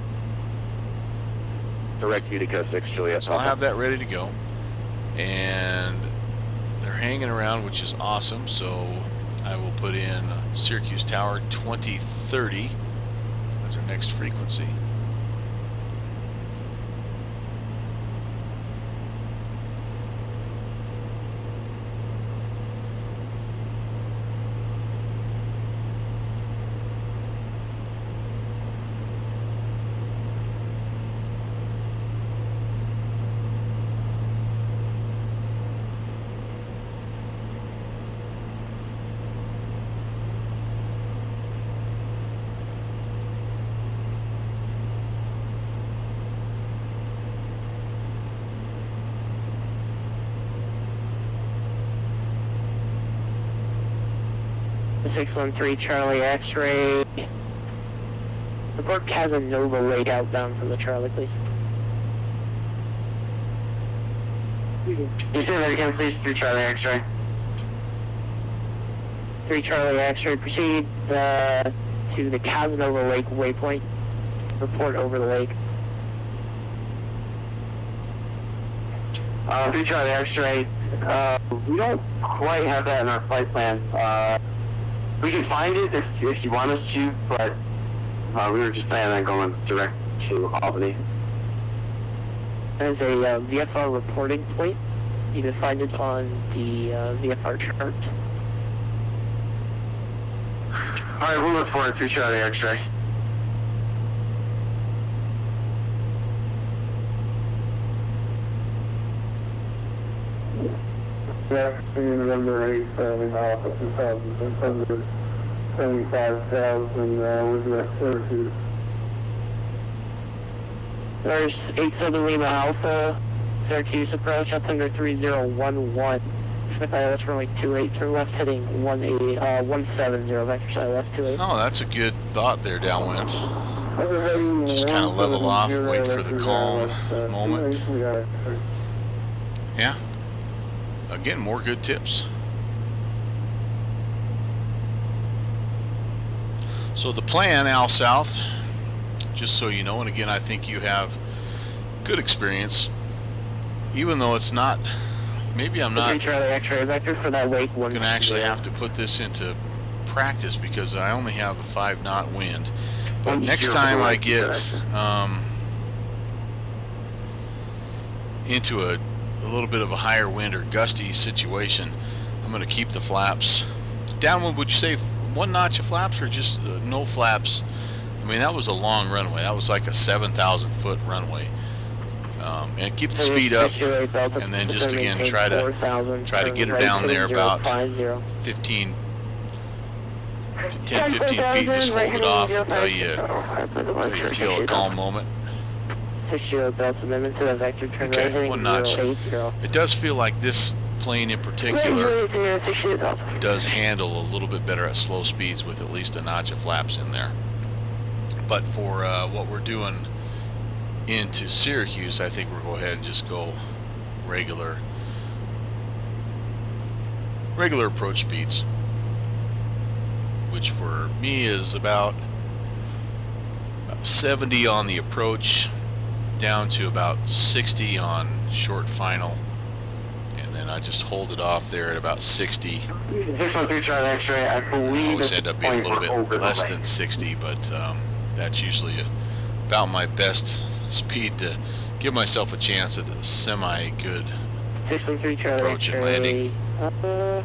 Direct Utica 6 Juliet. So I'll have that ready to go. And they're hanging around, which is awesome. So I will put in Syracuse Tower 2030 as our next frequency. The 613 Charlie X-ray. Report Casanova Lake outbound from the Charlie, please. You say that again, please, 3 Charlie X-ray. 3 Charlie X-ray, proceed to the Casanova Lake waypoint. Report over the lake. 3 Charlie X-ray. We don't quite have that in our flight plan. We can find it if you want us to, but we were just planning on going direct to Albany. There's a VFR reporting point. You can find it on the VFR chart. Alright, we'll look for it. 3 Charlie X-ray. Yeah, November 8th, off of 2,675,000, was at Syracuse. There's 87 Lima Alpha, Syracuse approach, up under 3011. Expect ILS runway 28, turn left heading 170, vector side left 28. Oh, that's a good thought there, downwind. Just kind of level off, wait for the calm moment. Yeah. Again, more good tips. So the plan, Al South, just so you know, and again, I think you have good experience, even though it's not, maybe I'm not Charlie X-ray vector for that wake going to actually have to put this into practice because I only have the 5-knot wind. But next time I get into a little bit of a higher wind or gusty situation, I'm going to keep the flaps downwind. Would you say 1 notch of flaps or just no flaps? I mean, that was a long runway. That was like a 7,000 foot runway. And keep the speed up, and then just again try to get her down there about 10, 15 feet. Just hold it off until you feel a calm moment. Okay, 1 notch. It does feel like this plane in particular does handle a little bit better at slow speeds with at least a notch of flaps in there. But for what we're doing into Syracuse, I think we'll go ahead and just go regular approach speeds, which for me is about 70 on the approach, down to about 60 on short final, and then I just hold it off there at about 60. 613 Charlie X-ray, I believe Always end up being a little bit less than 60, but that's usually about my best speed to give myself a chance at a semi-good approach and landing. About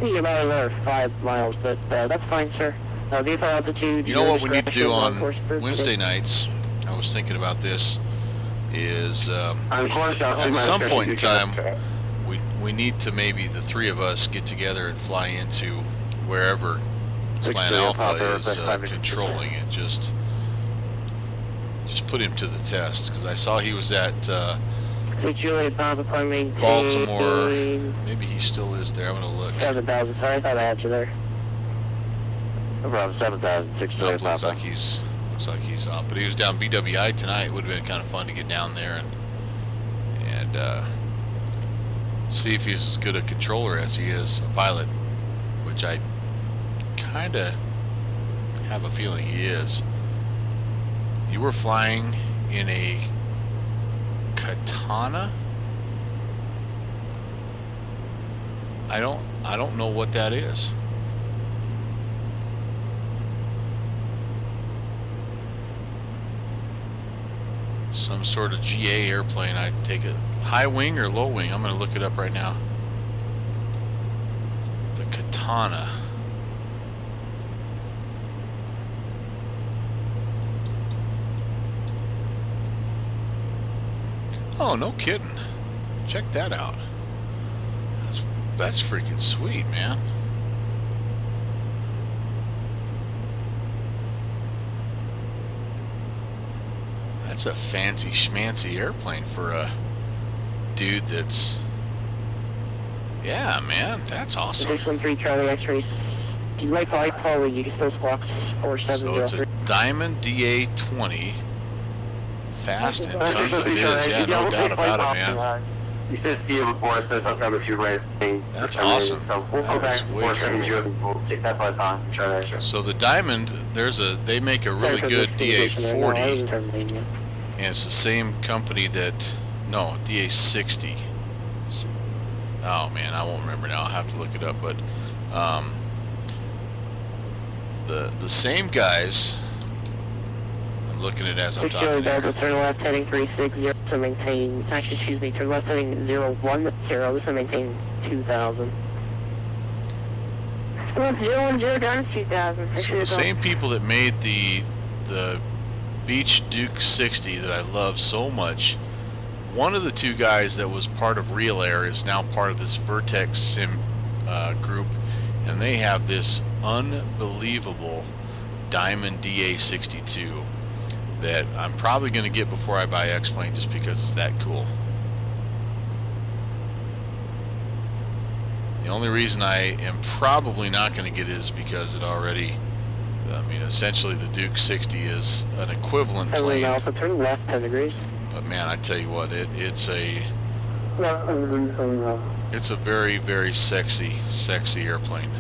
another 5 miles, but that's fine, sir. Vehicle altitude. You know what we need to do on Wednesday nights? I was thinking about this. Is at some point in time, we need to, maybe the 3 of us get together and fly into wherever Skylane Alpha is controlling it. Just put him to the test, because I saw he was at Baltimore. Maybe he still is there. I'm gonna look. 7,000. Sorry, I thought I had you there. Around 7,000. Nope, looks like he's off. But he was down BWI tonight. It would have been kind of fun to get down there and see if he's as good a controller as he is a pilot, which I kind of have a feeling he is. You were flying in a Katana? I don't know what that is. Some sort of GA airplane. I take it high wing or low wing. I'm going to look it up right now. The Katana. Oh, no kidding. Check that out. That's freaking sweet, man. That's a fancy schmancy airplane for a dude that's... Yeah, man, that's awesome. 613 Charlie X-ray. Do you like high quality? You can still squawk 4703. So it's a Diamond DA-20. Fast and tons of viz. Yeah, no doubt about it, man. You said Steve before, it says sometimes if you raise things. That's awesome. So we'll go That is back way and cool. we'll take that by time. Charlie X-ray. So the Diamond, they make a really good DA-40, and it's the same company that, no, DA-60. Oh man, I won't remember now. I'll have to look it up. But the same guys. I'm looking at it as I'm 6 Kilo talking here. Delta, turn left heading 360, so maintain, actually, excuse me, turn left heading 010, so maintain 2000. Well, 010 down to 2000. So the same people that made the Beach Duke 60 that I love so much, one of the two guys that was part of Real Air is now part of this Vertex Sim group, and they have this unbelievable Diamond DA62 that I'm probably going to get before I buy X-Plane, just because it's that cool. The only reason I am probably not going to get it is because it already, I mean, essentially the Duke 60 is an equivalent plane. Alpha, turn left 10 degrees. But man, I tell you what, it's a very, very sexy airplane.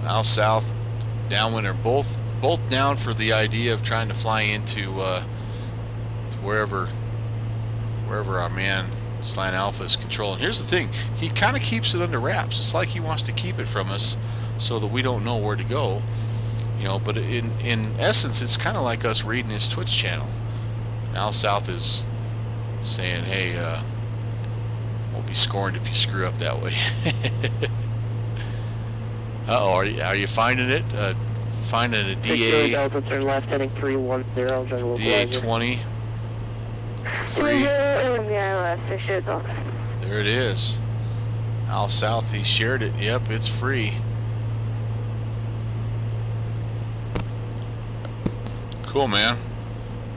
Al South, Downwind are both down for the idea of trying to fly into wherever our man Skylane Alpha is controlling. Here's the thing, he kind of keeps it under wraps. It's like he wants to keep it from us so that we don't know where to go, you know. But in essence, it's kind of like us reading his Twitch channel. Al South is saying, hey, won't be scorned if you screw up that way. Uh-oh, are you finding it? Finding a DA Delta, turn left heading 310, general DA20 for free. Yeah, 6 Kilo Delta. There it is. Al South, he shared it. Yep, it's free. Cool, man.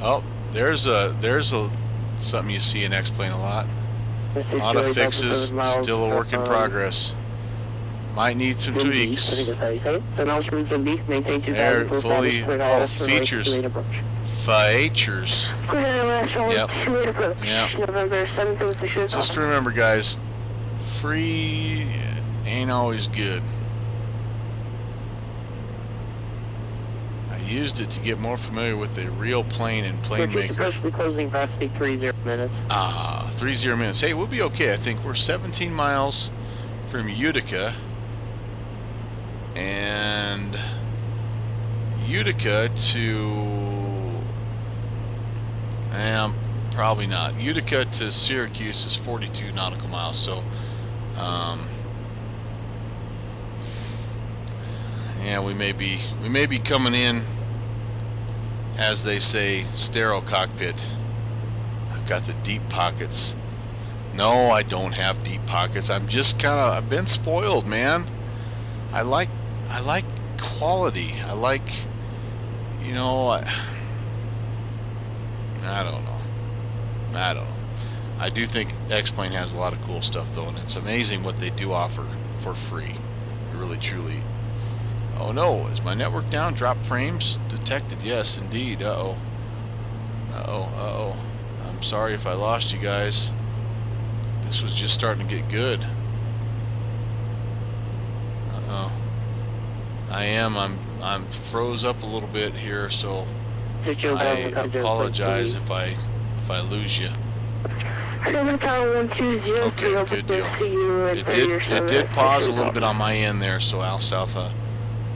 Oh, there's something you see in X-Plane a lot. A lot of fixes, still a work in progress. Might need some tweaks. There, fully, oh, features. Features. Yep. November 7th. Just remember, guys, free ain't always good. I used it to get more familiar with the real plane and plane maker. Supposed to be closing velocity 30 minutes. 30 minutes. Hey, we'll be okay. I think we're 17 miles from Utica. And Utica to, probably not. Utica to Syracuse is 42 nautical miles. So, yeah, we may be coming in, as they say, sterile cockpit. I've got the deep pockets. No, I don't have deep pockets. I'm just I've been spoiled, man. I like quality. I like, you know, I don't know. I do think X-Plane has a lot of cool stuff, though, and it's amazing what they do offer for free. Really, truly. Oh no, is my network down? Drop frames detected. Yes, indeed. Uh-oh. I'm sorry if I lost you guys. This was just starting to get good. I'm froze up a little bit here, so I apologize if I lose you. Okay, good deal. It did pause a little bit on my end there, so Al South,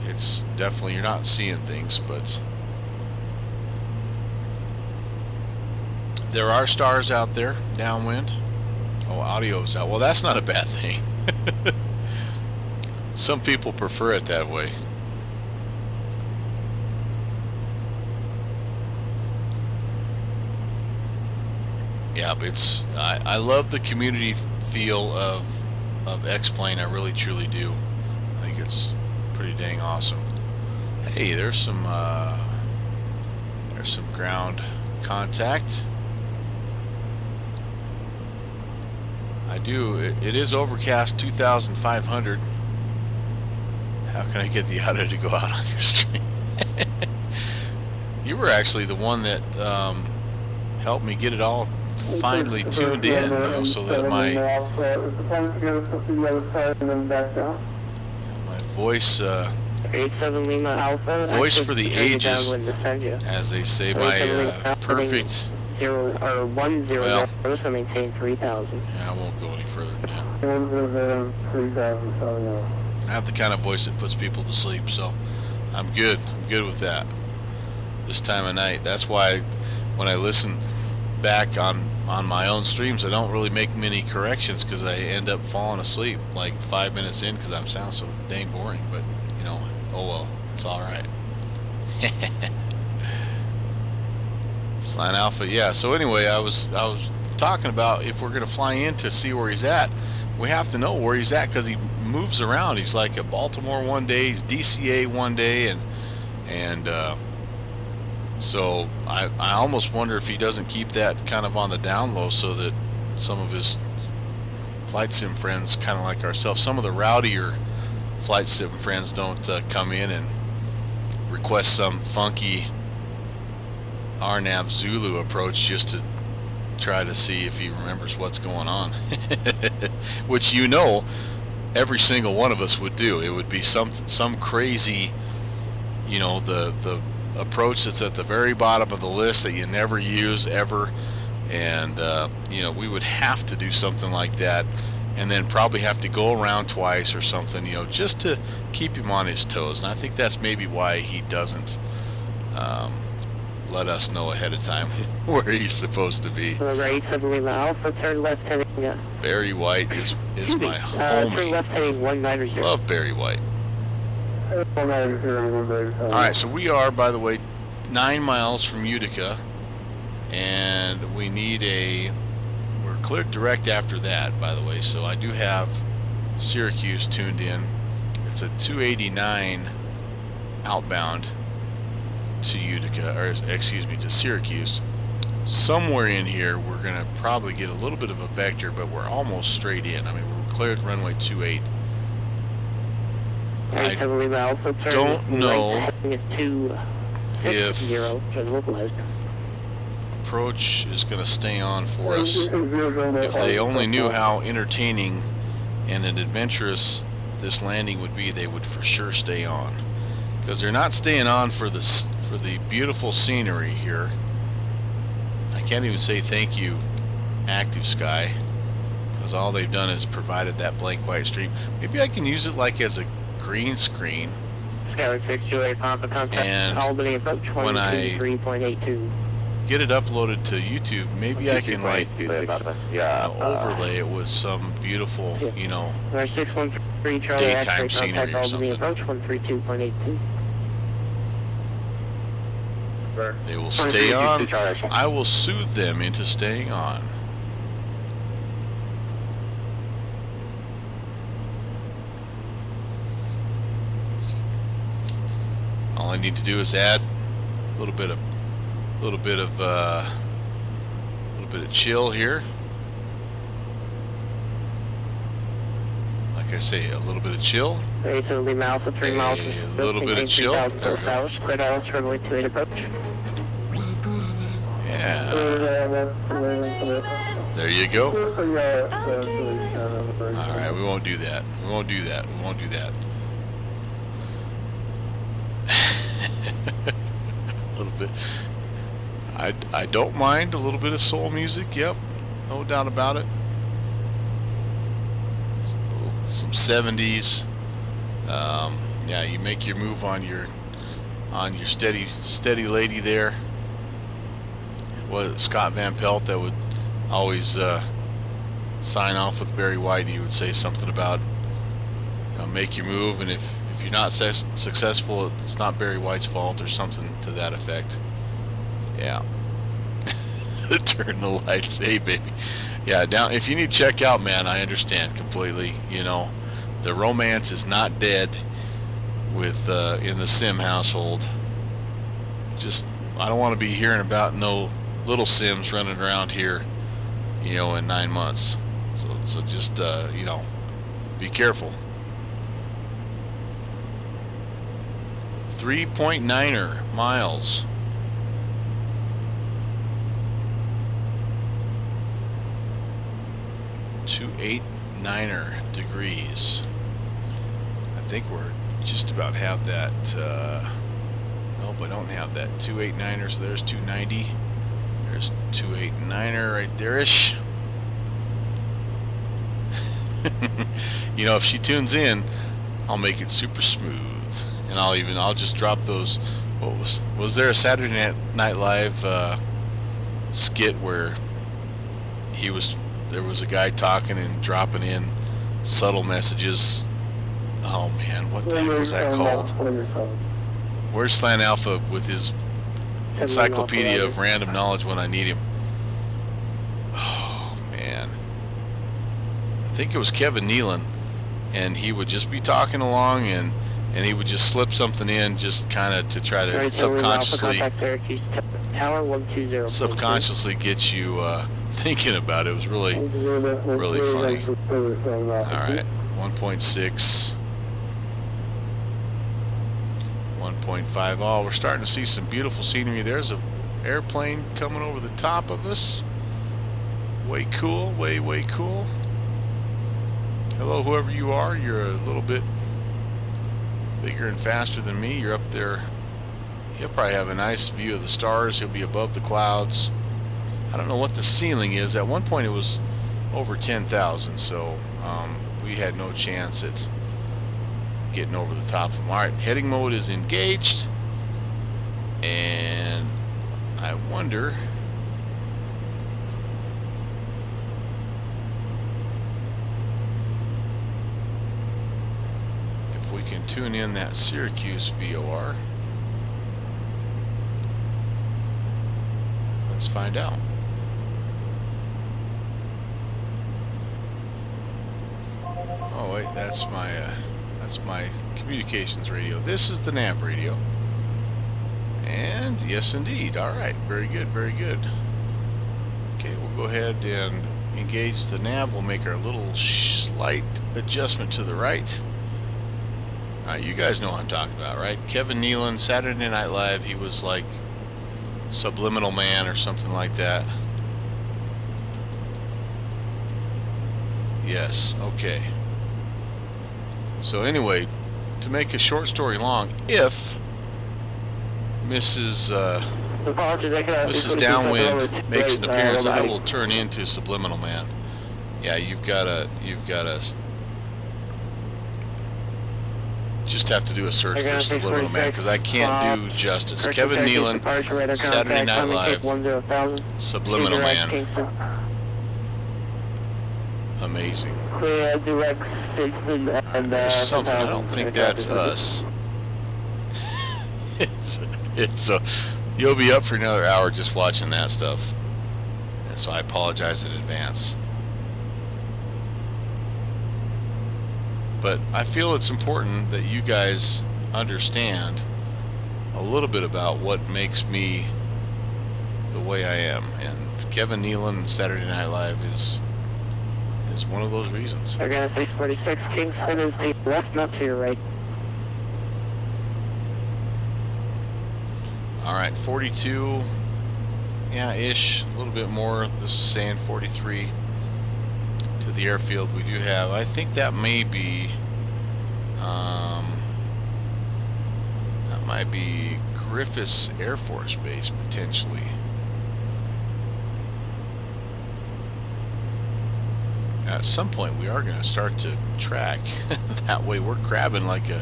it's definitely, you're not seeing things, but there are stars out there downwind. Oh, audio's out. Well, that's not a bad thing. Some people prefer it that way. Yeah, but I love the community feel of X-Plane. I really truly do. I think it's pretty dang awesome. Hey, there's some ground contact. I do. It is overcast 2,500. How can I get the audio to go out on your stream? You were actually the one that helped me get it all finally tuned in, you know, so that my voice voice for the ages, as they say, my perfect 100, Well. so maintain 3,000. Yeah, I won't go any further than that. 3,000 southern now. I have the kind of voice that puts people to sleep, so I'm good. I'm good with that. This time of night. That's why when I listen back on my own streams, I don't really make many corrections because I end up falling asleep like 5 minutes in because I sound so dang boring. But you know, oh well, it's all right. Skylane Alpha, yeah. So anyway, I was talking about if we're gonna fly in to see where he's at, we have to know where he's at because he moves around. He's like at Baltimore one day, DCA one day, and so I almost wonder if he doesn't keep that kind of on the down low so that some of his flight sim friends, kind of like ourselves, some of the rowdier flight sim friends don't come in and request some funky RNAV Zulu approach just to try to see if he remembers what's going on. Which, you know, every single one of us would do. It would be some crazy, you know, the approach that's at the very bottom of the list that you never use ever, and you know, we would have to do something like that, and then probably have to go around twice or something, you know, just to keep him on his toes. And I think that's maybe why he doesn't let us know ahead of time where he's supposed to be. Right, 7 Lima Alpha, turn left heading... Barry White is my turn homie. left heading 190. Love Barry White. 190. Alright, so we are, by the way, 9 miles from Utica, and we need we're cleared direct after that, by the way, so I do have Syracuse tuned in. It's a 289 outbound to Utica, or excuse me, to Syracuse. Somewhere in here we're going to probably get a little bit of a vector, but we're almost straight in. I mean, we're cleared runway 28. I don't know if approach is going to stay on for us. If they only knew how entertaining and adventurous this landing would be, they would for sure stay on. Because they're not staying on for the beautiful scenery here. I can't even say thank you, Active Sky, because all they've done is provided that blank white stream. Maybe I can use it like as a green screen. Skylane 628, Papa contact. And Albany approach when I 23.82. get it uploaded to YouTube, maybe I can like overlay it with some beautiful, you know, 613 Charlie daytime X-ray scenery contact or Albany something. approach 132.82. They will stay on. I will soothe them into staying on. All I need to do is add a little bit of chill here. Like I say, a little bit of chill. Ready to Lima Alpha, 3 miles. A little bit of chill. There we go. Square Dallas, runway 28 approach. Yeah. There you go. Alright, we won't do that. We won't do that. We won't do that. A little bit. I don't mind a little bit of soul music, yep. No doubt about it. Some 70s. Yeah, you make your move on your steady lady there. Was Scott Van Pelt that would always sign off with Barry White? He would say something about, you know, make your move, and if you're not successful, it's not Barry White's fault, or something to that effect. Yeah. Turn the lights, hey baby. Yeah, down. If you need checkout, man, I understand completely. You know, the romance is not dead with in the sim household. Just, I don't want to be hearing about no little sims running around here, you know, in 9 months. So just you know, be careful. 3.9er miles. 289er degrees. I think we're just about have that. Nope, I don't have that. 289er, so there's 290. There's 289er right there-ish. You know, if she tunes in, I'll make it super smooth, and I'll just drop those. What was there a Saturday Night Live skit where there was a guy talking and dropping in subtle messages? Oh man, what the heck was that called? Where's Slant Alpha with his encyclopedia of random knowledge when I need him? Oh man, I think it was Kevin Nealon, and he would just be talking along, and he would just slip something in, just kind of to try to subconsciously get you thinking about it. It was really funny. All right, 1.6. 1.5. Oh, we're starting to see some beautiful scenery. There's an airplane coming over the top of us. Way cool, way cool. Hello, whoever you are. You're a little bit bigger and faster than me. You're up there. He'll probably have a nice view of the stars. He'll be above the clouds. I don't know what the ceiling is. At one point it was over 10,000, so we had no chance at getting over the top of them. Alright, heading mode is engaged, and I wonder if we can tune in that Syracuse VOR. Let's find out. Oh wait, that's my communications radio. This is the nav radio. And yes indeed. Alright, very good, very good. Okay, we'll go ahead and engage the nav. We'll make our little slight adjustment to the right. Alright, you guys know what I'm talking about, right? Kevin Nealon, Saturday Night Live. He was like Subliminal Man or something like that. Yes, okay. So anyway, to make a short story long, if Mrs. Downwind makes an appearance, I will turn into Subliminal Man. Yeah, you've gotta just have to do a search for Subliminal Man, because I can't do justice. Kevin Nealon, Saturday Night Live, Subliminal Man. Amazing. There's something, I don't think that's us. it's you'll be up for another hour just watching that stuff, and so I apologize in advance. But I feel it's important that you guys understand a little bit about what makes me the way I am, and Kevin Nealon, Saturday Night Live is one of those reasons. They're gonna 646 Kingston is the left, not to your right. Alright, 42, yeah, ish, a little bit more. This is saying 43 to the airfield. We do have, I think that may be, that might be Griffiths Air Force Base, potentially. At some point we are going to start to track. That way we're crabbing like a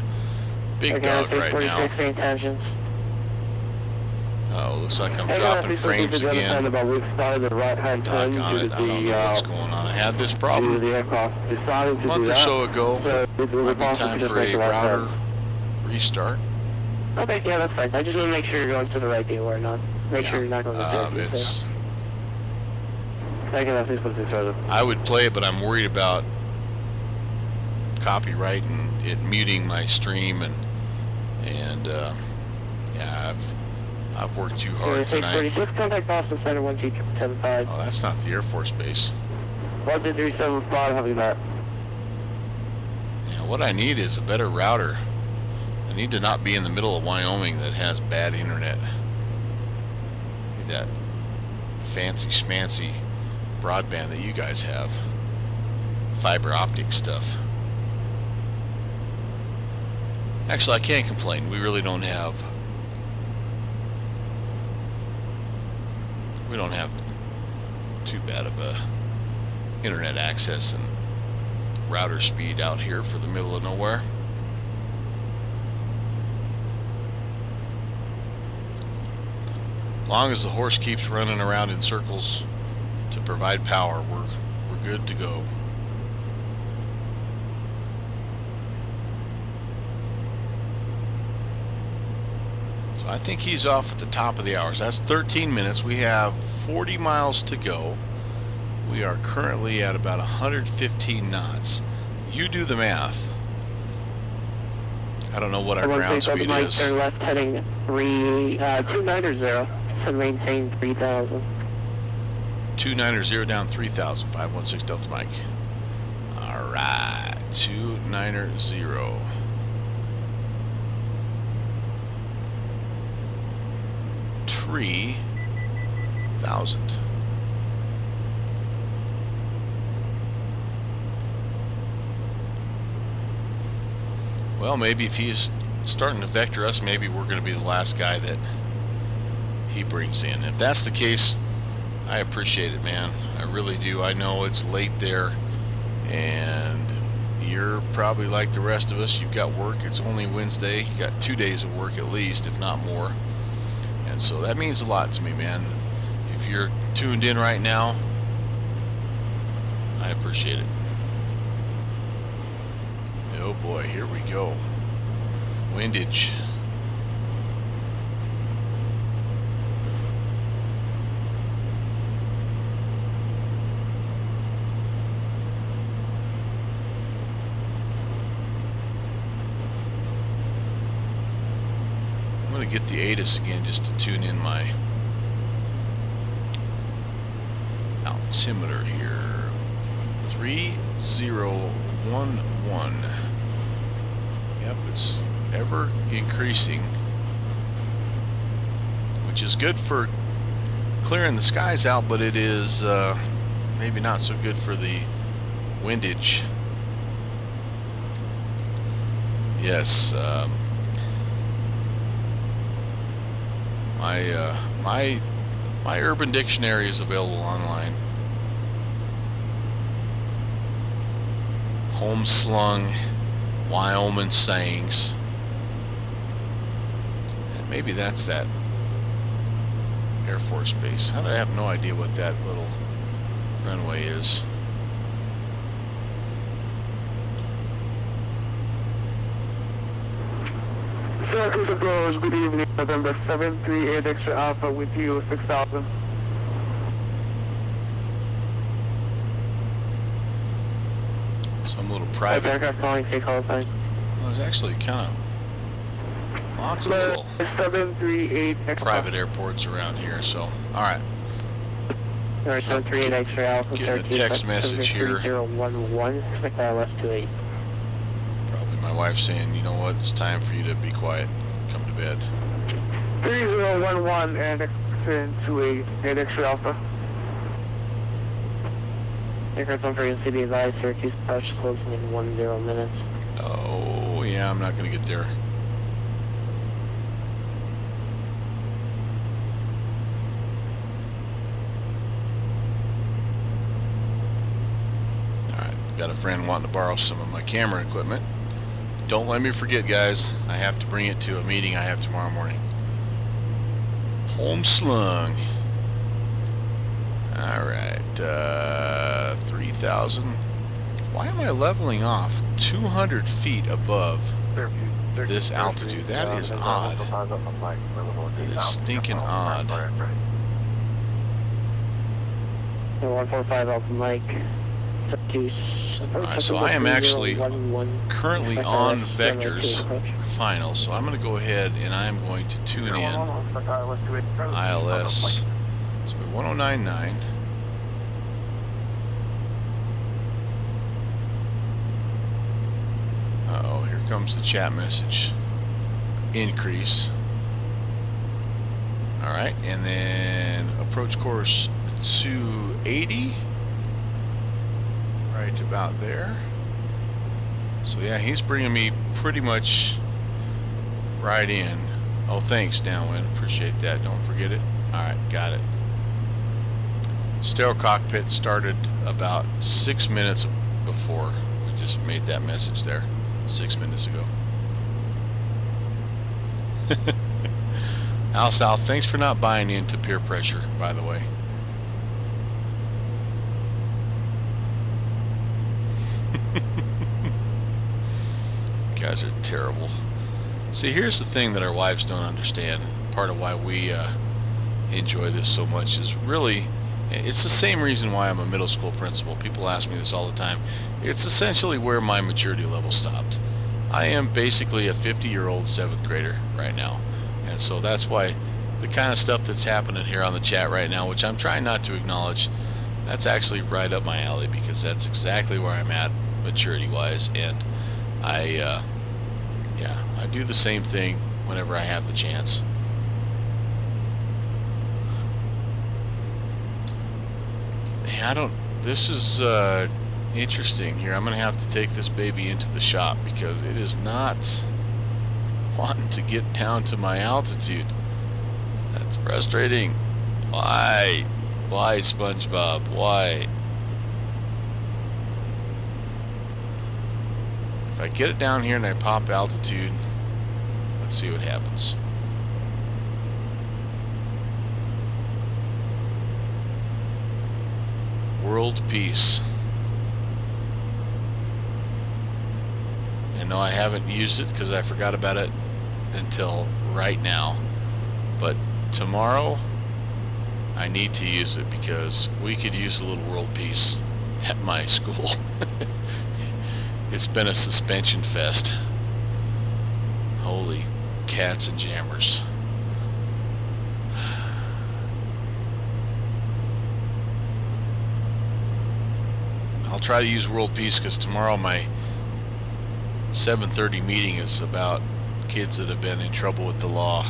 big dog right now. Oh, looks like I'm dropping frames again. Doggone it, I don't know what's going on. I had this problem a month or so ago. Might be time for a router restart. Okay, yeah, that's fine. I just want to make sure you're going to the right deal or not. Make sure you're not going to the it's. I would play it, but I'm worried about copyright and it muting my stream, and yeah, I've worked too hard tonight. Contact Boston Center 12775. Oh, that's not the Air Force Base. 1237 having that. Yeah, what I need is a better router. I need to not be in the middle of Wyoming that has bad internet. I need that fancy schmancy broadband that you guys have. Fiber optic stuff. Actually, I can't complain. We really don't have we don't have too bad of a internet access and router speed out here for the middle of nowhere. Long as the horse keeps running around in circles to provide power, we're good to go. So I think he's off at the top of the hour. So that's 13 minutes. We have 40 miles to go. We are currently at about 115 knots. You do the math. I don't know what our ground speed is. Turn left heading 290, to maintain 3,000. 290 down 3,000, 516 Delta Mike. Alright, 290. $3,000. Well, maybe if he's starting to vector us, maybe we're going to be the last guy that he brings in. If that's the case, I appreciate it, man. I really do. I know it's late there, and you're probably like the rest of us. You've got work. It's only Wednesday. You got 2 days of work at least, if not more. And so that means a lot to me, man. If you're tuned in right now, I appreciate it. Oh boy, here we go. Windage. I'm going to get the ATIS again just to tune in my altimeter here. 3011. Yep, it's ever increasing, which is good for clearing the skies out, but it is maybe not so good for the windage. Yes, my Urban Dictionary is available online. Homeslung Wyoming sayings. Maybe that's that Air Force Base. I have no idea what that little runway is. Circus approach, good evening, November 738 extra alpha with you, 6,000. Some little private. Aircraft calling, take call sign. Well, there's actually kind of lots of little 738 extra. private airports around here. So, all right. Alright, 738 extra alpha. Getting a text message here. 3011, expect ILS 28. Probably my wife saying, you know what, it's time for you to be quiet, come to bed. 3011 and extend 28 and extra alpha. Aircraft on frequency be advised, Syracuse approach closing in 10 minutes. Oh, yeah, I'm not going to get there. Alright, got a friend wanting to borrow some of my camera equipment. Don't let me forget, guys. I have to bring it to a meeting I have tomorrow morning. Homeslung. Alright, 3,000. Why am I leveling off 200 feet above this altitude? That is odd. That is stinking odd. 145 Alpha Mike. Alright, so I am actually currently on vectors final, so I'm going to go ahead and I'm going to tune in ILS. So 1099. Uh-oh, here comes the chat message. Increase. Alright, and then approach course 280. Right about there. So yeah, he's bringing me pretty much right in. Oh, thanks, Downwind. Appreciate that. Don't forget it. Alright, got it. stereo cockpit started about 6 minutes before. We just made that message there 6 minutes ago. Al South, thanks for not buying into peer pressure, by the way. You guys are terrible. See, here's the thing that our wives don't understand. Part of why we enjoy this so much is really, it's the same reason why I'm a middle school principal. People ask me this all the time. It's essentially where my maturity level stopped. I am basically a 50-year-old 7th grader right now. And so that's why the kind of stuff that's happening here on the chat right now, which I'm trying not to acknowledge, that's actually right up my alley, because that's exactly where I'm at maturity-wise. And I do the same thing whenever I have the chance. This is interesting here. I'm going to have to take this baby into the shop because it is not wanting to get down to my altitude. That's frustrating. Why? Why, SpongeBob? Why? If I get it down here and I pop altitude, let's see what happens. World peace. And no, I haven't used it because I forgot about it until right now. But tomorrow, I need to use it because we could use a little world peace at my school. It's been a suspension fest. Holy cats and jammers. I'll try to use world peace because tomorrow my 7:30 meeting is about kids that have been in trouble with the law.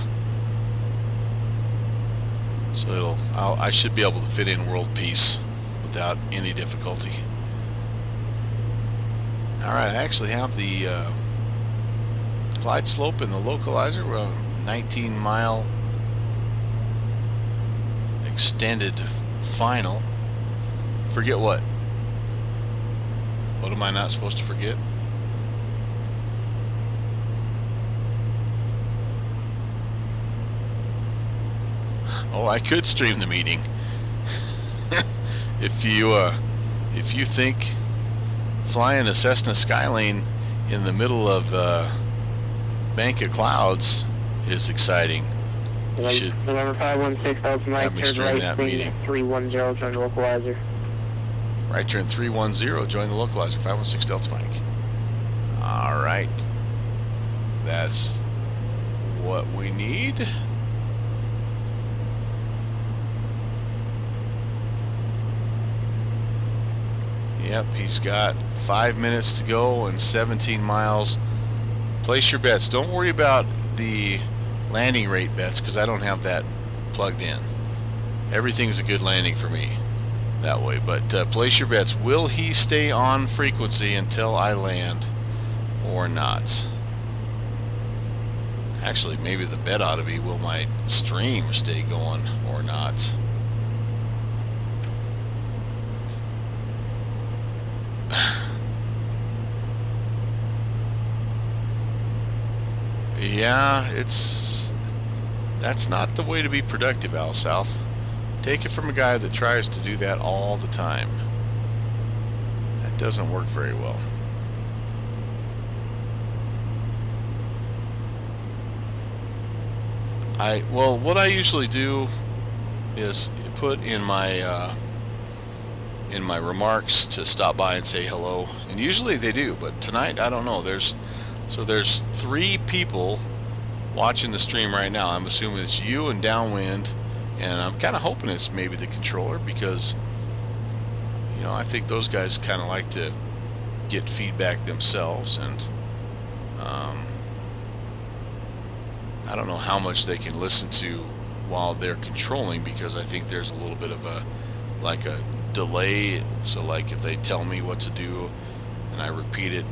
So I should be able to fit in world peace without any difficulty. Alright, I actually have the glide slope and the localizer. We're on a 19-mile extended final. Forget what? What am I not supposed to forget? Oh, I could stream the meeting. If you think flying a Cessna Skylane in the middle of bank of clouds is exciting, you should November 516, Delta Mike, have me third stream right, that wing meeting. 310, join the localizer. Right turn 310, join the localizer, 516 Delta Mike. Alright. That's what we need. Yep, he's got 5 minutes to go and 17 miles. Place your bets. Don't worry about the landing rate bets because I don't have that plugged in. Everything's a good landing for me that way. But place your bets. Will he stay on frequency until I land or not? Actually, maybe the bet ought to be, will my stream stay going or not? Yeah, that's not the way to be productive, Al South. Take it from a guy that tries to do that all the time. That doesn't work very well. Well, what I usually do is put in my remarks to stop by and say hello, and usually they do, but tonight I don't know. There's 3 people watching the stream right now. I'm assuming it's you and Downwind, and I'm kind of hoping it's maybe the controller because, you know, I think those guys kind of like to get feedback themselves, and I don't know how much they can listen to while they're controlling because I think there's a little bit of a delay. So like if they tell me what to do and I repeat it,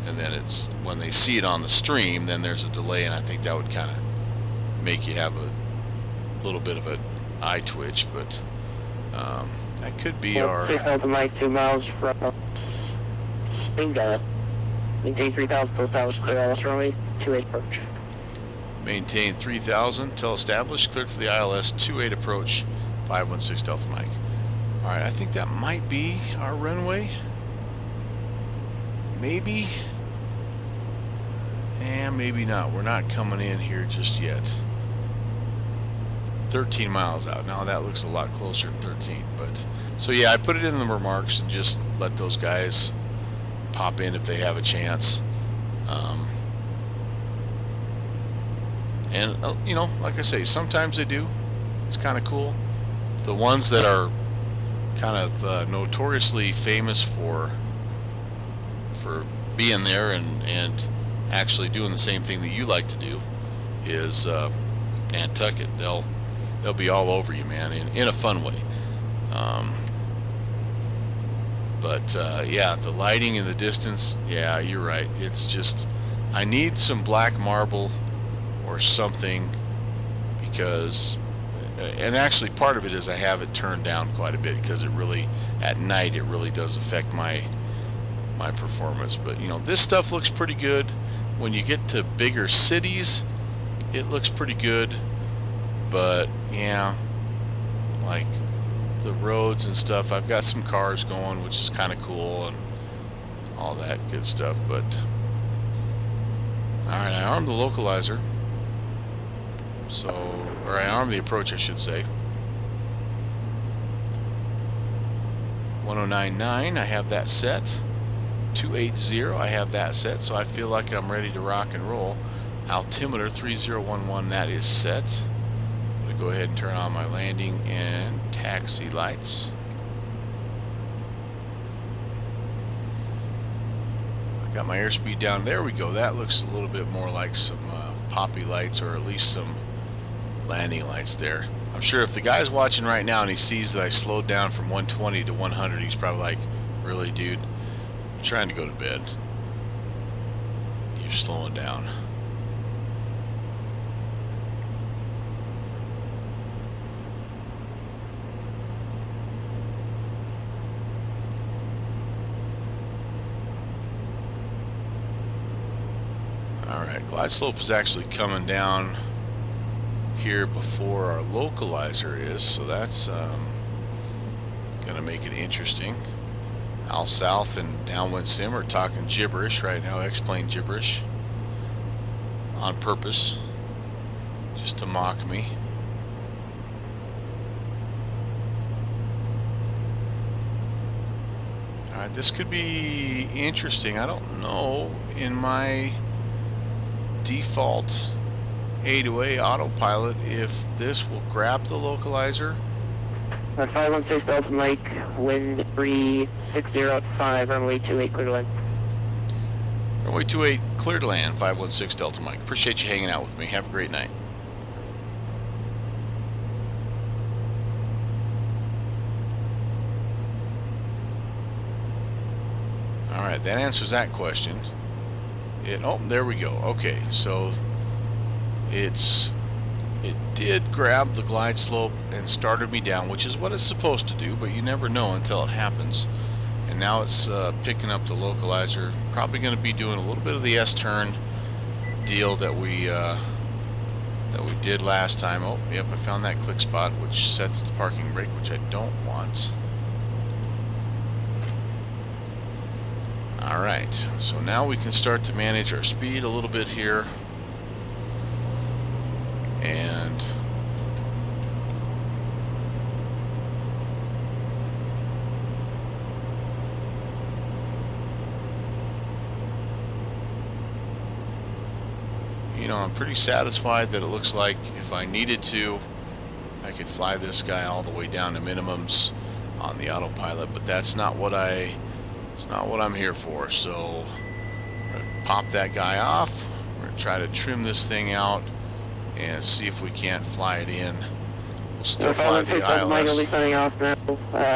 and then it's when they see it on the stream, then there's a delay, and I think that would kind of make you have a little bit of an eye twitch. But That could be our... 6 Delta Mike, 2 miles from Spinga. Maintain 3,000 till established, clear ILS runway 28 approach. Maintain 3,000 till established, cleared for the ILS 28 approach, 516 Delta Mike. Alright, I think that might be our runway. Maybe. And maybe not. We're not coming in here just yet. 13 miles out. Now that looks a lot closer than 13. But so yeah, I put it in the remarks and just let those guys pop in if they have a chance. And you know, like I say, sometimes they do. It's kind of cool. The ones that are kind of notoriously famous for being there and actually doing the same thing that you like to do is Nantucket. They'll be all over you, man, in a fun way. But yeah, the lighting in the distance, yeah, you're right. It's just, I need some black marble or something, because, and actually part of it is I have it turned down quite a bit, because it really, at night, it really does affect my performance. But you know, this stuff looks pretty good. When you get to bigger cities, it looks pretty good. But yeah, like the roads and stuff, I've got some cars going, which is kind of cool and all that good stuff. But alright, I armed the localizer, so, or I armed the approach, I should say. 1099, I have that set. 280, I have that set, so I feel like I'm ready to rock and roll. Altimeter 3011, that is set. I'm going to go ahead and turn on my landing and taxi lights. I got my airspeed down. There we go. That looks a little bit more like some poppy lights, or at least some landing lights there. I'm sure if the guy's watching right now and he sees that I slowed down from 120 to 100, he's probably like, really, dude? I'm trying to go to bed. You're slowing down. Alright, glide slope is actually coming down here before our localizer is, so that's gonna make it interesting. Al South and Downwind Sim are talking gibberish right now, X-plane gibberish, on purpose, just to mock me. Alright, this could be interesting. I don't know, in my default A2A autopilot, if this will grab the localizer. 516 Delta Mike, wind 3605, runway 28, clear to land. Runway 28, clear to land, 516 Delta Mike. Appreciate you hanging out with me. Have a great night. Alright, that answers that question. Oh, there we go. Okay, so it did grab the glide slope and started me down, which is what it's supposed to do, but you never know until it happens. And now it's picking up the localizer. Probably going to be doing a little bit of the S-turn deal that we did last time. Oh, yep, I found that click spot, which sets the parking brake, which I don't want. Alright, so now we can start to manage our speed a little bit here. And you know, I'm pretty satisfied that it looks like if I needed to, I could fly this guy all the way down to minimums on the autopilot, but that's not what it's not what I'm here for. So we're going to pop that guy off. We're going to try to trim this thing out and see if we can't fly it in. We'll still fly the ILS. Mike will be signing off now.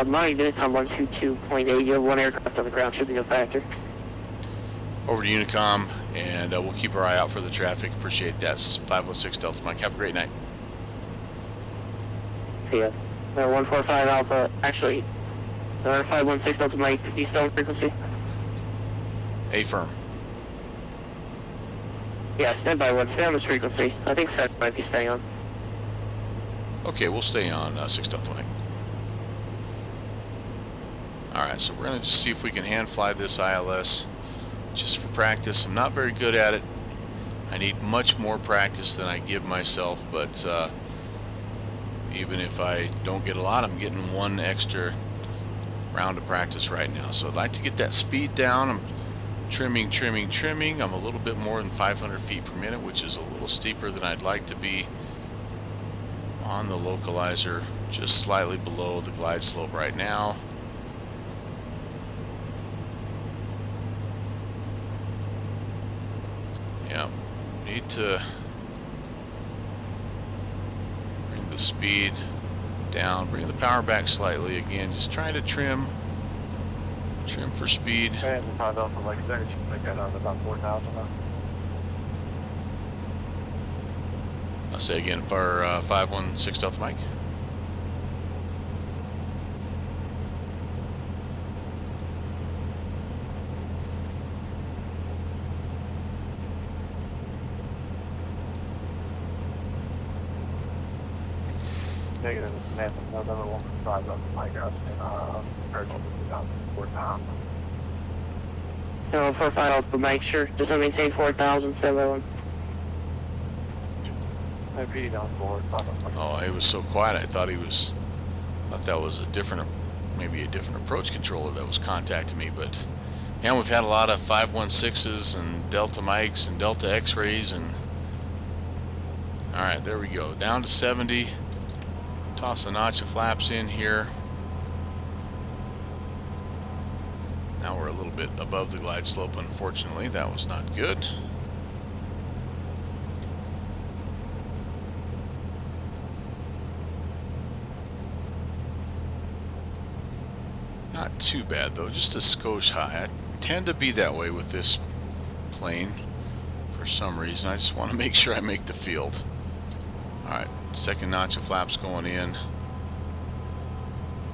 Mike, Unicom 122.8. You have one aircraft on the ground, should be no factor. Over to Unicom, and we'll keep our eye out for the traffic. Appreciate that. 516 Delta Mike. Have a great night. See ya. 145 Alpha, actually, 516 Delta Mike, east on frequency. Affirm. Yeah, standby 1, stay on this frequency. I think 7 might be staying on. Okay, we'll stay on 6 Delta Mike. Alright, so we're going to just see if we can hand fly this ILS just for practice. I'm not very good at it. I need much more practice than I give myself, but even if I don't get a lot, I'm getting one extra round of practice right now. So I'd like to get that speed down. I'm trimming. I'm a little bit more than 500 feet per minute, which is a little steeper than I'd like to be on the localizer, just slightly below the glide slope right now. Yeah, need to bring the speed down, bring the power back slightly again, just trying to trim for speed. Okay, we'll find out for like there, you can make that on about 4,000 now. I'll say again for 516 Delta Mike. Negative, November 145 Delta Mike, compared to 4,000. 145 Alpha Mike, sure, just want to maintain 4,000, standby 1. PD down forward, Oh, he was so quiet. I thought that was maybe a different approach controller that was contacting me. But yeah, we've had a lot of 516s and Delta Mikes and Delta X-rays, and all right, there we go, down to 70. Toss a notch of flaps in here. Now we're a little bit above the glide slope. Unfortunately, that was not good. Not too bad though, just a skosh high. I tend to be that way with this plane for some reason. I just want to make sure I make the field. Alright, second notch of flaps going in.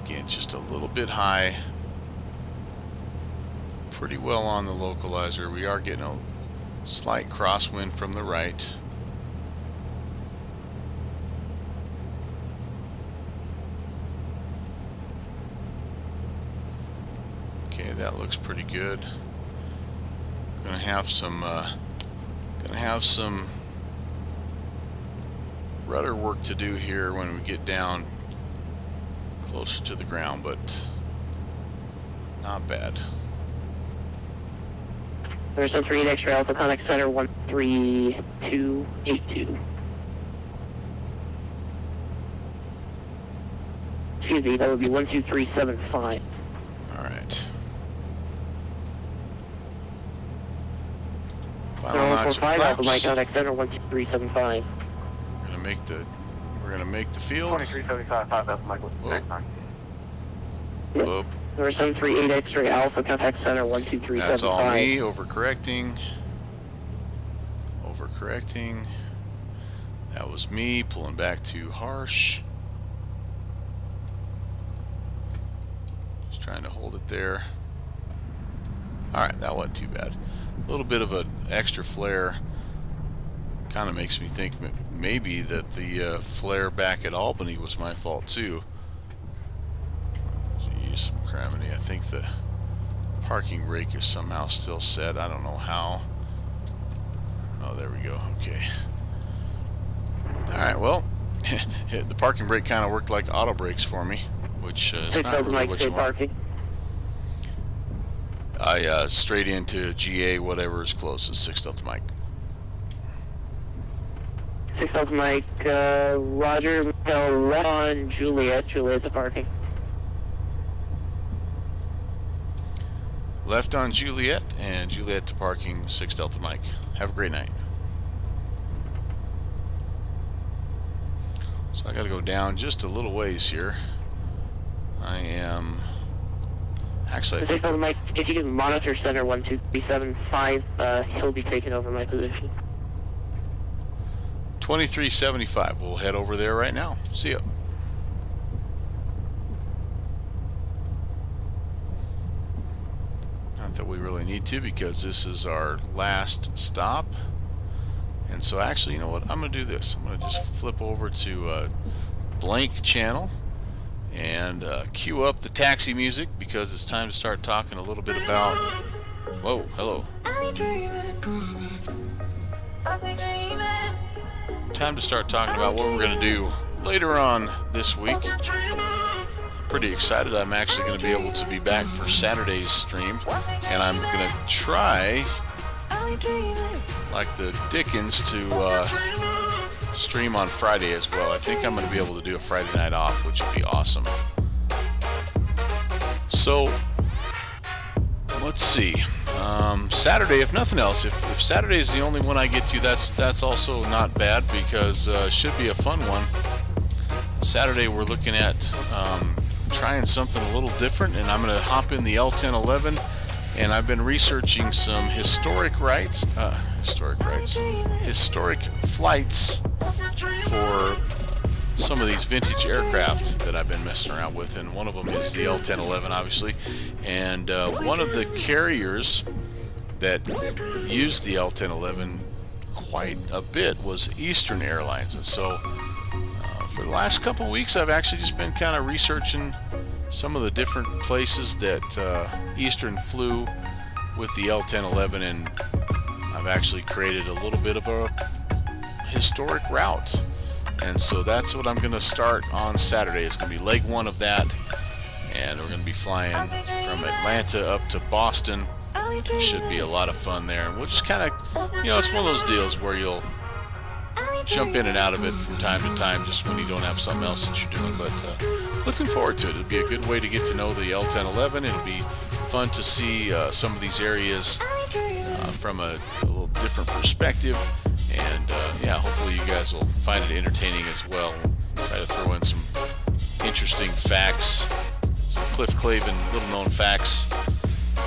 Again, just a little bit high. Pretty well on the localizer. We are getting a slight crosswind from the right. Okay, that looks pretty good. Gonna have some rudder work to do here when we get down closer to the ground, but not bad. There's some 3 X-ray Alpha Contact Center 13282. Excuse me, that would be 12375. Alright. Final notch of 145 Alpha Mike flaps. Contact Center 12375. We're gonna make the field. 2375, that's Michael. Whoop. There was 738 X-ray Alpha Contact Center 12375. That's all me overcorrecting. That was me pulling back too harsh. Just trying to hold it there. Alright, that wasn't too bad. A little bit of an extra flare kind of makes me think maybe that the flare back at Albany was my fault too. Use some cramity. I think the parking brake is somehow still set. I don't know how. Oh, there we go. Okay. Alright, well, the parking brake kind of worked like auto brakes for me, which is not really what you want. I straight into GA, whatever is closest, 6 Delta Mike. 6 Delta Mike, Roger, left on Juliet to parking. Left on Juliet, and Juliet to parking, 6 Delta Mike. Have a great night. So I got to go down just a little ways here. I am... Actually, I 6 think... Delta Mike, if you can monitor center 12375, he'll be taking over my position. 2375. We'll head over there right now. See ya. Not that we really need to, because this is our last stop. And so actually, you know what, I'm going to do this. I'm going to just flip over to blank channel and cue up the taxi music, because it's time to start talking a little bit about... Whoa, hello. Time to start talking about what we're going to do later on this week. Pretty excited. I'm actually going to be able to be back for Saturday's stream, and I'm going to try, like the Dickens, to stream on Friday as well. I think I'm going to be able to do a Friday night off, which would be awesome. So let's see. Saturday, if nothing else, if Saturday is the only one I get to, that's also not bad, because should be a fun one. Saturday we're looking at trying something a little different, and I'm going to hop in the L1011, and I've been researching some historic flights for some of these vintage aircraft that I've been messing around with, and one of them is the L1011, obviously, and one of the carriers that used the L1011 quite a bit was Eastern Airlines. And so for the last couple weeks, I've actually just been kind of researching some of the different places that Eastern flew with the L1011, and I've actually created a little bit of a historic route. And so that's what I'm going to start on Saturday. It's going to be leg one of that, and we're going to be flying from Atlanta up to Boston. It should be a lot of fun there. And we'll just kind of, it's one of those deals where you'll jump in and out of it from time to time, just when you don't have something else that you're doing. But looking forward to it. It'll be a good way to get to know the L1011. It'll be fun to see some of these areas from a little different perspective. And yeah, hopefully you guys will find it entertaining as well. We'll try to throw in some interesting facts, some Cliff Clavin little known facts,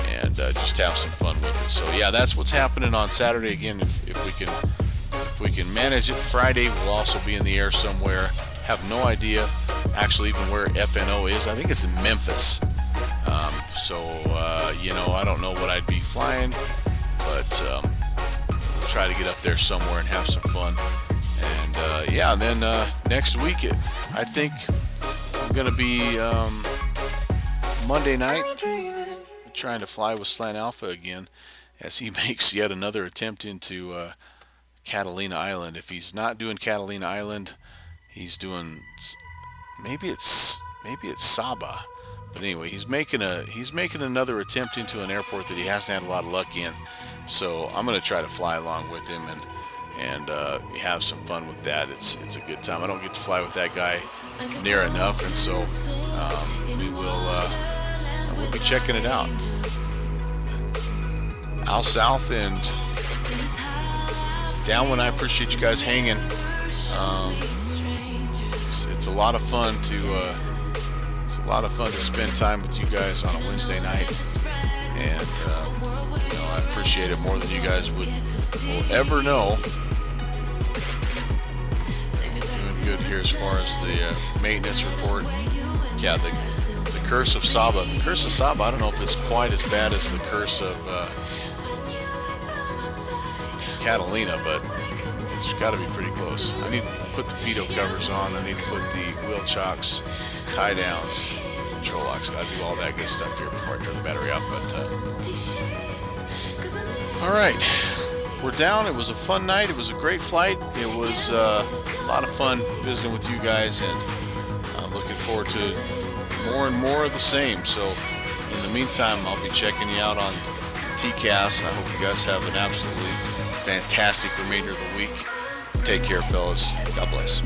and just have some fun with it. So yeah, that's what's happening on Saturday. Again, if we can manage it, Friday we'll also be in the air somewhere. Have no idea actually even where FNO is. I think it's in Memphis. I don't know what I'd be flying, but we'll try to get up there somewhere and have some fun. And yeah, and then next week I think I'm gonna be Monday night trying to fly with Skylane Alpha again, as he makes yet another attempt into Catalina Island. If he's not doing Catalina Island, he's doing maybe it's Saba. But anyway, he's making another attempt into an airport that he hasn't had a lot of luck in. So I'm going to try to fly along with him and have some fun with that. It's a good time. I don't get to fly with that guy near enough, and so we'll be checking it out. Al South and Downwind, I appreciate you guys hanging. It's a lot of fun to spend time with you guys on a Wednesday night, and I appreciate it more than you guys will ever know. Doing good here as far as the maintenance report. Yeah, the Curse of Saba. The Curse of Saba, I don't know if it's quite as bad as the Curse of Catalina, but it's got to be pretty close. I need to put the pitot covers on. I need to put the wheel chocks, tie downs, control locks. Got to do all that good stuff here before I turn the battery off. But all right, we're down. It was a fun night. It was a great flight. It was a lot of fun visiting with you guys, and I'm looking forward to more and more of the same. So in the meantime, I'll be checking you out on TCAS, and I hope you guys have an absolutely fantastic remainder of the week. Take care, fellas. God bless.